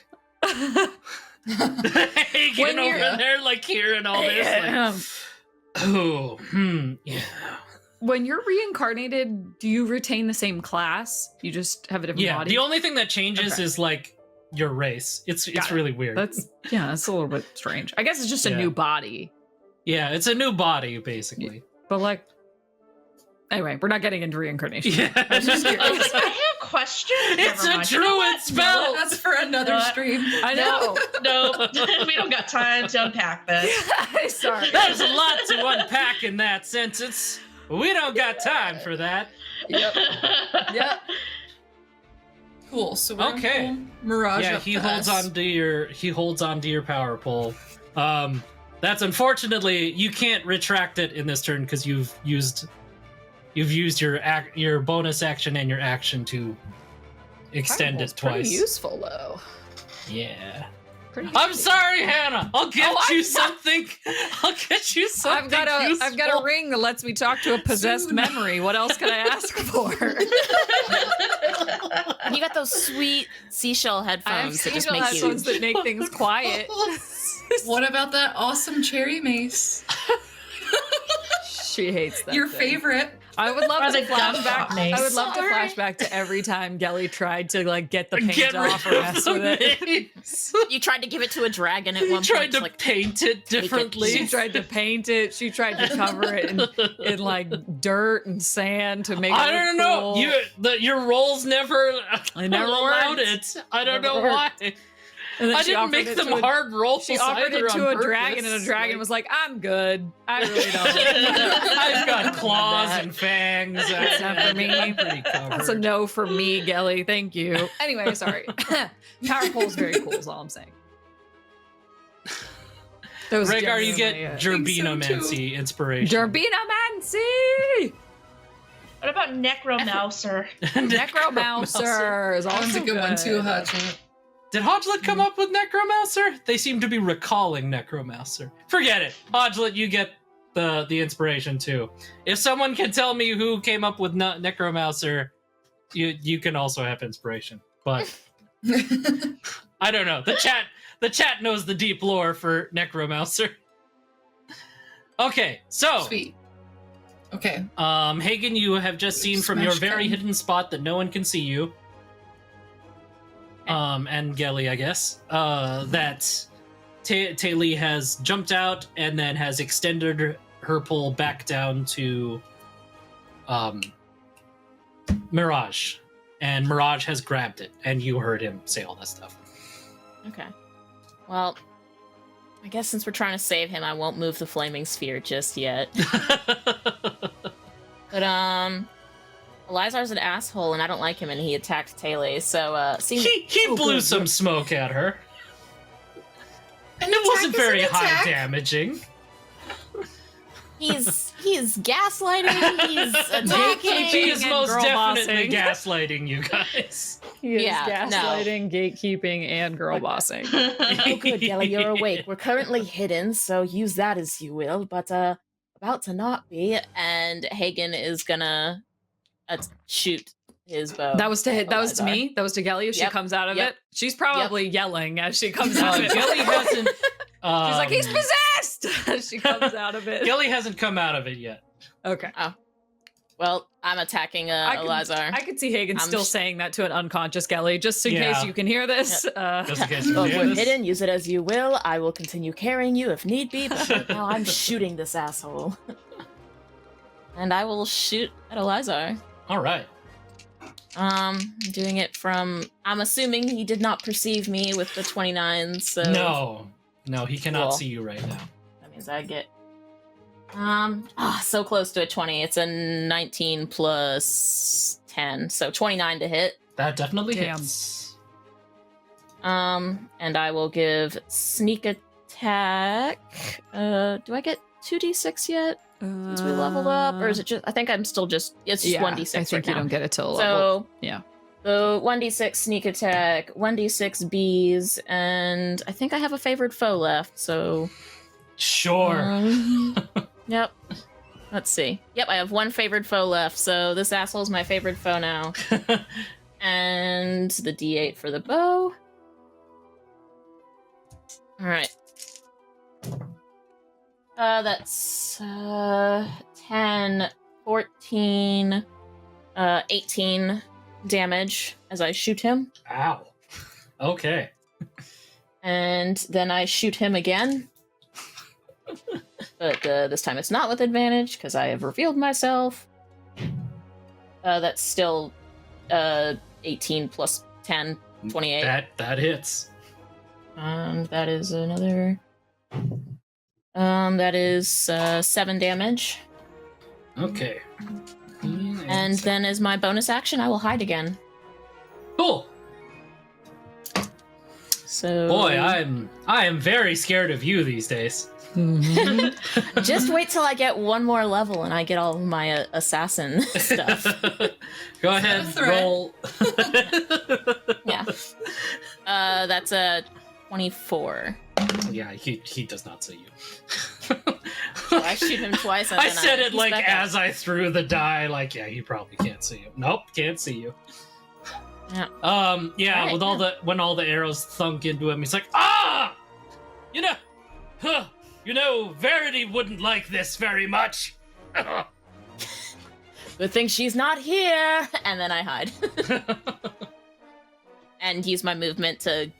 Speaker 1: Hagan over there, like hearing all this. Like, yeah.
Speaker 3: When you're reincarnated, do you retain the same class? You just have a different body?
Speaker 1: The only thing that changes is like your race. It's really weird.
Speaker 3: That's a little bit strange. I guess it's just a new body.
Speaker 1: Yeah, it's a new body, basically.
Speaker 3: But like, anyway, we're not getting into reincarnation.
Speaker 1: Yeah.
Speaker 2: I have questions.
Speaker 1: It's
Speaker 2: Never
Speaker 1: a
Speaker 2: mind.
Speaker 1: druid spell.
Speaker 4: That's for another stream.
Speaker 3: I know.
Speaker 2: No, we don't got time to unpack this.
Speaker 3: Sorry.
Speaker 1: There's a lot to unpack in that sentence. We don't got time for that.
Speaker 3: Yep.
Speaker 4: Cool. So we're
Speaker 1: Okay.
Speaker 4: gonna pull Mirage
Speaker 1: Yeah,
Speaker 4: up
Speaker 1: he
Speaker 4: to
Speaker 1: holds
Speaker 4: us.
Speaker 1: onto your power pole. That's unfortunately you can't retract it in this turn because you've used your bonus action and your action to extend it twice.
Speaker 3: Pretty useful though.
Speaker 1: Yeah.
Speaker 3: Pretty
Speaker 1: I'm
Speaker 3: handy.
Speaker 1: sorry, Hannah. I'll get you something. I'll get you something.
Speaker 3: I've got a ring that lets me talk to a possessed memory. What else can I ask for?
Speaker 5: And you got those sweet seashell
Speaker 3: I have
Speaker 5: headphones that just
Speaker 3: seashell
Speaker 5: make
Speaker 3: headphones
Speaker 5: you.
Speaker 3: that make things quiet.
Speaker 4: What about that awesome cherry mace?
Speaker 3: She hates that.
Speaker 4: Your
Speaker 3: thing.
Speaker 4: favorite.
Speaker 3: I would love
Speaker 2: Or
Speaker 3: to
Speaker 2: the
Speaker 3: flash
Speaker 2: gumdrop
Speaker 3: back.
Speaker 2: mace.
Speaker 3: I would love to
Speaker 4: Sorry.
Speaker 3: flash back to every time Gellie tried to like get the paint
Speaker 1: Get rid
Speaker 3: off or mess
Speaker 1: of
Speaker 3: with
Speaker 1: the
Speaker 3: it.
Speaker 1: mace.
Speaker 5: You tried to give it to a dragon at one
Speaker 1: Tried
Speaker 5: point.
Speaker 1: to
Speaker 5: like,
Speaker 1: paint it differently.
Speaker 3: She tried to paint it. She tried to cover it in like dirt and sand to make it
Speaker 1: I don't know.
Speaker 3: cool.
Speaker 1: Your rolls never
Speaker 3: never
Speaker 1: allowed
Speaker 3: worked.
Speaker 1: it. I don't
Speaker 3: Never
Speaker 1: know
Speaker 3: worked.
Speaker 1: why.
Speaker 3: And then
Speaker 1: I
Speaker 3: she
Speaker 1: didn't
Speaker 3: offered
Speaker 1: make
Speaker 3: it
Speaker 1: them
Speaker 3: to a-
Speaker 1: hard rolls.
Speaker 3: She offered it
Speaker 1: either
Speaker 3: to
Speaker 1: on
Speaker 3: a dragon,
Speaker 1: purpose.
Speaker 3: and a dragon was like, "I'm good. I really don't."
Speaker 1: I've got claws and fangs.
Speaker 3: It's not for me.
Speaker 1: I'm pretty covered.
Speaker 3: That's a no for me, Gellie. Thank you. Anyway, sorry. Power pole's very cool. Is all I'm saying. That was
Speaker 1: Rhaegar, you
Speaker 3: genuinely,
Speaker 1: get Gerbinomancy inspiration.
Speaker 3: Gerbinomancy.
Speaker 2: What about Necromouser?
Speaker 3: Necromouser is
Speaker 4: That
Speaker 3: also
Speaker 4: was a good one too, Hutch.
Speaker 1: Did Hodglet come up with Necromouser? They seem to be recalling Necromouser. Forget it. Hodglet, you get the inspiration too. If someone can tell me who came up with Necromouser, You can also have inspiration, but I don't know. The chat knows the deep lore for Necromancer. Okay, so
Speaker 4: Sweet. Okay.
Speaker 1: Hagan, you have just seen from your very hidden spot that no one can see you. And Gellie, I guess, that Taylee has jumped out and then has extended her pull back down to Mirage, and Mirage has grabbed it, and you heard him say all that stuff.
Speaker 5: Okay. Well, I guess since we're trying to save him, I won't move the flaming sphere just yet. But Elizar's an asshole, and I don't like him, and he attacked Taylee. So
Speaker 1: he blew some smoke at her. And it wasn't very high damaging.
Speaker 5: He's gaslighting. He's attacking.
Speaker 1: He is most definitely
Speaker 3: bossing.
Speaker 1: gaslighting you guys.
Speaker 3: He is
Speaker 5: Yeah, no.
Speaker 3: gaslighting, gatekeeping, and girl bossing.
Speaker 5: Oh, good, Gellie, you're awake. We're currently hidden, so use that as you will. But about to not be, and Hagan is gonna shoot his bow.
Speaker 3: That was to me. That was to Gellie. If she
Speaker 5: Yep.
Speaker 3: comes out of
Speaker 5: Yep.
Speaker 3: it, she's probably yelling as she comes out of it.
Speaker 1: Gellie hasn't.
Speaker 3: She's like, he's possessed. As she comes out of it.
Speaker 1: Gellie hasn't come out of it yet.
Speaker 3: Okay.
Speaker 5: Well, I'm attacking Elizar.
Speaker 3: I could see Hagan still saying that to an unconscious Gellie, just in
Speaker 1: Yeah.
Speaker 3: case you can hear this.
Speaker 1: Just in case you
Speaker 5: But
Speaker 1: hear
Speaker 5: we're
Speaker 1: this.
Speaker 5: hidden. Use it as you will. I will continue carrying you if need be. But right now, I'm shooting this asshole, and I will shoot at Elizar.
Speaker 1: All right.
Speaker 5: Doing it from. I'm assuming he did not perceive me with the 29. So
Speaker 1: No, he cannot
Speaker 5: Cool.
Speaker 1: see you right now.
Speaker 5: that means I get. So close to a 20. It's a 19 plus 10, so 29 to hit.
Speaker 1: That definitely
Speaker 3: Damn.
Speaker 1: hits.
Speaker 5: And I will give sneak attack. Do I get 2d6 yet? Since we leveled up, or is it just? I think I'm still just. It's just 1d6.
Speaker 3: I think
Speaker 5: right
Speaker 3: you
Speaker 5: now.
Speaker 3: don't get it till
Speaker 5: So
Speaker 3: level. Yeah.
Speaker 5: So 1d6 sneak attack, 1d6 bees, and I think I have a favored foe left. So
Speaker 1: Sure.
Speaker 5: Yep. Let's see. Yep, I have one favored foe left. So this asshole's my favored foe now. And the d8 for the bow. All right. That's 10, 14, 18 damage as I shoot him.
Speaker 1: Ow. Okay.
Speaker 5: And then I shoot him again. But this time it's not with advantage because I have revealed myself. That's still 18 plus 10, 28.
Speaker 1: That hits.
Speaker 5: That is another. That is 7 damage.
Speaker 1: Okay.
Speaker 5: And then as my bonus action, I will hide again.
Speaker 1: Cool.
Speaker 5: So
Speaker 1: Boy, I am very scared of you these days.
Speaker 5: just wait till I get one more level and I get all of my assassin stuff.
Speaker 1: Go ahead,
Speaker 4: threat.
Speaker 1: roll.
Speaker 5: Yeah. That's a 24.
Speaker 1: Yeah, he does not see you.
Speaker 5: So I shoot him twice. And
Speaker 1: I
Speaker 5: then
Speaker 1: said it
Speaker 5: he's
Speaker 1: like
Speaker 5: back up.
Speaker 1: as I threw the die, like, yeah, he probably can't see you. Nope, can't see you.
Speaker 5: Yeah.
Speaker 1: Yeah,
Speaker 5: Alright,
Speaker 1: with when all the arrows thunk into him, he's like, ah! You know, Verity wouldn't like this very much.
Speaker 5: Good thing she's not here. And then I hide. And use my movement to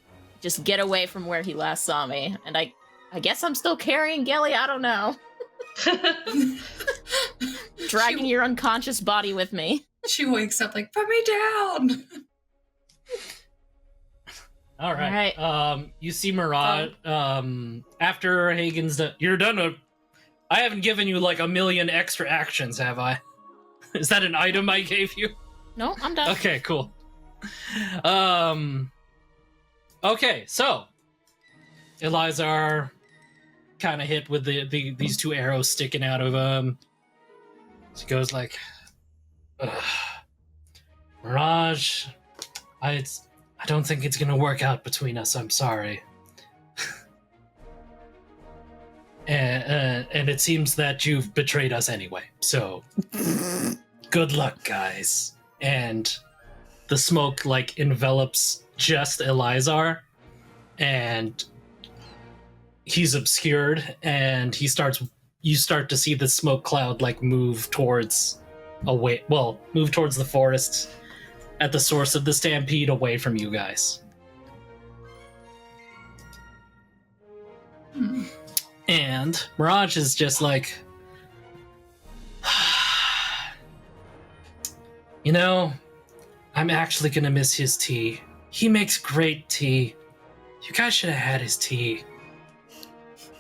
Speaker 5: just get away from where he last saw me. And I guess I'm still carrying Gellie, I don't know. Dragging your unconscious body with me.
Speaker 4: She wakes up like, put me down.
Speaker 1: All right. You see Mirage. After Hagen's done, you're done. I haven't given you like a million extra actions, have I? Is that an item I gave you?
Speaker 5: No, I'm done.
Speaker 1: Okay, cool. Okay, so Elizar kind of hit with these two arrows sticking out of him. She goes like, "Ugh. Mirage, I don't think it's gonna work out between us. I'm sorry." And it seems that you've betrayed us anyway. So, good luck, guys. And the smoke like envelops just Elizar, and he's obscured, and you start to see the smoke cloud like move towards the forest at the source of the stampede, away from you guys. And Mirage is just like, you know, I'm actually gonna miss his tea. He makes great tea. You guys should have had his tea.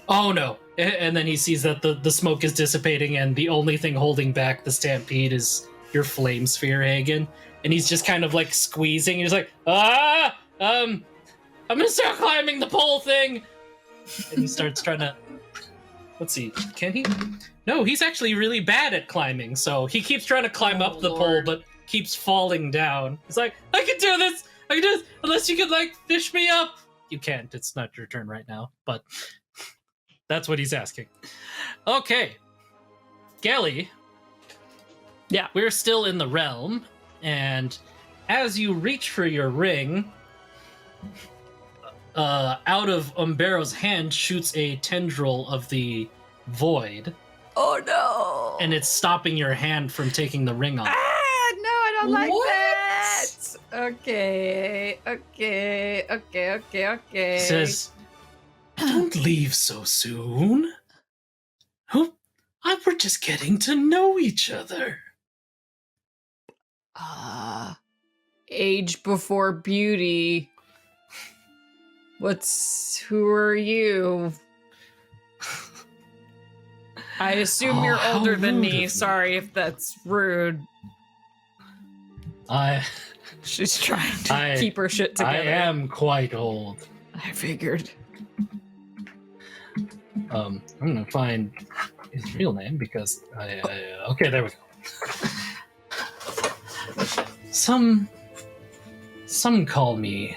Speaker 1: Oh no. And then he sees that the smoke is dissipating, and the only thing holding back the stampede is your flame sphere, Hagan. And he's just kind of like squeezing. He's like, I'm gonna start climbing the pole thing. And he starts trying to, let's see, can he? No, he's actually really bad at climbing. So he keeps trying to climb up the pole, but keeps falling down. He's like, I can do this, unless you could like fish me up. You can't, it's not your turn right now, but that's what he's asking. Okay. Gellie.
Speaker 3: Yeah.
Speaker 1: We're still in the realm, and as you reach for your ring, out of Umbero's hand shoots a tendril of the void.
Speaker 3: Oh no!
Speaker 1: And it's stopping your hand from taking the ring off.
Speaker 3: No, I don't like
Speaker 4: What?
Speaker 3: that. Okay.
Speaker 1: He says, don't leave so soon. Oh, we're just getting to know each other.
Speaker 3: Age before beauty. Who are you? I assume you're
Speaker 1: how
Speaker 3: older than
Speaker 1: rude
Speaker 3: me.
Speaker 1: of me.
Speaker 3: Sorry if that's rude. She's trying to keep her shit together.
Speaker 1: I am quite old.
Speaker 3: I figured.
Speaker 1: I'm gonna find his real name because okay, there we go. Some call me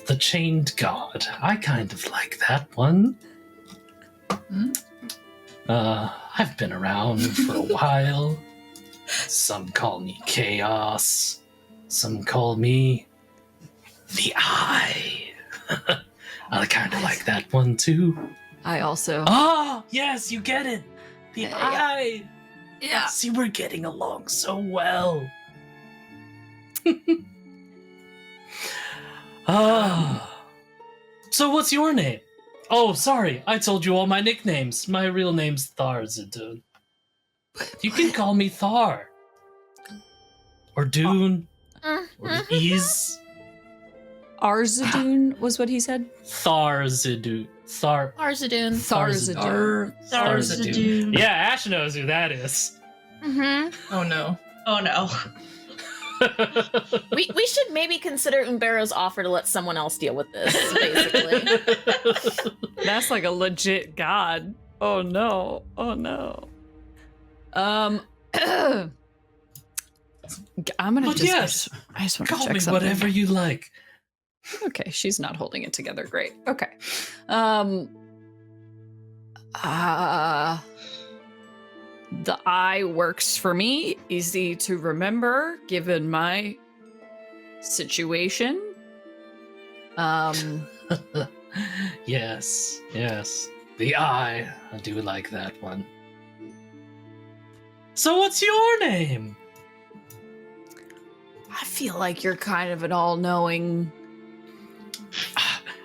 Speaker 1: the Chained God. I kind of like that one. I've been around for a while. Some call me Chaos. Some call me the Eye. I kind of like that one too.
Speaker 3: I also.
Speaker 1: Oh, yes, you get it. The
Speaker 3: Yeah.
Speaker 1: Eye.
Speaker 3: Yeah.
Speaker 1: See, we're getting along so well. So what's your name? Oh, sorry, I told you all my nicknames. My real name's Tharzadun. You can call me Thar. Or Dune. Or Ease.
Speaker 3: Arzadoon was what he said?
Speaker 1: Tharzadun.
Speaker 5: Arzadoon.
Speaker 2: Tharzadun.
Speaker 1: Yeah, Ash knows who that is.
Speaker 5: Mm-hmm.
Speaker 4: Oh no.
Speaker 2: Oh no.
Speaker 5: We should maybe consider Umbero's offer to let someone else deal with this, basically.
Speaker 3: That's like a legit god. Oh no. Oh no. I'm gonna
Speaker 1: But yes,
Speaker 3: I just want to
Speaker 1: call
Speaker 3: check
Speaker 1: me
Speaker 3: something.
Speaker 1: whatever you like.
Speaker 3: Okay, she's not holding it together. Great. Okay. The eye works for me. Easy to remember given my situation.
Speaker 1: Yes. The Eye. I do like that one. So what's your name?
Speaker 3: I feel like you're kind of an all-knowing.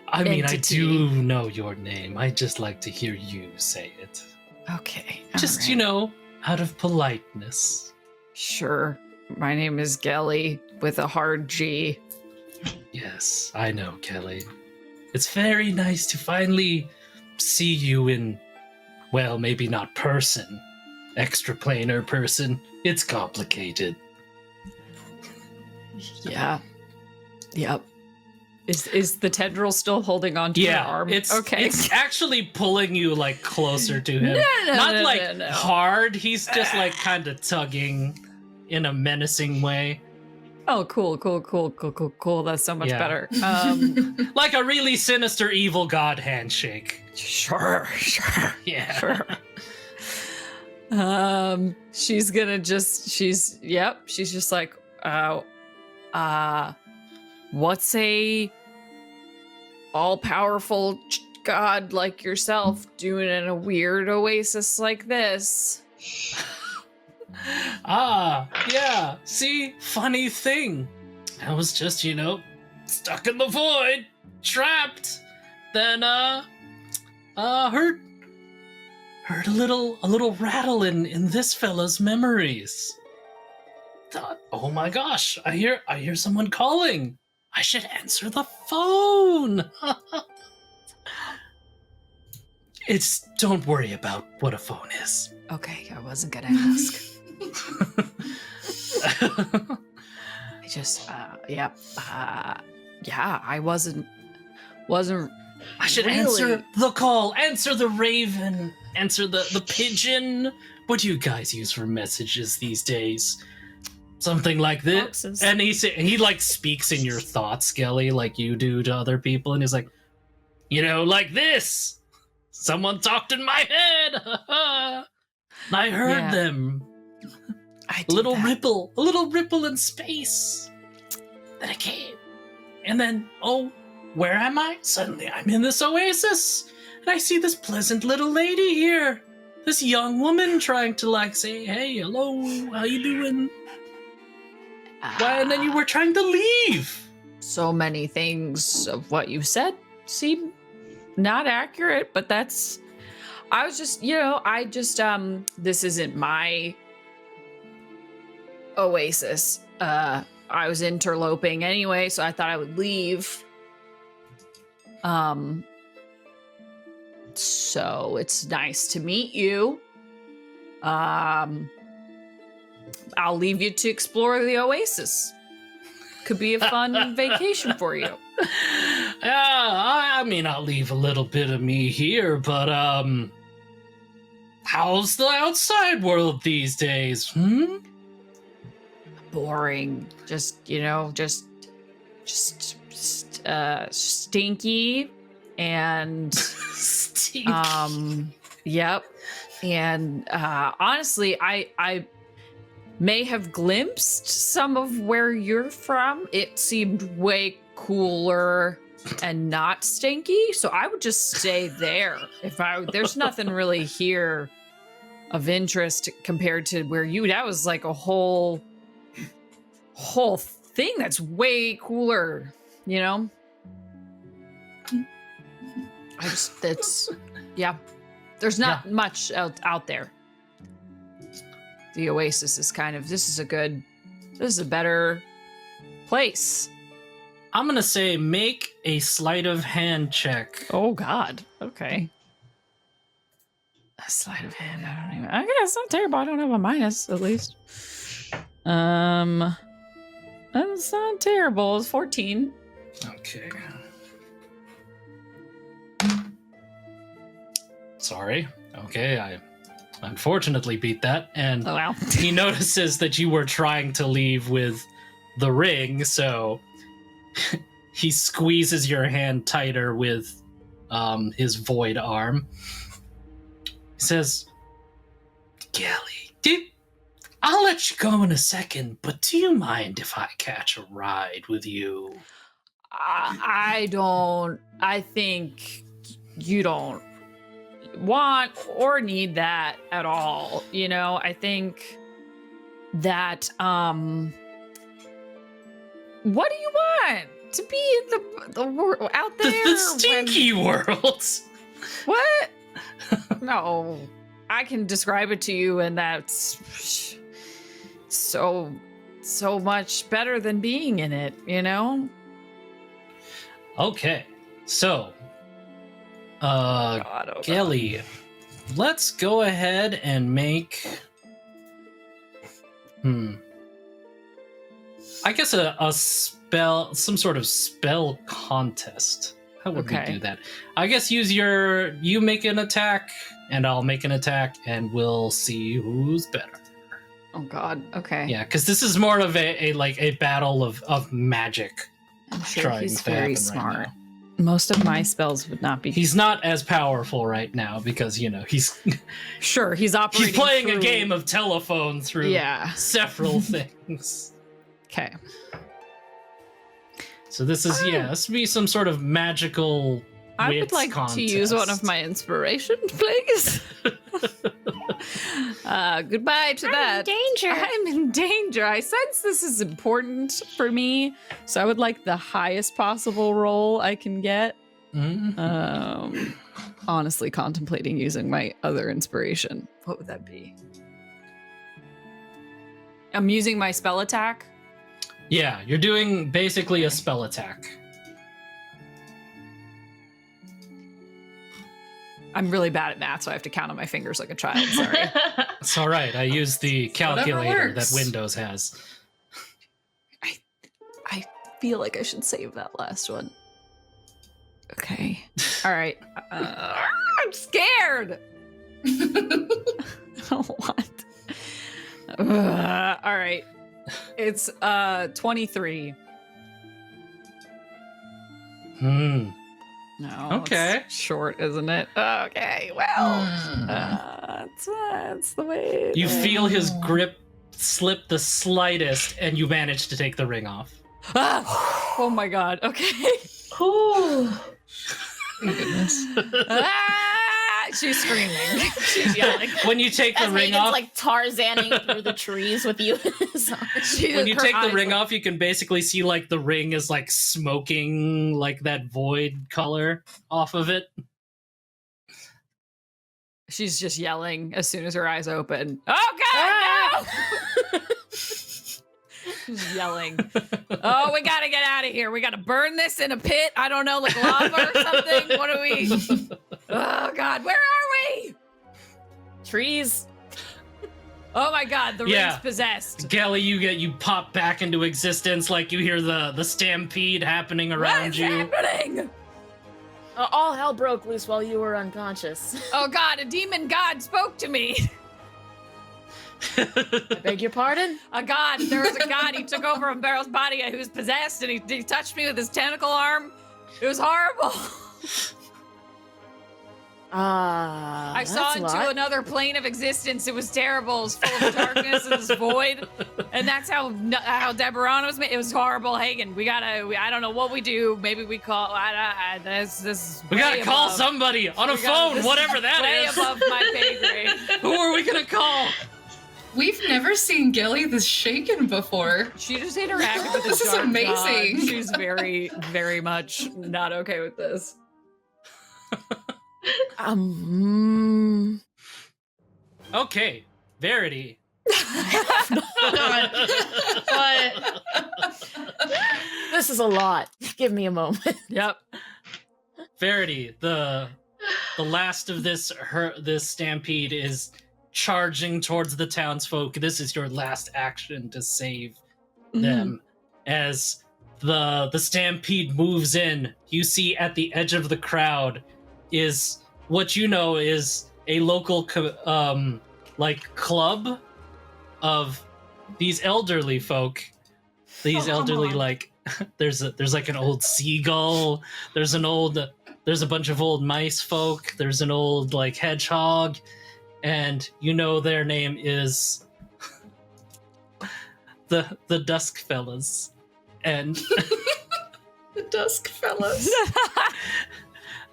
Speaker 1: I mean,
Speaker 3: Entity.
Speaker 1: I do know your name. I just like to hear you say it.
Speaker 3: Okay.
Speaker 1: Just,
Speaker 3: alright.
Speaker 1: Out of politeness.
Speaker 3: Sure. My name is Gellie with a hard G.
Speaker 1: Yes, I know, Kelly. It's very nice to finally see you in, well, maybe not person. Extraplanar person. It's complicated.
Speaker 3: Yeah. Yep. Is the tendril still holding on to your arm?
Speaker 1: It's
Speaker 3: okay.
Speaker 1: It's actually pulling you like closer to him.
Speaker 3: No.
Speaker 1: Hard. He's just like kind of tugging in a menacing way.
Speaker 3: Oh, cool. That's so much
Speaker 1: Yeah.
Speaker 3: better.
Speaker 1: Like a really sinister evil god handshake.
Speaker 3: Sure.
Speaker 1: Yeah.
Speaker 3: Sure. She's just like, what's a all-powerful god like yourself doing in a weird oasis like this?
Speaker 1: Yeah. See, funny thing. I was just, stuck in the void, trapped. Then, heard a little rattle in this fella's memories. Thought, oh my gosh, I hear someone calling. I should answer the phone. Don't worry about what a phone is.
Speaker 3: Okay, I wasn't gonna ask. I just, yeah, I wasn't.
Speaker 1: I should
Speaker 3: really
Speaker 1: answer the call, answer the raven, answer the pigeon. What do you guys use for messages these days? Something like this.
Speaker 3: Boxes.
Speaker 1: And he like speaks in your thoughts, Gellie, like you do to other people, and he's like, like this. Someone talked in my head. And I heard them. A little ripple in space. Then it came. And then, where am I? Suddenly I'm in this oasis. And I see this pleasant little lady here. This young woman trying to say, hey, hello, how you doing? And then you were trying to leave.
Speaker 3: So many things of what you said seem not accurate, but I was just, this isn't my oasis. I was interloping anyway, so I thought I would leave. So it's nice to meet you. I'll leave you to explore the oasis. Could be a fun vacation for you.
Speaker 1: I mean, I'll leave a little bit of me here, but, how's the outside world these days,
Speaker 3: Boring. Just stinky and
Speaker 1: Stinky.
Speaker 3: yep. And honestly, I may have glimpsed some of where you're from. It seemed way cooler and not stinky, so I would just stay there. There's nothing really here of interest compared to where that was like a whole thing that's way cooler, there's not much out there. The oasis is this is a better place.
Speaker 1: I'm gonna say make a sleight of hand check.
Speaker 3: Oh God. Okay. A sleight of hand. I guess it's not terrible. I don't have a minus, at least. That's not terrible. It's 14.
Speaker 1: Okay. Sorry. Okay, I unfortunately beat that, and
Speaker 3: Oh wow.
Speaker 1: he notices that you were trying to leave with the ring, so he squeezes your hand tighter with his void arm. He says, Gellie, I'll let you go in a second, but do you mind if I catch a ride with you?
Speaker 3: I think you don't want or need that at all. I think that what do you want? To be in the world out there?
Speaker 1: The stinky world.
Speaker 3: What? No. I can describe it to you, and that's so much better than being in it,
Speaker 1: Okay. So
Speaker 3: God,
Speaker 1: Gellie, let's go ahead and make I guess a spell, some sort of spell contest. How would we do that? I guess you make an attack and I'll make an attack and we'll see who's better.
Speaker 3: Oh God. Okay.
Speaker 1: Yeah, because this is more of a battle of magic.
Speaker 3: I'm sure
Speaker 1: trying
Speaker 3: he's
Speaker 1: to happen
Speaker 3: very
Speaker 1: right
Speaker 3: smart.
Speaker 1: now.
Speaker 3: Most of my spells would not be.
Speaker 1: He's not as powerful right now because he's
Speaker 3: sure he's operating.
Speaker 1: he's playing
Speaker 3: through...
Speaker 1: a game of telephone through
Speaker 3: Yeah.
Speaker 1: several things.
Speaker 3: Okay.
Speaker 1: So this is this would be some sort of magical.
Speaker 3: I would like
Speaker 1: contest.
Speaker 3: to use one of my inspiration, please. Goodbye to that. I'm in danger. I sense this is important for me, so I would like the highest possible roll I can get. Honestly, contemplating using my other inspiration. What would that be? I'm using my spell attack.
Speaker 1: Yeah, you're doing basically a spell attack.
Speaker 3: I'm really bad at math, so I have to count on my fingers like a child. Sorry.
Speaker 1: It's all right. I use the calculator that Windows has.
Speaker 3: I feel like I should save that last one. Okay. All right. I'm scared. I don't want. All right. It's 23. No.
Speaker 1: Okay.
Speaker 3: It's short, isn't it? Okay. Well, that's the way.
Speaker 1: You feel his grip slip the slightest, and you manage to take the ring off.
Speaker 3: Oh my god. Okay.
Speaker 2: Ooh.
Speaker 4: Thank goodness.
Speaker 3: She's screaming. She's yelling.
Speaker 1: When you take the ring
Speaker 5: Hagen's
Speaker 1: off,
Speaker 5: like Tarzaning through the trees with you in his arms.
Speaker 1: when you take the ring off, you can basically see like the ring is like smoking, like that void color off of it.
Speaker 3: She's just yelling as soon as her eyes open. Oh god, no! She's yelling. Oh, we gotta get out of here. We gotta burn this in a pit. I don't know, like lava or something. What are we? Oh god, where are we?
Speaker 5: Trees.
Speaker 3: Oh my god, the ring's possessed.
Speaker 1: Gellie, you pop back into existence, like you hear the stampede happening around you.
Speaker 3: What's happening?
Speaker 5: All hell broke loose while you were unconscious.
Speaker 3: Oh god, a demon god spoke to me.
Speaker 5: I beg your pardon?
Speaker 3: A god, there was a god. He took over Umbero's body. He was possessed, and he touched me with his tentacle arm. It was horrible. I saw into another plane of existence. It was terrible. It was full of darkness and this void, and that's how Deborah was made. It was horrible. Hagan, I don't know what we do. Maybe we call. This.
Speaker 1: We gotta call somebody on a phone, whatever that is.
Speaker 3: Way above my pay grade.
Speaker 1: Who are we gonna call?
Speaker 4: We've never seen Gellie this shaken before.
Speaker 3: She just interacted with
Speaker 4: This is
Speaker 3: dark
Speaker 4: amazing.
Speaker 3: god. She's very, very much not okay with this.
Speaker 1: Okay, Verity.
Speaker 2: God. What?
Speaker 5: This is a lot. Give me a moment.
Speaker 3: Yep.
Speaker 1: Verity, the last of this stampede is charging towards the townsfolk. This is your last action to save them. As the stampede moves in, you see at the edge of the crowd is what you know is a local club of these elderly folk. These elderly like there's like an old seagull, there's a bunch of old mice folk, there's an old like hedgehog, and you know their name is the Dusk Fellas. And
Speaker 4: The Dusk Fellas.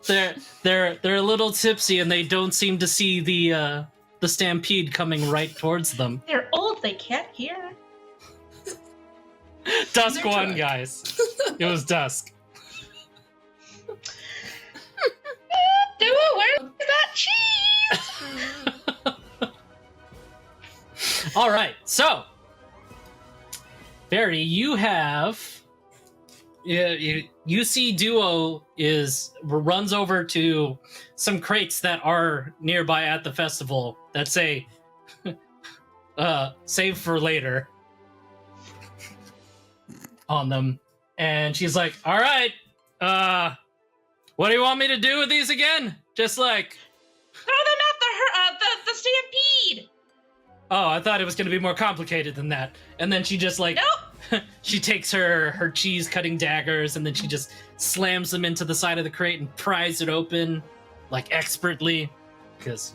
Speaker 1: they're a little tipsy, and they don't seem to see the stampede coming right towards them.
Speaker 2: They're old. They can't hear.
Speaker 1: Dusk won, guys. It was Dusk.
Speaker 2: Dude, where's that cheese?
Speaker 1: All right, so Verity, you have. You see Duo runs over to some crates that are nearby at the festival that say save for later on them, and she's like, all right, what do you want me to do with these again? Just like
Speaker 2: Throw them at the stampede.
Speaker 1: Oh, I thought it was going to be more complicated than that. And then she just like
Speaker 2: Nope.
Speaker 1: she takes her cheese cutting daggers, and then she just slams them into the side of the crate and pries it open like expertly, because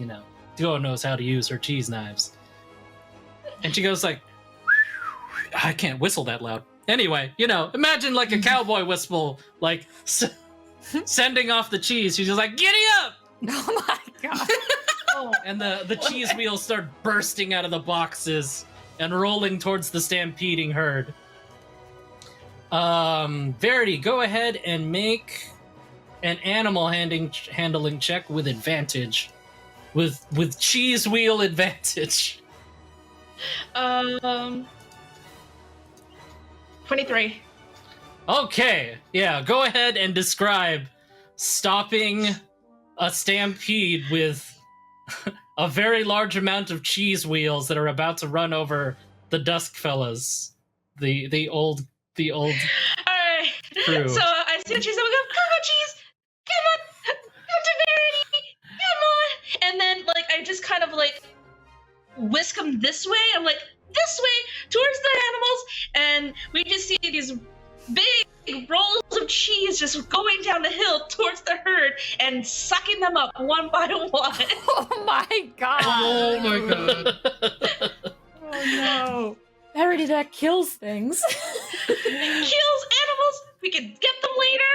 Speaker 1: Duo knows how to use her cheese knives. And she goes like, I can't whistle that loud. Anyway, imagine like a cowboy whistle, like sending off the cheese. She's just like, giddy up!
Speaker 3: Oh my god.
Speaker 1: And the cheese wheels start bursting out of the boxes and rolling towards the stampeding herd. Verity, go ahead and make an animal handling check with advantage. With cheese wheel advantage.
Speaker 2: 23.
Speaker 1: Okay, yeah, go ahead and describe stopping a stampede with a very large amount of cheese wheels that are about to run over the Dusk Fellas, the old
Speaker 2: All right.
Speaker 1: crew.
Speaker 2: So I see the cheese and we go, come on, cheese! Come on! Come to Verity! Come on! And then, like, I just kind of, like, whisk them this way. I'm like, this way, towards the animals. And we just see these big rolls of cheese just going down the hill towards the herd and sucking them up one by one.
Speaker 3: Oh my god.
Speaker 4: Oh my god.
Speaker 3: Oh no.
Speaker 5: Verity, that kills things.
Speaker 2: It kills animals. We can get them later.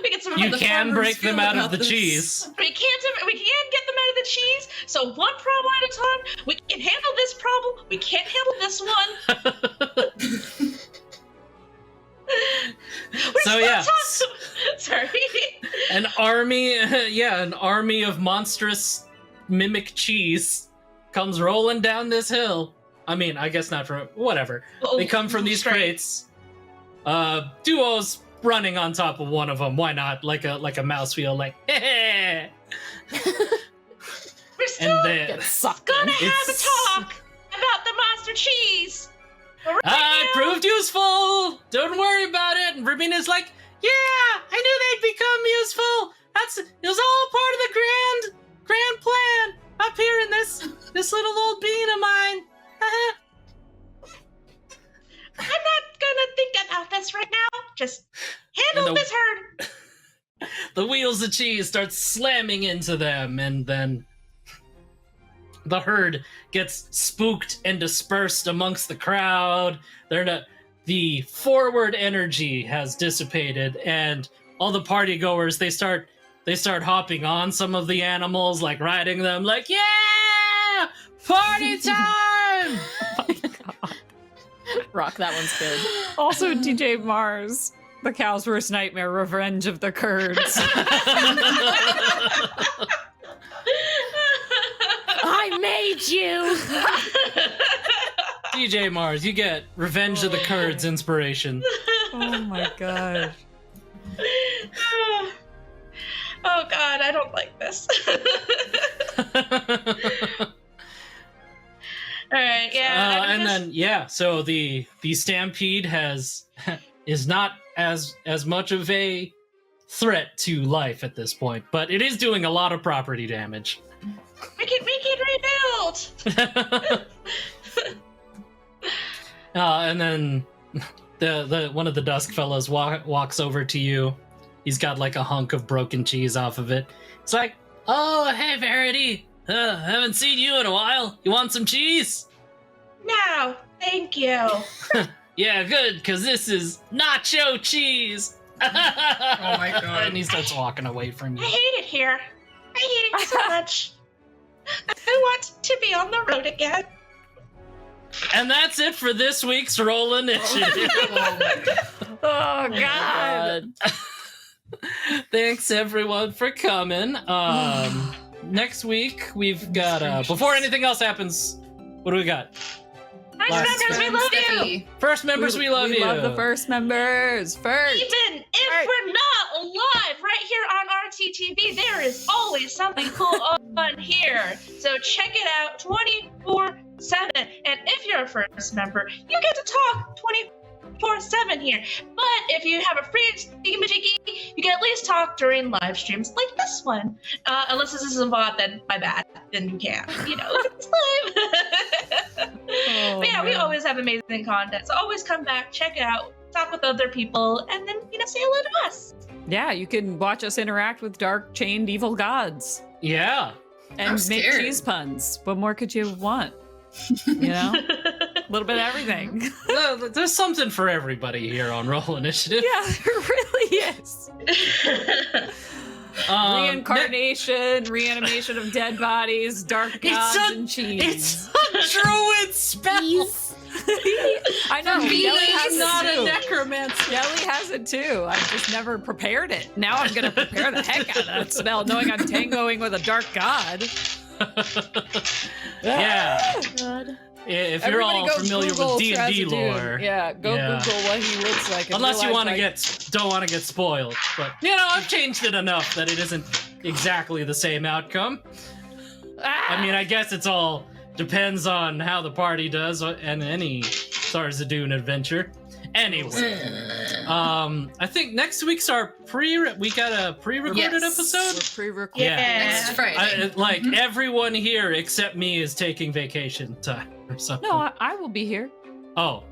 Speaker 2: We get some.
Speaker 1: You
Speaker 2: the
Speaker 1: can
Speaker 4: farmers
Speaker 1: break them
Speaker 4: feel
Speaker 1: out of
Speaker 4: about
Speaker 1: the
Speaker 4: this?
Speaker 1: cheese.
Speaker 2: We can get them out of the cheese. So one problem at a time. We can handle this problem. We can't handle this one.
Speaker 1: So yeah,
Speaker 2: Sorry.
Speaker 1: an army of monstrous mimic cheese comes rolling down this hill. I mean, I guess not from whatever. They come from these crates. Duo's running on top of one of them. Why not? Like a mouse wheel, like hey.
Speaker 2: We're still
Speaker 5: Get sucked
Speaker 2: gonna
Speaker 5: in.
Speaker 2: have a talk about the monster cheese. But right
Speaker 1: It
Speaker 2: now-
Speaker 1: proved useful. Don't worry about it. And Rubina's like, yeah, I knew they'd become useful. It was all part of the grand plan up here in this little old bean of mine.
Speaker 2: I'm not gonna think about this right now. Just handle
Speaker 1: And the-
Speaker 2: this herd.
Speaker 1: The wheels of cheese start slamming into them, and then the herd gets spooked and dispersed amongst the crowd. The forward energy has dissipated, and all the party goers they start hopping on some of the animals, like riding them, like yeah, party time.
Speaker 5: Rock, that one's good.
Speaker 3: Also, DJ Mars, the cow's worst nightmare, Revenge of the Kurds.
Speaker 5: I made you.
Speaker 1: DJ Mars, you get Revenge of the Kurds inspiration.
Speaker 3: Oh my god.
Speaker 2: Oh god, I don't like this. All right, yeah.
Speaker 1: So the stampede is not as much of a threat to life at this point, but it is doing a lot of property damage.
Speaker 2: we can rebuild.
Speaker 1: And then the one of the Dusk fellows walks over to you. He's got like a hunk of broken cheese off of it. It's like, oh, hey, Verity. Haven't seen you in a while. You want some cheese?
Speaker 2: No, thank you.
Speaker 1: Yeah, good, because this is nacho cheese. Oh
Speaker 4: my God.
Speaker 1: And he starts walking away from
Speaker 2: I
Speaker 1: you.
Speaker 2: hate it here. I hate it so much. I want to be on the road again.
Speaker 1: And that's it for this week's Roll Initiative.
Speaker 3: Oh god.
Speaker 1: Thanks everyone for coming. Next week we've got before anything else happens, what do we got?
Speaker 2: First
Speaker 1: Last
Speaker 2: members, we love you.
Speaker 4: Steffi.
Speaker 1: First members, we love you.
Speaker 3: We love the first members. First.
Speaker 2: Even if we're not live right here on RTTV, there is always something cool on here. So check it out 24/7. And if you're a first member, you get to talk 24/7 here. But if you have a free thingamajiggy, you can at least talk during live streams like this one. Unless this is a VOD, then my bad. Then you can't. It's live.
Speaker 3: Oh,
Speaker 2: But yeah, we
Speaker 3: man.
Speaker 2: always have amazing content. So always come back, check it out, talk with other people, and then, say hello to us.
Speaker 3: Yeah, you can watch us interact with dark chained evil gods
Speaker 1: Yeah.
Speaker 3: and
Speaker 4: I'm
Speaker 3: make
Speaker 4: scared.
Speaker 3: cheese puns. What more could you want? Little little bit of everything.
Speaker 1: There's something for everybody here on Roll Initiative.
Speaker 3: Yeah, there really is. Reincarnation, reanimation of dead bodies, dark gods, and cheese.
Speaker 1: It's a druid spell.
Speaker 3: I know. Gellie has
Speaker 1: not
Speaker 3: it too.
Speaker 1: a necromancer.
Speaker 3: Gellie has it too. I've just never prepared it. Now I'm gonna prepare the heck out of that spell, knowing I'm tangoing with a dark god.
Speaker 1: Yeah.
Speaker 5: God.
Speaker 1: If you're
Speaker 3: Everybody
Speaker 1: all
Speaker 3: go
Speaker 1: familiar
Speaker 3: Google
Speaker 1: with D&D
Speaker 3: Trazadoon.
Speaker 1: lore.
Speaker 3: Yeah, go Google what he looks like. and
Speaker 1: Unless you
Speaker 3: realize,
Speaker 1: want to don't want to get spoiled. But, I've changed it enough that it isn't exactly the same outcome. I mean, I guess it's all depends on how the party does and any Tarzadoon adventure. Anyway, I think next week's our we got a pre-recorded episode.
Speaker 3: We're pre-recorded.
Speaker 1: Yeah.
Speaker 4: Next Friday.
Speaker 1: Everyone here except me is taking vacation time or something.
Speaker 3: No, I will be here.
Speaker 1: Oh.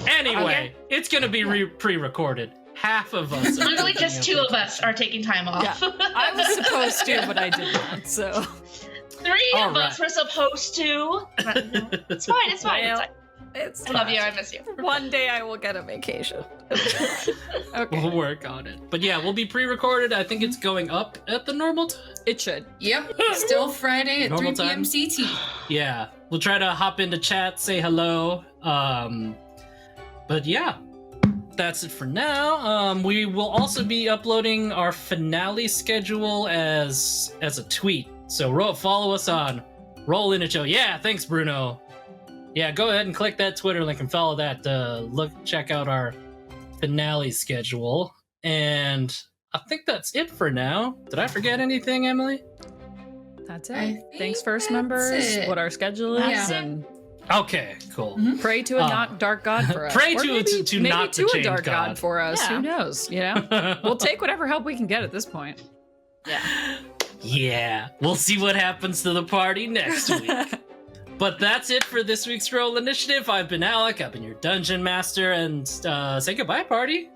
Speaker 1: Anyway, it's gonna be pre-recorded. Half of us.
Speaker 2: Literally just two of us are taking time off.
Speaker 3: Yeah. I was supposed to, but I did not. So
Speaker 2: 3
Speaker 1: All
Speaker 2: of us were supposed to. But no, it's fine. It's fine. It's fine.
Speaker 3: it's
Speaker 2: I love you. I miss you.
Speaker 3: One day I will get a vacation. Okay.
Speaker 1: We'll work on it. But yeah, we'll be pre-recorded. I think it's going up at the normal time.
Speaker 3: It should.
Speaker 4: Yep. Still Friday at
Speaker 1: Normal
Speaker 4: 3 p.m.
Speaker 1: time?
Speaker 4: CT.
Speaker 1: Yeah, we'll try to hop into chat, say hello. But yeah, that's it for now. We will also be uploading our finale schedule as a tweet. So follow us on Roll In It Show. Yeah, thanks, Bruno. Yeah, go ahead and click that Twitter link and follow that. Check out our finale schedule. And I think that's it for now. Did I forget anything, Emily?
Speaker 3: That's
Speaker 4: I
Speaker 3: it.
Speaker 4: think
Speaker 3: Thanks, first
Speaker 4: that's
Speaker 3: members.
Speaker 4: it.
Speaker 3: What our schedule is,
Speaker 4: Yeah.
Speaker 3: and
Speaker 1: Okay, cool.
Speaker 3: pray to a not dark god for us.
Speaker 1: Pray
Speaker 3: Or
Speaker 1: to
Speaker 3: maybe
Speaker 1: not
Speaker 3: to
Speaker 1: the
Speaker 3: a
Speaker 1: chained
Speaker 3: dark god
Speaker 1: god.
Speaker 3: for us.
Speaker 5: Yeah.
Speaker 3: Who knows? You know, we'll take whatever help we can get at this point.
Speaker 5: Yeah.
Speaker 1: Yeah, we'll see what happens to the party next week. But that's it for this week's Roll Initiative. I've been Alec, I've been your Dungeon Master, and say goodbye, party.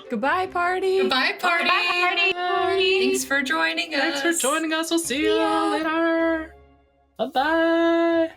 Speaker 3: Goodbye, party.
Speaker 4: Goodbye, party.
Speaker 2: Bye, party.
Speaker 4: Thanks for joining us.
Speaker 1: Thanks for joining us. We'll see you all later. Bye-bye.